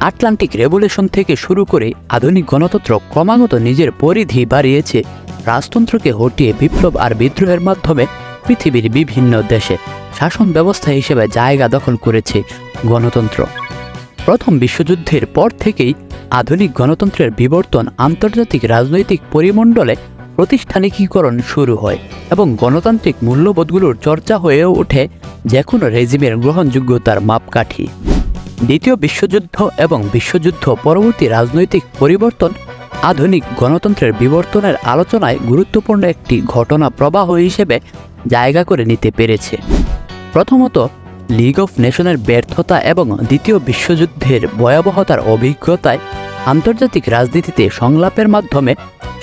আটলান্টিক রেভলিউশন থেকে শুরু করে আধুনিক গণতন্ত্র ক্রমাগত নিজের পরিধি বাড়িয়েছে। রাজতন্ত্রকে হটিয়ে বিপ্লব আর বিদ্রোহের মাধ্যমে পৃথিবীর বিভিন্ন দেশে শাসন ব্যবস্থা হিসেবে জায়গা দখল করেছে গণতন্ত্র। প্রথম বিশ্বযুদ্ধের পর থেকেই আধুনিক গণতন্ত্রের বিবর্তন আন্তর্জাতিক রাজনৈতিক পরিমণ্ডলে প্রতিষ্ঠানিকীকরণ শুরু হয় এবং গণতান্ত্রিক মূল্যবোধগুলোর চর্চা হয়েও ওঠে যে কোনো রেজিমের গ্রহণযোগ্যতার মাপকাঠি। দ্বিতীয় বিশ্বযুদ্ধ এবং বিশ্বযুদ্ধ পরবর্তী রাজনৈতিক পরিবর্তন আধুনিক গণতন্ত্রের বিবর্তনের আলোচনায় গুরুত্বপূর্ণ একটি ঘটনা প্রবাহ হিসেবে জায়গা করে নিতে পেরেছে। প্রথমত, লীগ অফ নেশনের ব্যর্থতা এবং দ্বিতীয় বিশ্বযুদ্ধের ভয়াবহতার অভিজ্ঞতায় আন্তর্জাতিক রাজনীতিতে সংলাপের মাধ্যমে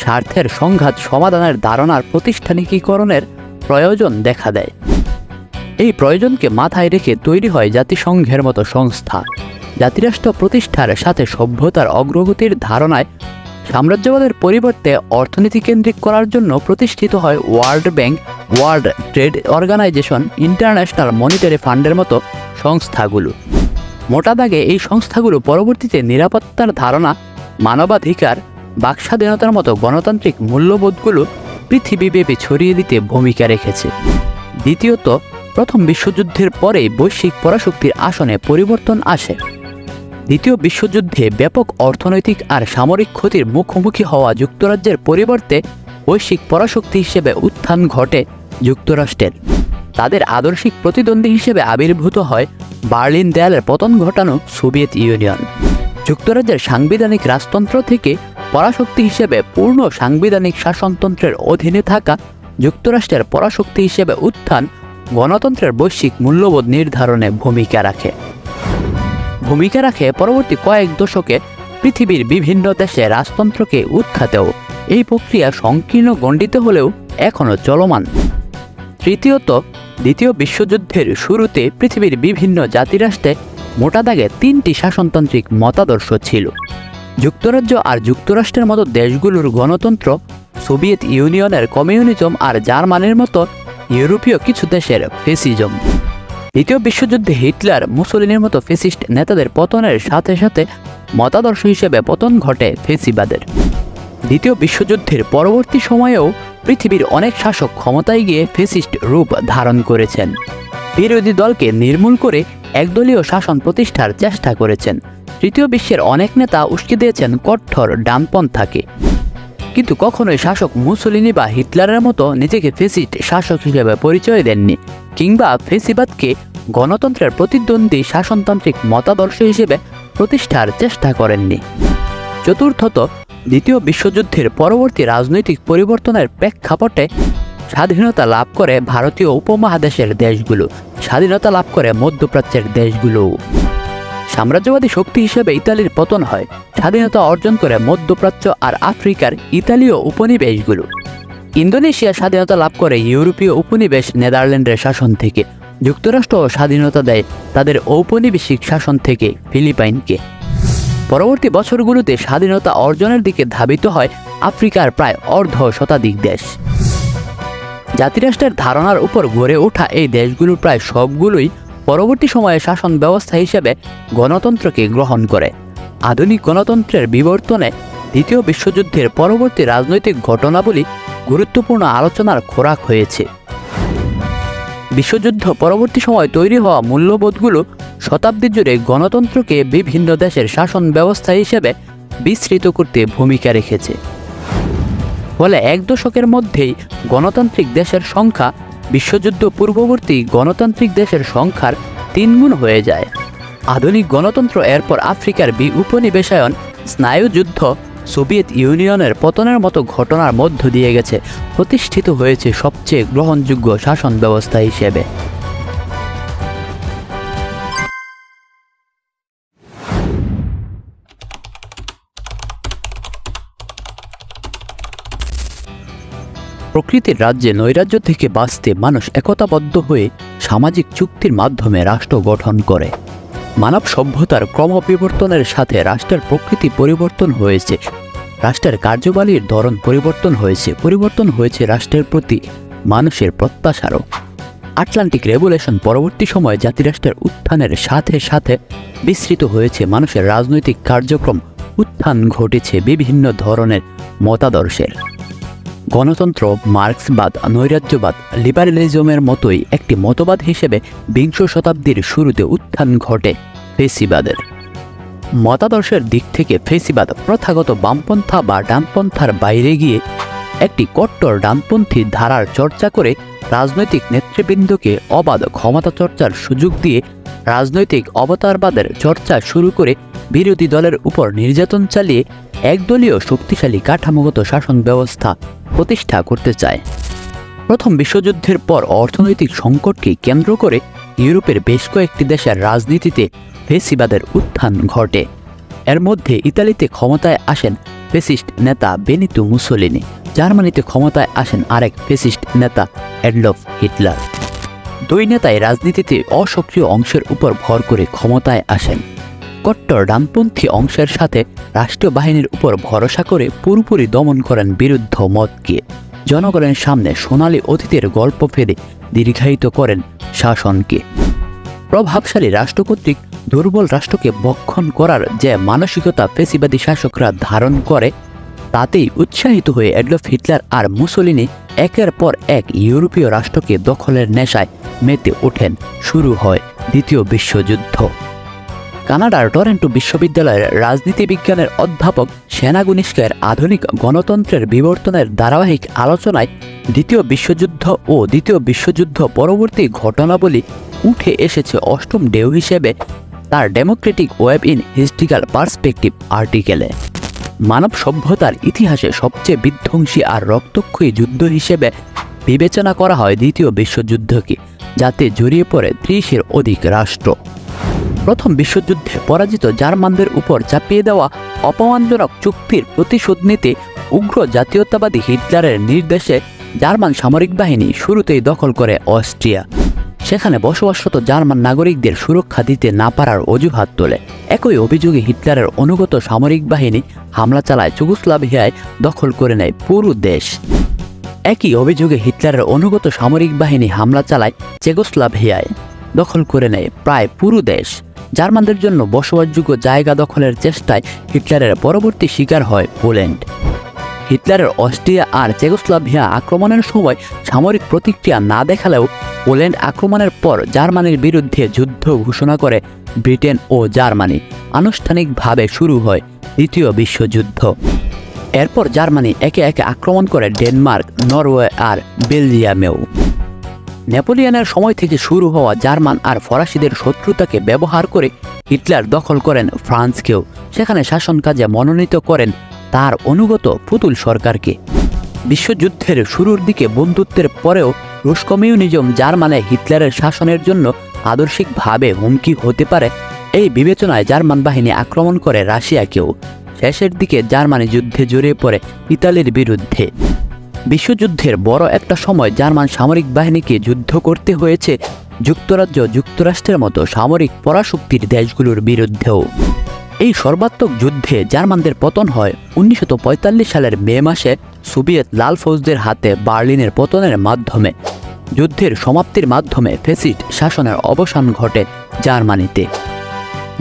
স্বার্থের সংঘাত সমাধানের ধারণার প্রতিষ্ঠানিকীকরণের প্রয়োজন দেখা দেয়। এই প্রয়োজনকে মাথায় রেখে তৈরি হয় জাতিসংঘের মতো সংস্থা। জাতিরাষ্ট্র প্রতিষ্ঠার সাথে সভ্যতার অগ্রগতির ধারণায় সাম্রাজ্যবাদের পরিবর্তে অর্থনীতি কেন্দ্রিক করার জন্য প্রতিষ্ঠিত হয় world bank, world trade organisation, international monetary ফান্ডের মতো সংস্থাগুলো। মোটা দাগে এই সংস্থাগুলো পরবর্তীতে নিরাপত্তার ধারণা, মানবাধিকার, বাকস্বাধীনতার মতো গণতান্ত্রিক মূল্যবোধগুলো পৃথিবীব্যাপী ছড়িয়ে দিতে ভূমিকা রেখেছে। দ্বিতীয়ত, প্রথম বিশ্বযুদ্ধের পরেই বৈশ্বিক পরাশক্তির আসনে পরিবর্তন আসে। দ্বিতীয় বিশ্বযুদ্ধে ব্যাপক অর্থনৈতিক আর সামরিক ক্ষতির মুখোমুখি হওয়া যুক্তরাজ্যের পরিবর্তে বৈশ্বিক পরাশক্তি হিসেবে উত্থান ঘটে যুক্তরাষ্ট্রের। তাদের আদর্শিক প্রতিদ্বন্দ্বী হিসেবে আবির্ভূত হয় বার্লিন দেয়ালের পতন ঘটানো সোভিয়েত ইউনিয়ন। যুক্তরাজ্যের সাংবিধানিক রাজতন্ত্র থেকে পরাশক্তি হিসেবে পূর্ণ সাংবিধানিক শাসনতন্ত্রের অধীনে থাকা যুক্তরাষ্ট্রের পরাশক্তি হিসেবে উত্থান গণতন্ত্রের বৈশ্বিক মূল্যবোধ নির্ধারণে ভূমিকা রাখে। পরবর্তী কয়েক দশকে পৃথিবীর বিভিন্ন দেশে রাজতন্ত্রকে উৎখাতেও এই প্রক্রিয়া সংকীর্ণ গণ্ডিত হলেও এখনও চলমান। তৃতীয়ত, দ্বিতীয় বিশ্বযুদ্ধের শুরুতে পৃথিবীর বিভিন্ন জাতিরাষ্ট্রে মোটা দাগে তিনটি শাসনতান্ত্রিক মতাদর্শ ছিল। যুক্তরাজ্য আর যুক্তরাষ্ট্রের মতো দেশগুলোর গণতন্ত্র, সোভিয়েত ইউনিয়নের কমিউনিজম আর জার্মানির মতো ইউরোপীয় কিছু দেশের ফ্যাসিজম। দ্বিতীয় বিশ্বযুদ্ধে হিটলার, মুসোলিনির মতো ফ্যাসিস্ট নেতাদের পতনের সাথে সাথে মতাদর্শ হিসেবে পতন ঘটে ফ্যাসিবাদের। দ্বিতীয় বিশ্বযুদ্ধের পরবর্তী সময়েও পৃথিবীর অনেক শাসক ক্ষমতায় গিয়ে ফ্যাসিস্ট রূপ ধারণ করেছেন। বিরোধী দলকে নির্মূল করে একদলীয় শাসন প্রতিষ্ঠার চেষ্টা করেছেন। তৃতীয় বিশ্বের অনেক নেতা উস্কে দিয়েছেন কঠোর ডানপন্থাকে, কিন্তু কখনোই শাসক মুসোলিনি বা হিটলারের মতো নিজেকে ফ্যাসিস্ট শাসক হিসেবে পরিচয় দেননি, কিংবা ফ্যাসিবাদকে গণতন্ত্রের প্রতিদ্বন্দ্বী শাসনতান্ত্রিক মতাদর্শ হিসেবে প্রতিষ্ঠার চেষ্টা করেননি। চতুর্থত, দ্বিতীয় বিশ্বযুদ্ধের পরবর্তী রাজনৈতিক পরিবর্তনের প্রেক্ষাপটে স্বাধীনতা লাভ করে ভারতীয় উপমহাদেশের দেশগুলো, স্বাধীনতা লাভ করে মধ্যপ্রাচ্যের দেশগুলোও। সাম্রাজ্যবাদী শক্তি হিসেবে ইতালির পতন হয়, স্বাধীনতা অর্জন করে মধ্যপ্রাচ্য আর আফ্রিকার ইতালীয় উপনিবেশগুলো। ইন্দোনেশিয়া স্বাধীনতা লাভ করে ইউরোপীয় উপনিবেশ নেদারল্যান্ডের শাসন থেকে। যুক্তরাষ্ট্র স্বাধীনতা দেয় তাদের ঔপনিবেশিক শাসন থেকে ফিলিপাইনকে। পরবর্তী বছরগুলোতে স্বাধীনতা অর্জনের দিকে ধাবিত হয় আফ্রিকার প্রায় অর্ধ শতাধিক দেশ। জাতিরাষ্ট্রের ধারণার উপর গড়ে ওঠা এই দেশগুলোর প্রায় সবগুলোই পরবর্তী সময়ে শাসন ব্যবস্থা হিসেবে গণতন্ত্রকে গ্রহণ করে। আধুনিক গণতন্ত্রের বিবর্তনে দ্বিতীয় বিশ্বযুদ্ধের পরবর্তী রাজনৈতিক ঘটনাবলী গুরুত্বপূর্ণ আলোচনার খোরাক হয়েছে। বিশ্বযুদ্ধ পরবর্তী সময় তৈরি হওয়া মূল্যবোধগুলো শতাব্দী জুড়ে গণতন্ত্রকে বিভিন্ন দেশের শাসন ব্যবস্থা হিসেবে বিস্তৃত করতে ভূমিকা রেখেছে। ফলে এক দশকের মধ্যেই গণতান্ত্রিক দেশের সংখ্যা বিশ্বযুদ্ধ পূর্ববর্তী গণতান্ত্রিক দেশের সংখ্যার 3 গুণ হয়ে যায়। আধুনিক গণতন্ত্র এরপর আফ্রিকার উপনিবেশায়ন, স্নায়ুযুদ্ধ, সোভিয়েত ইউনিয়নের পতনের মতো ঘটনার মধ্য দিয়ে গেছে প্রতিষ্ঠিত হয়েছে সবচেয়ে গ্রহণযোগ্য শাসন ব্যবস্থা হিসেবে। প্রকৃতির রাজ্যে নৈরাজ্য থেকে বাঁচতে মানুষ একতাবদ্ধ হয়ে সামাজিক চুক্তির মাধ্যমে রাষ্ট্র গঠন করে। মানব সভ্যতার ক্রমবিবর্তনের সাথে রাষ্ট্রের প্রকৃতি পরিবর্তন হয়েছে, রাষ্ট্রের কার্যবলীর ধরন পরিবর্তন হয়েছে রাষ্ট্রের প্রতি মানুষের প্রত্যাশারও। আটলান্টিক রেভলিউশন পরবর্তী সময়ে জাতিরাষ্ট্রের উত্থানের সাথে সাথে বিস্তৃত হয়েছে মানুষের রাজনৈতিক কার্যক্রম, উত্থান ঘটেছে বিভিন্ন ধরনের মতাদর্শের। গণতন্ত্র, মার্ক্সবাদ, নৈরাজ্যবাদ, লিবারেলিজমের মতোই একটি মতবাদ হিসেবে বিংশ শতাব্দীর শুরুতে উত্থান ঘটে ফেসিবাদের। মতাদর্শের দিক থেকে ফেসিবাদ প্রথাগত বামপন্থা বা ডানপন্থার বাইরে গিয়ে একটি কট্টর ডানপন্থী ধারার চর্চা করে রাজনৈতিক নেতৃবৃন্দকে অবাধ ক্ষমতা চর্চার সুযোগ দিয়ে রাজনৈতিক অবতারবাদের চর্চা শুরু করে বিরোধী দলের উপর নির্যাতন চালিয়ে একদলীয় শক্তিশালী কাঠামোগত শাসন ব্যবস্থা প্রতিষ্ঠা করতে চায়। প্রথম বিশ্বযুদ্ধের পর অর্থনৈতিক সংকটকে কেন্দ্র করে ইউরোপের বেশ কয়েকটি দেশের রাজনীতিতে ফেসিবাদের উত্থান ঘটে। এর মধ্যে ইতালিতে ক্ষমতায় আসেন ফেসিস্ট নেতা বেনিতো মুসোলিনি, জার্মানিতে ক্ষমতায় আসেন আরেক ফেসিস্ট নেতা অ্যাডলফ হিটলার। দুই নেতাই রাজনীতিতে অসক্রিয় অংশের উপর ভর করে ক্ষমতায় আসেন। কট্টর ডানপন্থী অংশের সাথে রাষ্ট্রীয় বাহিনীর উপর ভরসা করে পুরোপুরি দমন করেন বিরুদ্ধ মতকে। জনগণের সামনে সোনালী অতীতের গল্প ফেলে দীর্ঘায়িত করেন শাসনকে। প্রভাবশালী রাষ্ট্র কর্তৃক দুর্বল রাষ্ট্রকে ভক্ষণ করার যে মানসিকতা ফেসিবাদী শাসকরা ধারণ করে, তাতেই উৎসাহিত হয়ে অ্যাডলফ হিটলার আর মুসোলিনি একের পর এক ইউরোপীয় রাষ্ট্রকে দখলের নেশায় মেতে ওঠেন। শুরু হয় দ্বিতীয় বিশ্বযুদ্ধ। কানাডার টরন্টো বিশ্ববিদ্যালয়ের রাজনীতি বিজ্ঞানের অধ্যাপক সেনাগুনিস্কের আধুনিক গণতন্ত্রের বিবর্তনের ধারাবাহিক আলোচনায় দ্বিতীয় বিশ্বযুদ্ধ ও দ্বিতীয় বিশ্বযুদ্ধ পরবর্তী ঘটনাবলী উঠে এসেছে অষ্টম ঢেউ হিসেবে তার democratic wave in historical perspective আর্টিকেলে। মানব সভ্যতার ইতিহাসে সবচেয়ে বিধ্বংসী আর রক্তক্ষয়ী যুদ্ধ হিসেবে বিবেচনা করা হয় দ্বিতীয় বিশ্বযুদ্ধকে, যাতে জড়িয়ে পড়ে 30-এর অধিক রাষ্ট্র। প্রথম বিশ্বযুদ্ধে পরাজিত জার্মানদের উপর চাপিয়ে দেওয়া অপমানজনক চুক্তির প্রতিশোধ নিতে উগ্র জাতীয়তাবাদী হিটলারের নির্দেশে জার্মান সামরিক বাহিনী শুরুতেই দখল করে অস্ট্রিয়া। সেখানে বসবাসরত জার্মান নাগরিকদের সুরক্ষা দিতে না পারার অজুহাত তোলে। একই অভিযোগে হিটলারের অনুগত সামরিক বাহিনী হামলা চালায় যুগোস্লাভিয়ায়, দখল করে নেয় পুরো দেশ। একই অভিযোগে হিটলারের অনুগত সামরিক বাহিনী হামলা চালায় চেগোস্লাভিয়ায়, দখল করে নেয় প্রায় পুরো দেশ। জার্মানদের জন্য বসবাসযোগ্য জায়গা দখলের চেষ্টায় হিটলারের পরবর্তী শিকার হয় পোল্যান্ড। হিটলারের অস্ট্রিয়া আর চেগোস্লাভিয়া আক্রমণের সময় সামরিক প্রতিক্রিয়া না দেখালেও পোল্যান্ড আক্রমণের পর জার্মানির বিরুদ্ধে যুদ্ধ ঘোষণা করে ব্রিটেন ও জার্মানি। আনুষ্ঠানিকভাবে শুরু হয় দ্বিতীয় বিশ্বযুদ্ধ। এরপর জার্মানি একে একে আক্রমণ করে ডেনমার্ক, নরওয়ে আর বেলজিয়ামেও। নেপোলিয়নের সময় থেকে শুরু হওয়া জার্মান আর ফরাসিদের শত্রুতাকে ব্যবহার করে হিটলার দখল করেন ফ্রান্সকেও। সেখানে শাসন কাজে মনোনীত করেন তার অনুগত পুতুল সরকারকে। বিশ্বযুদ্ধের শুরুর দিকে বন্ধুত্বের পরেও রুশ কমিউনিজম জার্মানে হিটলারের শাসনের জন্য আদর্শিকভাবে হুমকি হতে পারে, এই বিবেচনায় জার্মান বাহিনী আক্রমণ করে রাশিয়াকেও। শেষের দিকে জার্মানি যুদ্ধে জড়িয়ে পড়ে ইতালির বিরুদ্ধে। বিশ্বযুদ্ধের বড় একটা সময় জার্মান সামরিক বাহিনীকে যুদ্ধ করতে হয়েছে যুক্তরাজ্য, যুক্তরাষ্ট্রের মতো সামরিক পরাশক্তির দেশগুলোর বিরুদ্ধেও। এই সর্বাত্মক যুদ্ধে জার্মানদের পতন হয় 1945 সালের মে মাসে সোভিয়েত লাল ফৌজদের হাতে বার্লিনের পতনের মাধ্যমে। যুদ্ধের সমাপ্তির মাধ্যমে ফ্যাসিস্ট শাসনের অবসান ঘটে জার্মানিতে।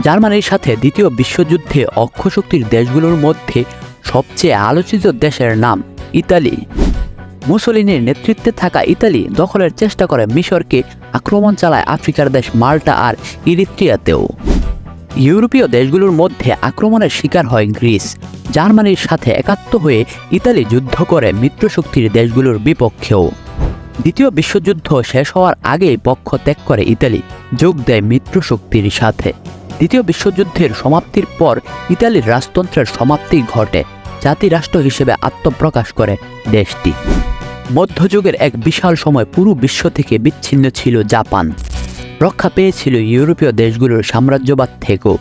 জার্মানির সাথে দ্বিতীয় বিশ্বযুদ্ধে অক্ষশক্তির দেশগুলোর মধ্যে সবচেয়ে আলোচিত দেশের নাম ইতালি। মুসোলিনির নেতৃত্বে থাকা ইতালি দখলের চেষ্টা করে মিশরকে, আক্রমণ চালায় আফ্রিকার দেশ মাল্টা আর ইরিত্রিয়াতেও। ইউরোপীয় দেশগুলোর মধ্যে আক্রমণের শিকার হয় গ্রিস। জার্মানির সাথে একাত্ম হয়ে ইতালি যুদ্ধ করে মিত্রশক্তির দেশগুলোর বিপক্ষেও। দ্বিতীয় বিশ্বযুদ্ধ শেষ হওয়ার আগেই পক্ষ ত্যাগ করে ইতালি, যোগ দেয় মিত্রশক্তির সাথে। দ্বিতীয় বিশ্বযুদ্ধের সমাপ্তির পর ইতালির রাজতন্ত্রের সমাপ্তি ঘটে। জাতিরাষ্ট্র হিসেবে আত্মপ্রকাশ করে দেশটি। মধ্যযুগের এক বিশাল সময় পুরো বিশ্ব থেকে বিচ্ছিন্ন ছিল জাপান। রক্ষা পেয়েছিল ইউরোপীয় দেশগুলোর সাম্রাজ্যবাদ থেকেও।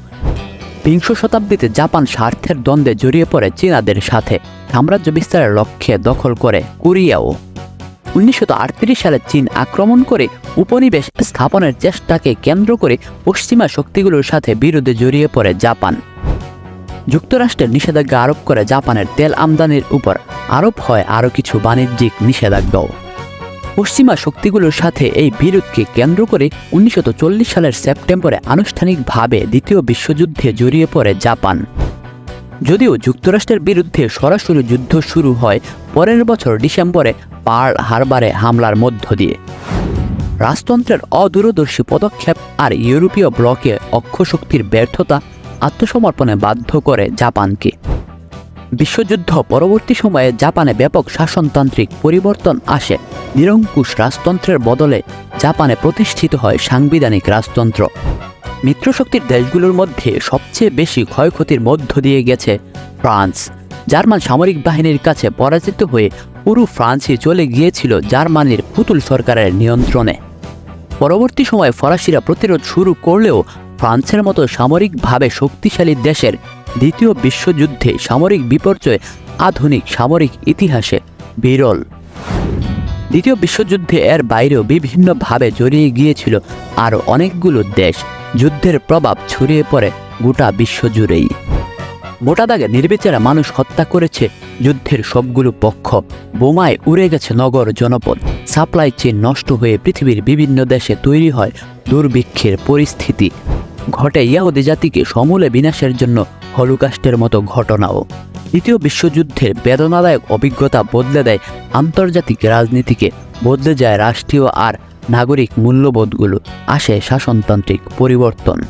বিংশ শতাব্দীতে জাপান স্বার্থের দ্বন্দ্বে জড়িয়ে পড়ে চীনাদের সাথে, সাম্রাজ্য বিস্তারের লক্ষ্যে দখল করে কোরিয়াও। 1938 সালে চীন আক্রমণ করে উপনিবেশ স্থাপনের চেষ্টাকে কেন্দ্র করে পশ্চিমা শক্তিগুলোর সাথে বিরোধে জড়িয়ে পড়ে জাপান। যুক্তরাষ্ট্রের নিষেধাজ্ঞা আরোপ করে জাপানের তেল আমদানির উপর আরোপ হয় আরও কিছু বাণিজ্যিক নিষেধাজ্ঞাও। পশ্চিমা শক্তিগুলোর সাথে এই বিরোধকে কেন্দ্র করে 1940 সালের সেপ্টেম্বরে আনুষ্ঠানিকভাবে দ্বিতীয় বিশ্বযুদ্ধে জড়িয়ে পড়ে জাপান। যদিও যুক্তরাষ্ট্রের বিরুদ্ধে সরাসরি যুদ্ধ শুরু হয় পরের বছর ডিসেম্বরে পার্ল হারবারে হামলার মধ্য দিয়ে। রাজতন্ত্রের অদূরদর্শী পদক্ষেপ আর ইউরোপীয় ব্লকে অক্ষশক্তির ব্যর্থতা আত্মসমর্পণে বাধ্য করে জাপানকে। বিশ্বযুদ্ধ পরবর্তী সময়ে জাপানে ব্যাপক শাসনতান্ত্রিক পরিবর্তন আসে। নিরঙ্কুশ রাজতন্ত্রের বদলে জাপানে প্রতিষ্ঠিত হয় সাংবিধানিক রাজতন্ত্র। মিত্রশক্তির দেশগুলোর মধ্যে সবচেয়ে বেশি ক্ষয়ক্ষতির মধ্য দিয়ে গেছে ফ্রান্স। জার্মান সামরিক বাহিনীর কাছে পরাজিত হয়ে পুরো ফ্রান্সই চলে গিয়েছিল জার্মানির পুতুল সরকারের নিয়ন্ত্রণে। পরবর্তী সময়ে ফরাসিরা প্রতিরোধ শুরু করলেও ফ্রান্সের মতো সামরিকভাবে শক্তিশালী দেশের দ্বিতীয় বিশ্বযুদ্ধে সামরিক বিপর্যয় আধুনিক সামরিক ইতিহাসে বিরল। দ্বিতীয় বিশ্বযুদ্ধে এর বাইরেও বিভিন্নভাবে জড়িয়ে গিয়েছিল আরও অনেকগুলো দেশ। যুদ্ধের প্রভাব ছড়িয়ে পড়ে গোটা বিশ্বজুড়েই। মোটা দাগে নির্বিচারে মানুষ হত্যা করেছে যুদ্ধের সবগুলো পক্ষ। বোমায় উড়ে গেছে নগর জনপদ। সাপ্লাই চেইন নষ্ট হয়ে পৃথিবীর বিভিন্ন দেশে তৈরি হয় দুর্ভিক্ষের পরিস্থিতি। ঘটে ইহুদি জাতিকে সমূলে বিনাশের জন্য হলোকাস্টের মতো ঘটনাও। দ্বিতীয় বিশ্বযুদ্ধের বেদনাদায়ক অভিজ্ঞতা বদলে দেয় আন্তর্জাতিক রাজনীতিকে, বদলে যায় রাষ্ট্রীয় আর নাগরিক মূল্যবোধগুলো, আসে শাসনতান্ত্রিক পরিবর্তন।